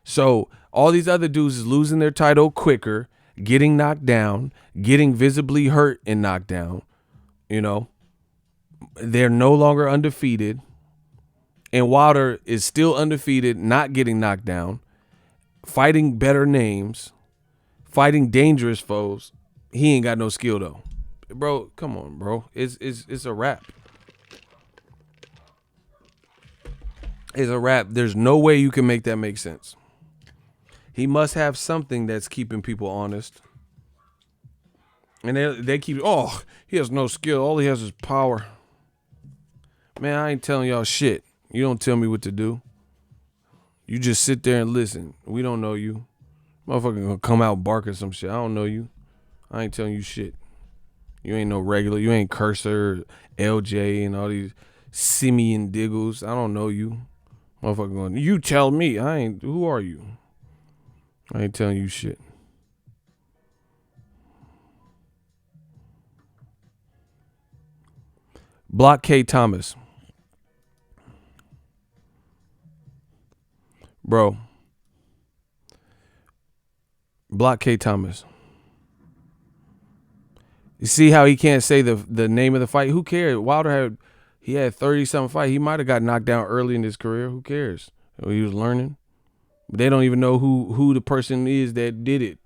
[SPEAKER 1] So all these other dudes is losing their title quicker, getting knocked down, getting visibly hurt and knocked down. They're no longer undefeated. And Wilder is still undefeated, not getting knocked down, fighting better names, fighting dangerous foes. He ain't got no skill though. Bro, come on, bro. It's a wrap. It's a wrap. There's no way you can make that make sense. He must have something that's keeping people honest. And they keep, he has no skill. All he has is power. Man, I ain't telling y'all shit. You don't tell me what to do. You just sit there and listen. We don't know you. Motherfucker gonna come out barking some shit. I don't know you. I ain't telling you shit. You ain't no regular. You ain't Cursor, LJ, and all these Simeon Diggles. I don't know you. Motherfucker going, you tell me. I ain't. Who are you? I ain't telling you shit. Block K. Thomas. Bro. Block K. Thomas. You see how he can't say the name of the fight? Who cares? Wilder had 30-something fight. He might have got knocked down early in his career. Who cares? He was learning. But they don't even know who the person is that did it.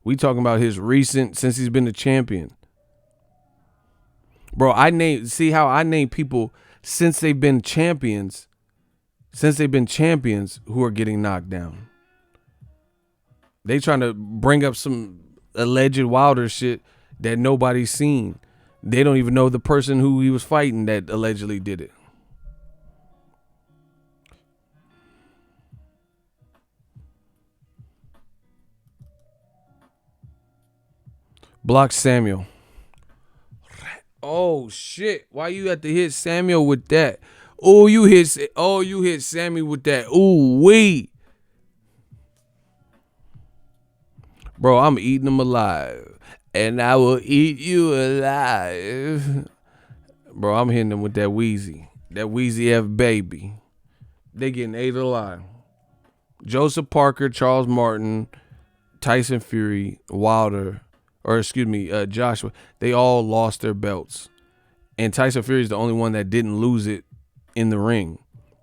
[SPEAKER 1] We talking about his recent, since he's been the champion. Bro, see how I name people since they've been champions who are getting knocked down. They trying to bring up some alleged Wilder shit that nobody's seen. They don't even know the person who he was fighting that allegedly did it. Block Samuel. Oh shit! Why you have to hit Samuel with that? You hit Sammy with that. Ooh wee. Bro, I'm eating them alive. And I will eat you alive. Bro, I'm hitting them with that Wheezy. That Wheezy F baby. They getting ate alive. Joseph Parker, Charles Martin, Tyson Fury, Wilder, Joshua. They all lost their belts. And Tyson Fury is the only one that didn't lose it in the ring.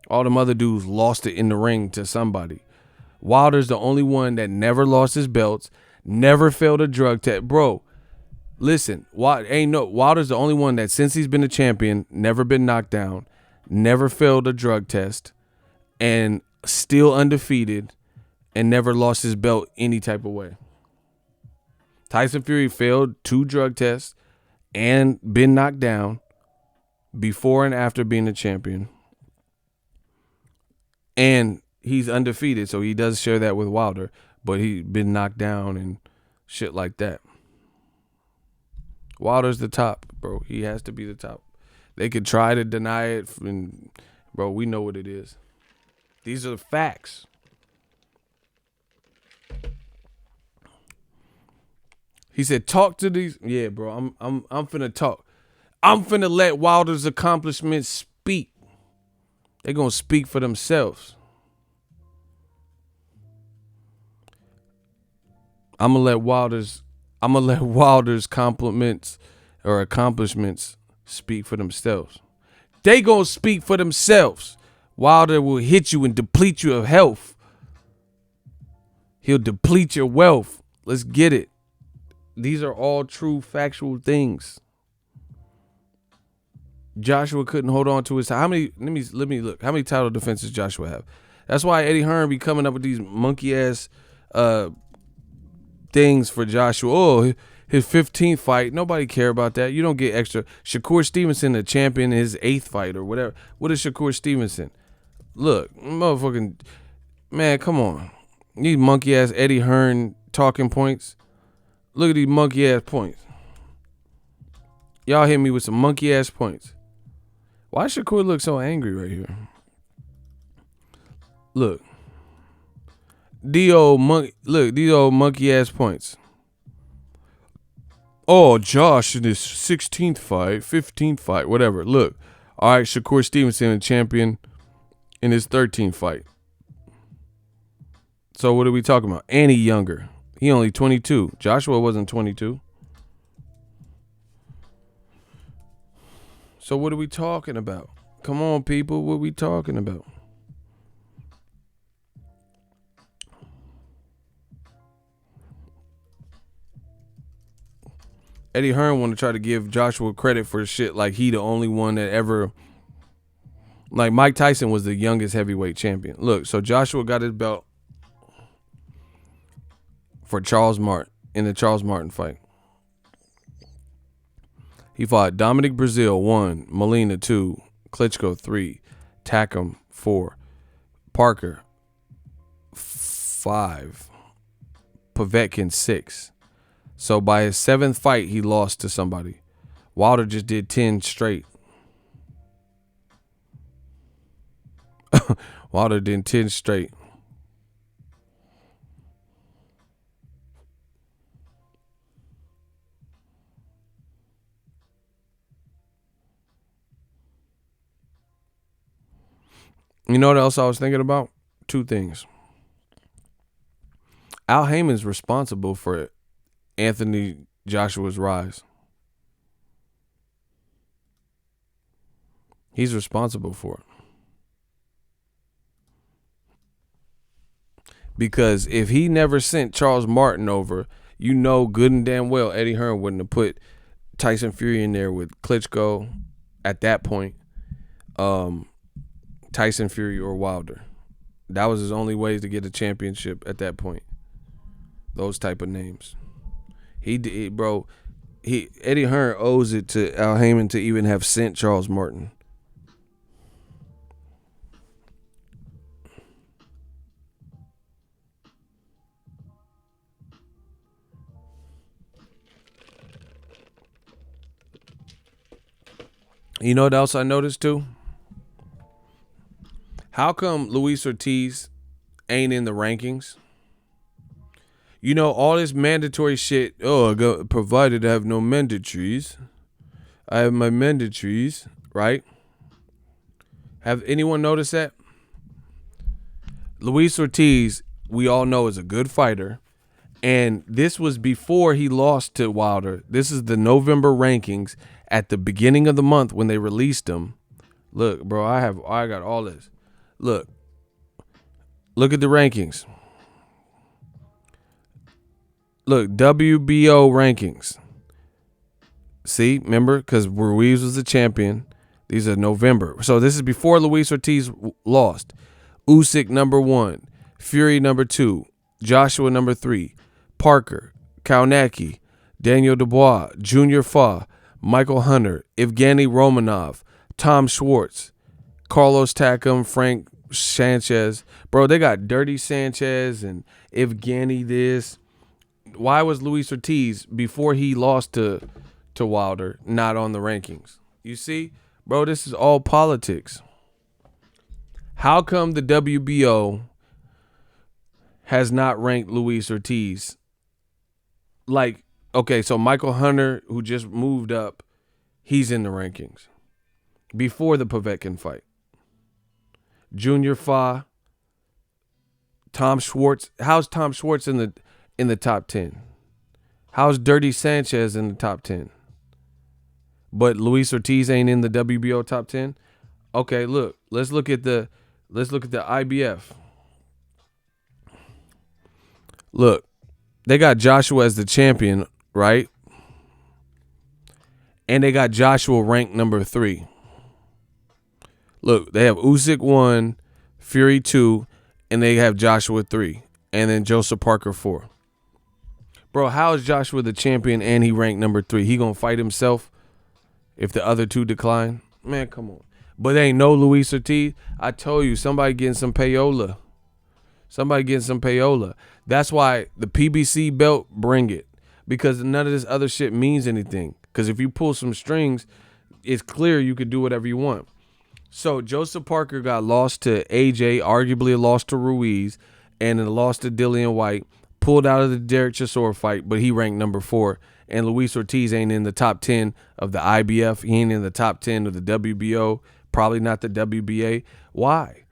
[SPEAKER 1] All them other dudes lost it in the ring to somebody. Wilder's the only one that never lost his belts, never failed a drug test. Bro, listen, Wilder's the only one that since he's been a champion, never been knocked down, never failed a drug test, and still undefeated, and never lost his belt any type of way. Tyson Fury failed 2 drug tests and been knocked down before and after being a champion. And he's undefeated, so he does share that with Wilder, but he's been knocked down and shit like that. Wilder's the top, bro. He has to be the top. They could try to deny it, and bro, we know what it is. These are the facts. He said, "Talk to these." Yeah, bro. I'm finna talk. I'm finna let Wilder's accomplishments speak. They're gonna speak for themselves. I'm gonna let Wilder's compliments or accomplishments speak for themselves. They gonna speak for themselves. Wilder will hit you and deplete you of health. He'll deplete your wealth. Let's get it. These are all true factual things. Joshua couldn't hold on to his. How many? Let me look. How many title defenses Joshua have? That's why Eddie Hearn be coming up with these monkey ass things for Joshua. Oh, his 15th fight. Nobody care about that. You don't get extra. Shakur Stevenson, a champion, his 8th fight or whatever. What is Shakur Stevenson? Look, motherfucking man, come on. These monkey ass Eddie Hearn talking points. Look at these monkey ass points. Y'all hit me with some monkey ass points. Why Shakur look so angry right here? Look. These old monkey ass points. Oh, Josh in his 16th fight, 15th fight, whatever. Look. All right, Shakur Stevenson, a champion in his 13th fight. So what are we talking about? And he younger. He only 22. Joshua wasn't 22. So what are we talking about? Come on, people. What are we talking about? Eddie Hearn want to try to give Joshua credit for shit like he the only one that ever... Like Mike Tyson was the youngest heavyweight champion. Look, so Joshua got his belt for Charles Martin in the Charles Martin fight. He fought Dominic Breazeale 1, Molina 2, Klitschko 3, Takam 4, Parker 5, Povetkin 6. So by his 7th fight, he lost to somebody. Wilder just did 10 straight. Wilder did 10 straight. You know what else I was thinking about? 2 things. Al Heyman's responsible for Anthony Joshua's rise. He's responsible for it. Because if he never sent Charles Martin over, you know good and damn well Eddie Hearn wouldn't have put Tyson Fury in there with Klitschko at that point. Tyson Fury or Wilder. That was his only ways to get a championship at that point. Those type of names. Eddie Hearn owes it to Al Heyman to even have sent Charles Martin. You know what else I noticed too? How come Luis Ortiz ain't in the rankings? You know, all this mandatory shit. Oh, provided I have no mandatories. I have my mandatories, right? Have anyone noticed that? Luis Ortiz, we all know, is a good fighter. And this was before he lost to Wilder. This is the November rankings at the beginning of the month when they released them. Look, bro, I got all this. Look at the rankings. Look, WBO rankings. See, remember, because Ruiz was the champion. These are November. So this is before Luis Ortiz lost. Usyk number 1, Fury number 2, Joshua number 3, Parker, Kaunacki, Daniel Dubois, Junior Fa, Michael Hunter, Evgeny Romanov, Tom Schwartz, Carlos Takam, Frank Sanchez. Bro, they got Dirty Sanchez and Evgeny this. Why was Luis Ortiz, before he lost to Wilder, not on the rankings? You see? Bro, this is all politics. How come the WBO has not ranked Luis Ortiz? Like, okay, so Michael Hunter, who just moved up, he's in the rankings before the Povetkin fight. Junior Fa, Tom Schwartz. How's Tom Schwartz in the top 10? How's Dirty Sanchez in the top 10? But Luis Ortiz ain't in the WBO top 10? Okay, look. Let's look at the IBF. Look, they got Joshua as the champion, right? And they got Joshua ranked number 3. Look, they have Usyk 1, Fury 2, and they have Joshua 3. And then Joseph Parker 4. Bro, how is Joshua the champion and he ranked number 3? He gonna fight himself if the other 2 decline? Man, come on. But there ain't no Luis Ortiz. I told you, somebody getting some payola. Somebody getting some payola. That's why the PBC belt, bring it. Because none of this other shit means anything. Because if you pull some strings, it's clear you could do whatever you want. So Joseph Parker got lost to AJ, arguably a loss to Ruiz, and a loss to Dillian White. Pulled out of the Derek Chisora fight, but he ranked number 4. And Luis Ortiz ain't in the top 10 of the IBF. He ain't in the top 10 of the WBO. Probably not the WBA. Why?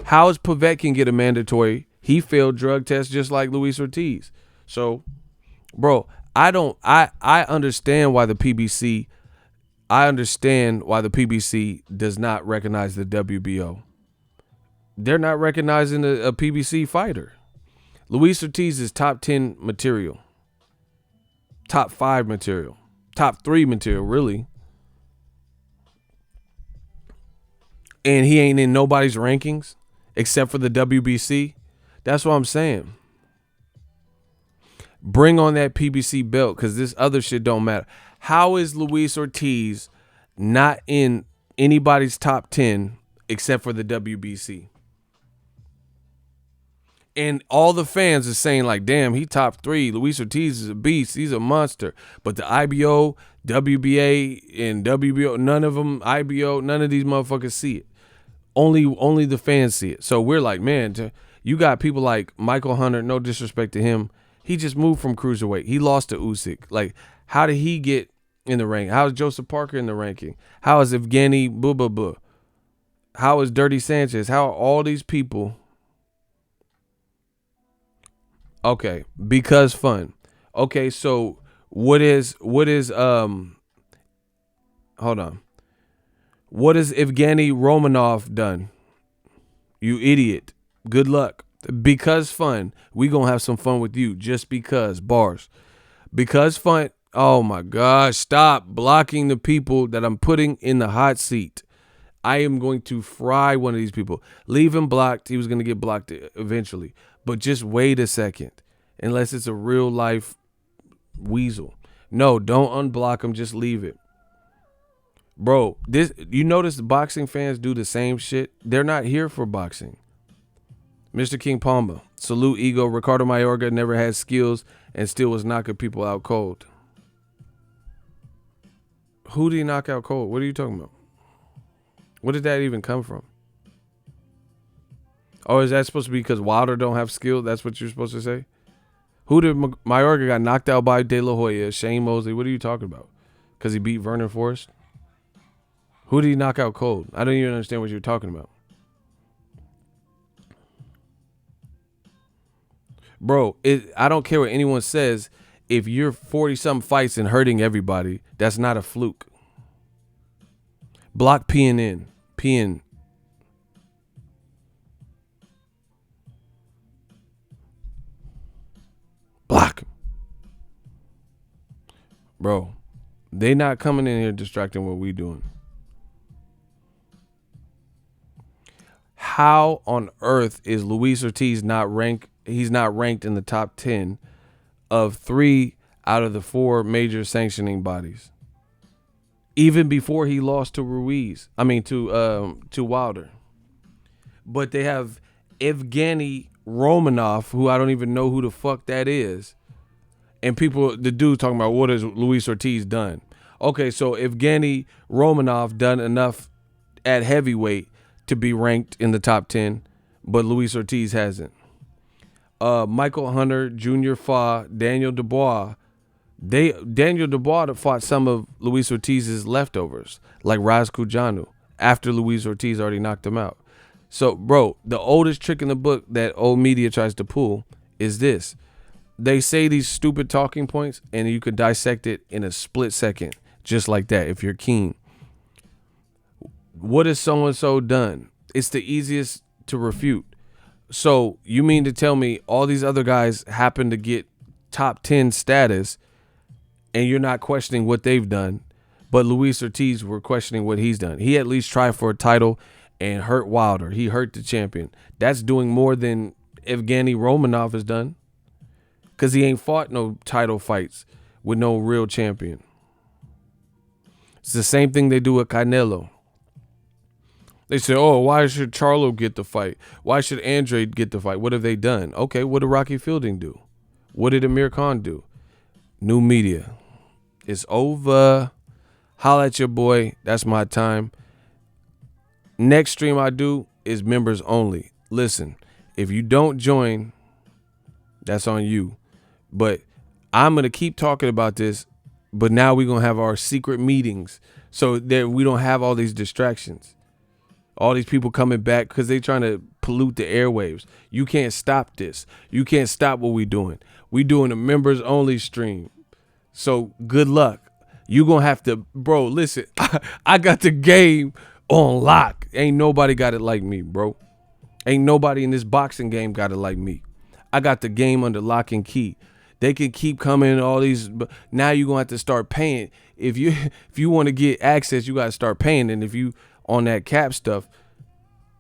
[SPEAKER 1] How is Povetkin get a mandatory? He failed drug tests just like Luis Ortiz. So, bro, I understand why the PBC. I understand why the PBC does not recognize the WBO. They're not recognizing a PBC fighter. Luis Ortiz is top 10 material. Top 5 material. Top 3 material, really. And he ain't in nobody's rankings except for the WBC. That's what I'm saying. Bring on that PBC belt because this other shit don't matter. How is Luis Ortiz not in anybody's top 10 except for the WBC? And all the fans are saying like, damn, he top 3. Luis Ortiz is a beast. He's a monster. But the IBO, WBA, and WBO, none of them, IBO, none of these motherfuckers see it. Only the fans see it. So we're like, man, you got people like Michael Hunter, no disrespect to him. He just moved from cruiserweight. He lost to Usyk. Like, how did he get in the ranking? How is Joseph Parker in the ranking? How is Evgeny Bubaba? How is Dirty Sanchez? How are all these people? Okay, because fun. Okay, so what is hold on. What has Evgeny Romanov done? You idiot. Good luck. Because fun. We gonna have some fun with you just because. Bars. Because fun. Oh my gosh. Stop blocking the people that I'm putting in the hot seat. I am going to fry one of these people. Leave him blocked. He was going to get blocked eventually. But just wait a second. Unless it's a real life weasel. No, don't unblock him. Just leave it. Bro, you notice the boxing fans do the same shit? They're not here for boxing. Mr. King Palma. Salute ego. Ricardo Mayorga never had skills and still was knocking people out cold. Who did he knock out cold? What are you talking about? Where did that even come from? Oh, is that supposed to be because Wilder don't have skill? That's what you're supposed to say? Who did Mayorga got knocked out by De La Hoya? Shane Mosley? What are you talking about? Because he beat Vernon Forrest? Who did he knock out cold? I don't even understand what you're talking about. Bro, I don't care what anyone says. If you're 40-something fights and hurting everybody, that's not a fluke. Block PNN. PN. Block him. Bro, they not coming in here distracting what we doing. How on earth is Luis Ortiz not ranked? He's not ranked in the top 10 of 3 out of the 4 major sanctioning bodies. Even before he lost to Ruiz. I mean to Wilder. But they have Evgeny Romanov, who I don't even know who the fuck that is. And the dude talking about what has Luis Ortiz done. Okay, so Evgeny Romanov done enough at heavyweight to be ranked in the top 10, but Luis Ortiz hasn't. Michael Hunter, Junior Fa, Daniel Dubois. Daniel Dubois fought some of Luis Ortiz's leftovers, like Raz Kujanu, after Luis Ortiz already knocked him out. So, bro, the oldest trick in the book that old media tries to pull is this. They say these stupid talking points, and you could dissect it in a split second, just like that, if you're keen. What has so-and-so done? It's the easiest to refute. So you mean to tell me all these other guys happen to get top 10 status and you're not questioning what they've done, but Luis Ortiz, we're questioning what he's done. He at least tried for a title and hurt Wilder. He hurt the champion. That's doing more than Evgeny Romanov has done because he ain't fought no title fights with no real champion. It's the same thing they do with Canelo. They say, oh, why should Charlo get the fight? Why should Andre get the fight? What have they done? Okay, what did Rocky Fielding do? What did Amir Khan do? New media. It's over. Holla at your boy. That's my time. Next stream I do is members only. Listen, if you don't join, that's on you. But I'm going to keep talking about this, but now we're going to have our secret meetings so that we don't have all these distractions. All these people coming back because they trying to pollute the airwaves. You can't stop this. You can't stop what we doing. We doing a members only stream. So good luck. You going to have to, bro, listen, I got the game on lock. Ain't nobody got it like me, bro. Ain't nobody in this boxing game got it like me. I got the game under lock and key. They can keep coming, all these, but now you're going to have to start paying. If you want to get access, you got to start paying. And if you on that cap stuff,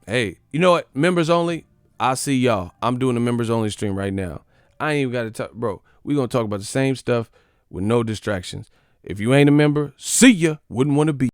[SPEAKER 1] hey, you know what? Members only, I'll see y'all. I'm doing a members only stream right now. I ain't even got to talk, bro. We're going to talk about the same stuff with no distractions. If you ain't a member, see ya. Wouldn't want to be.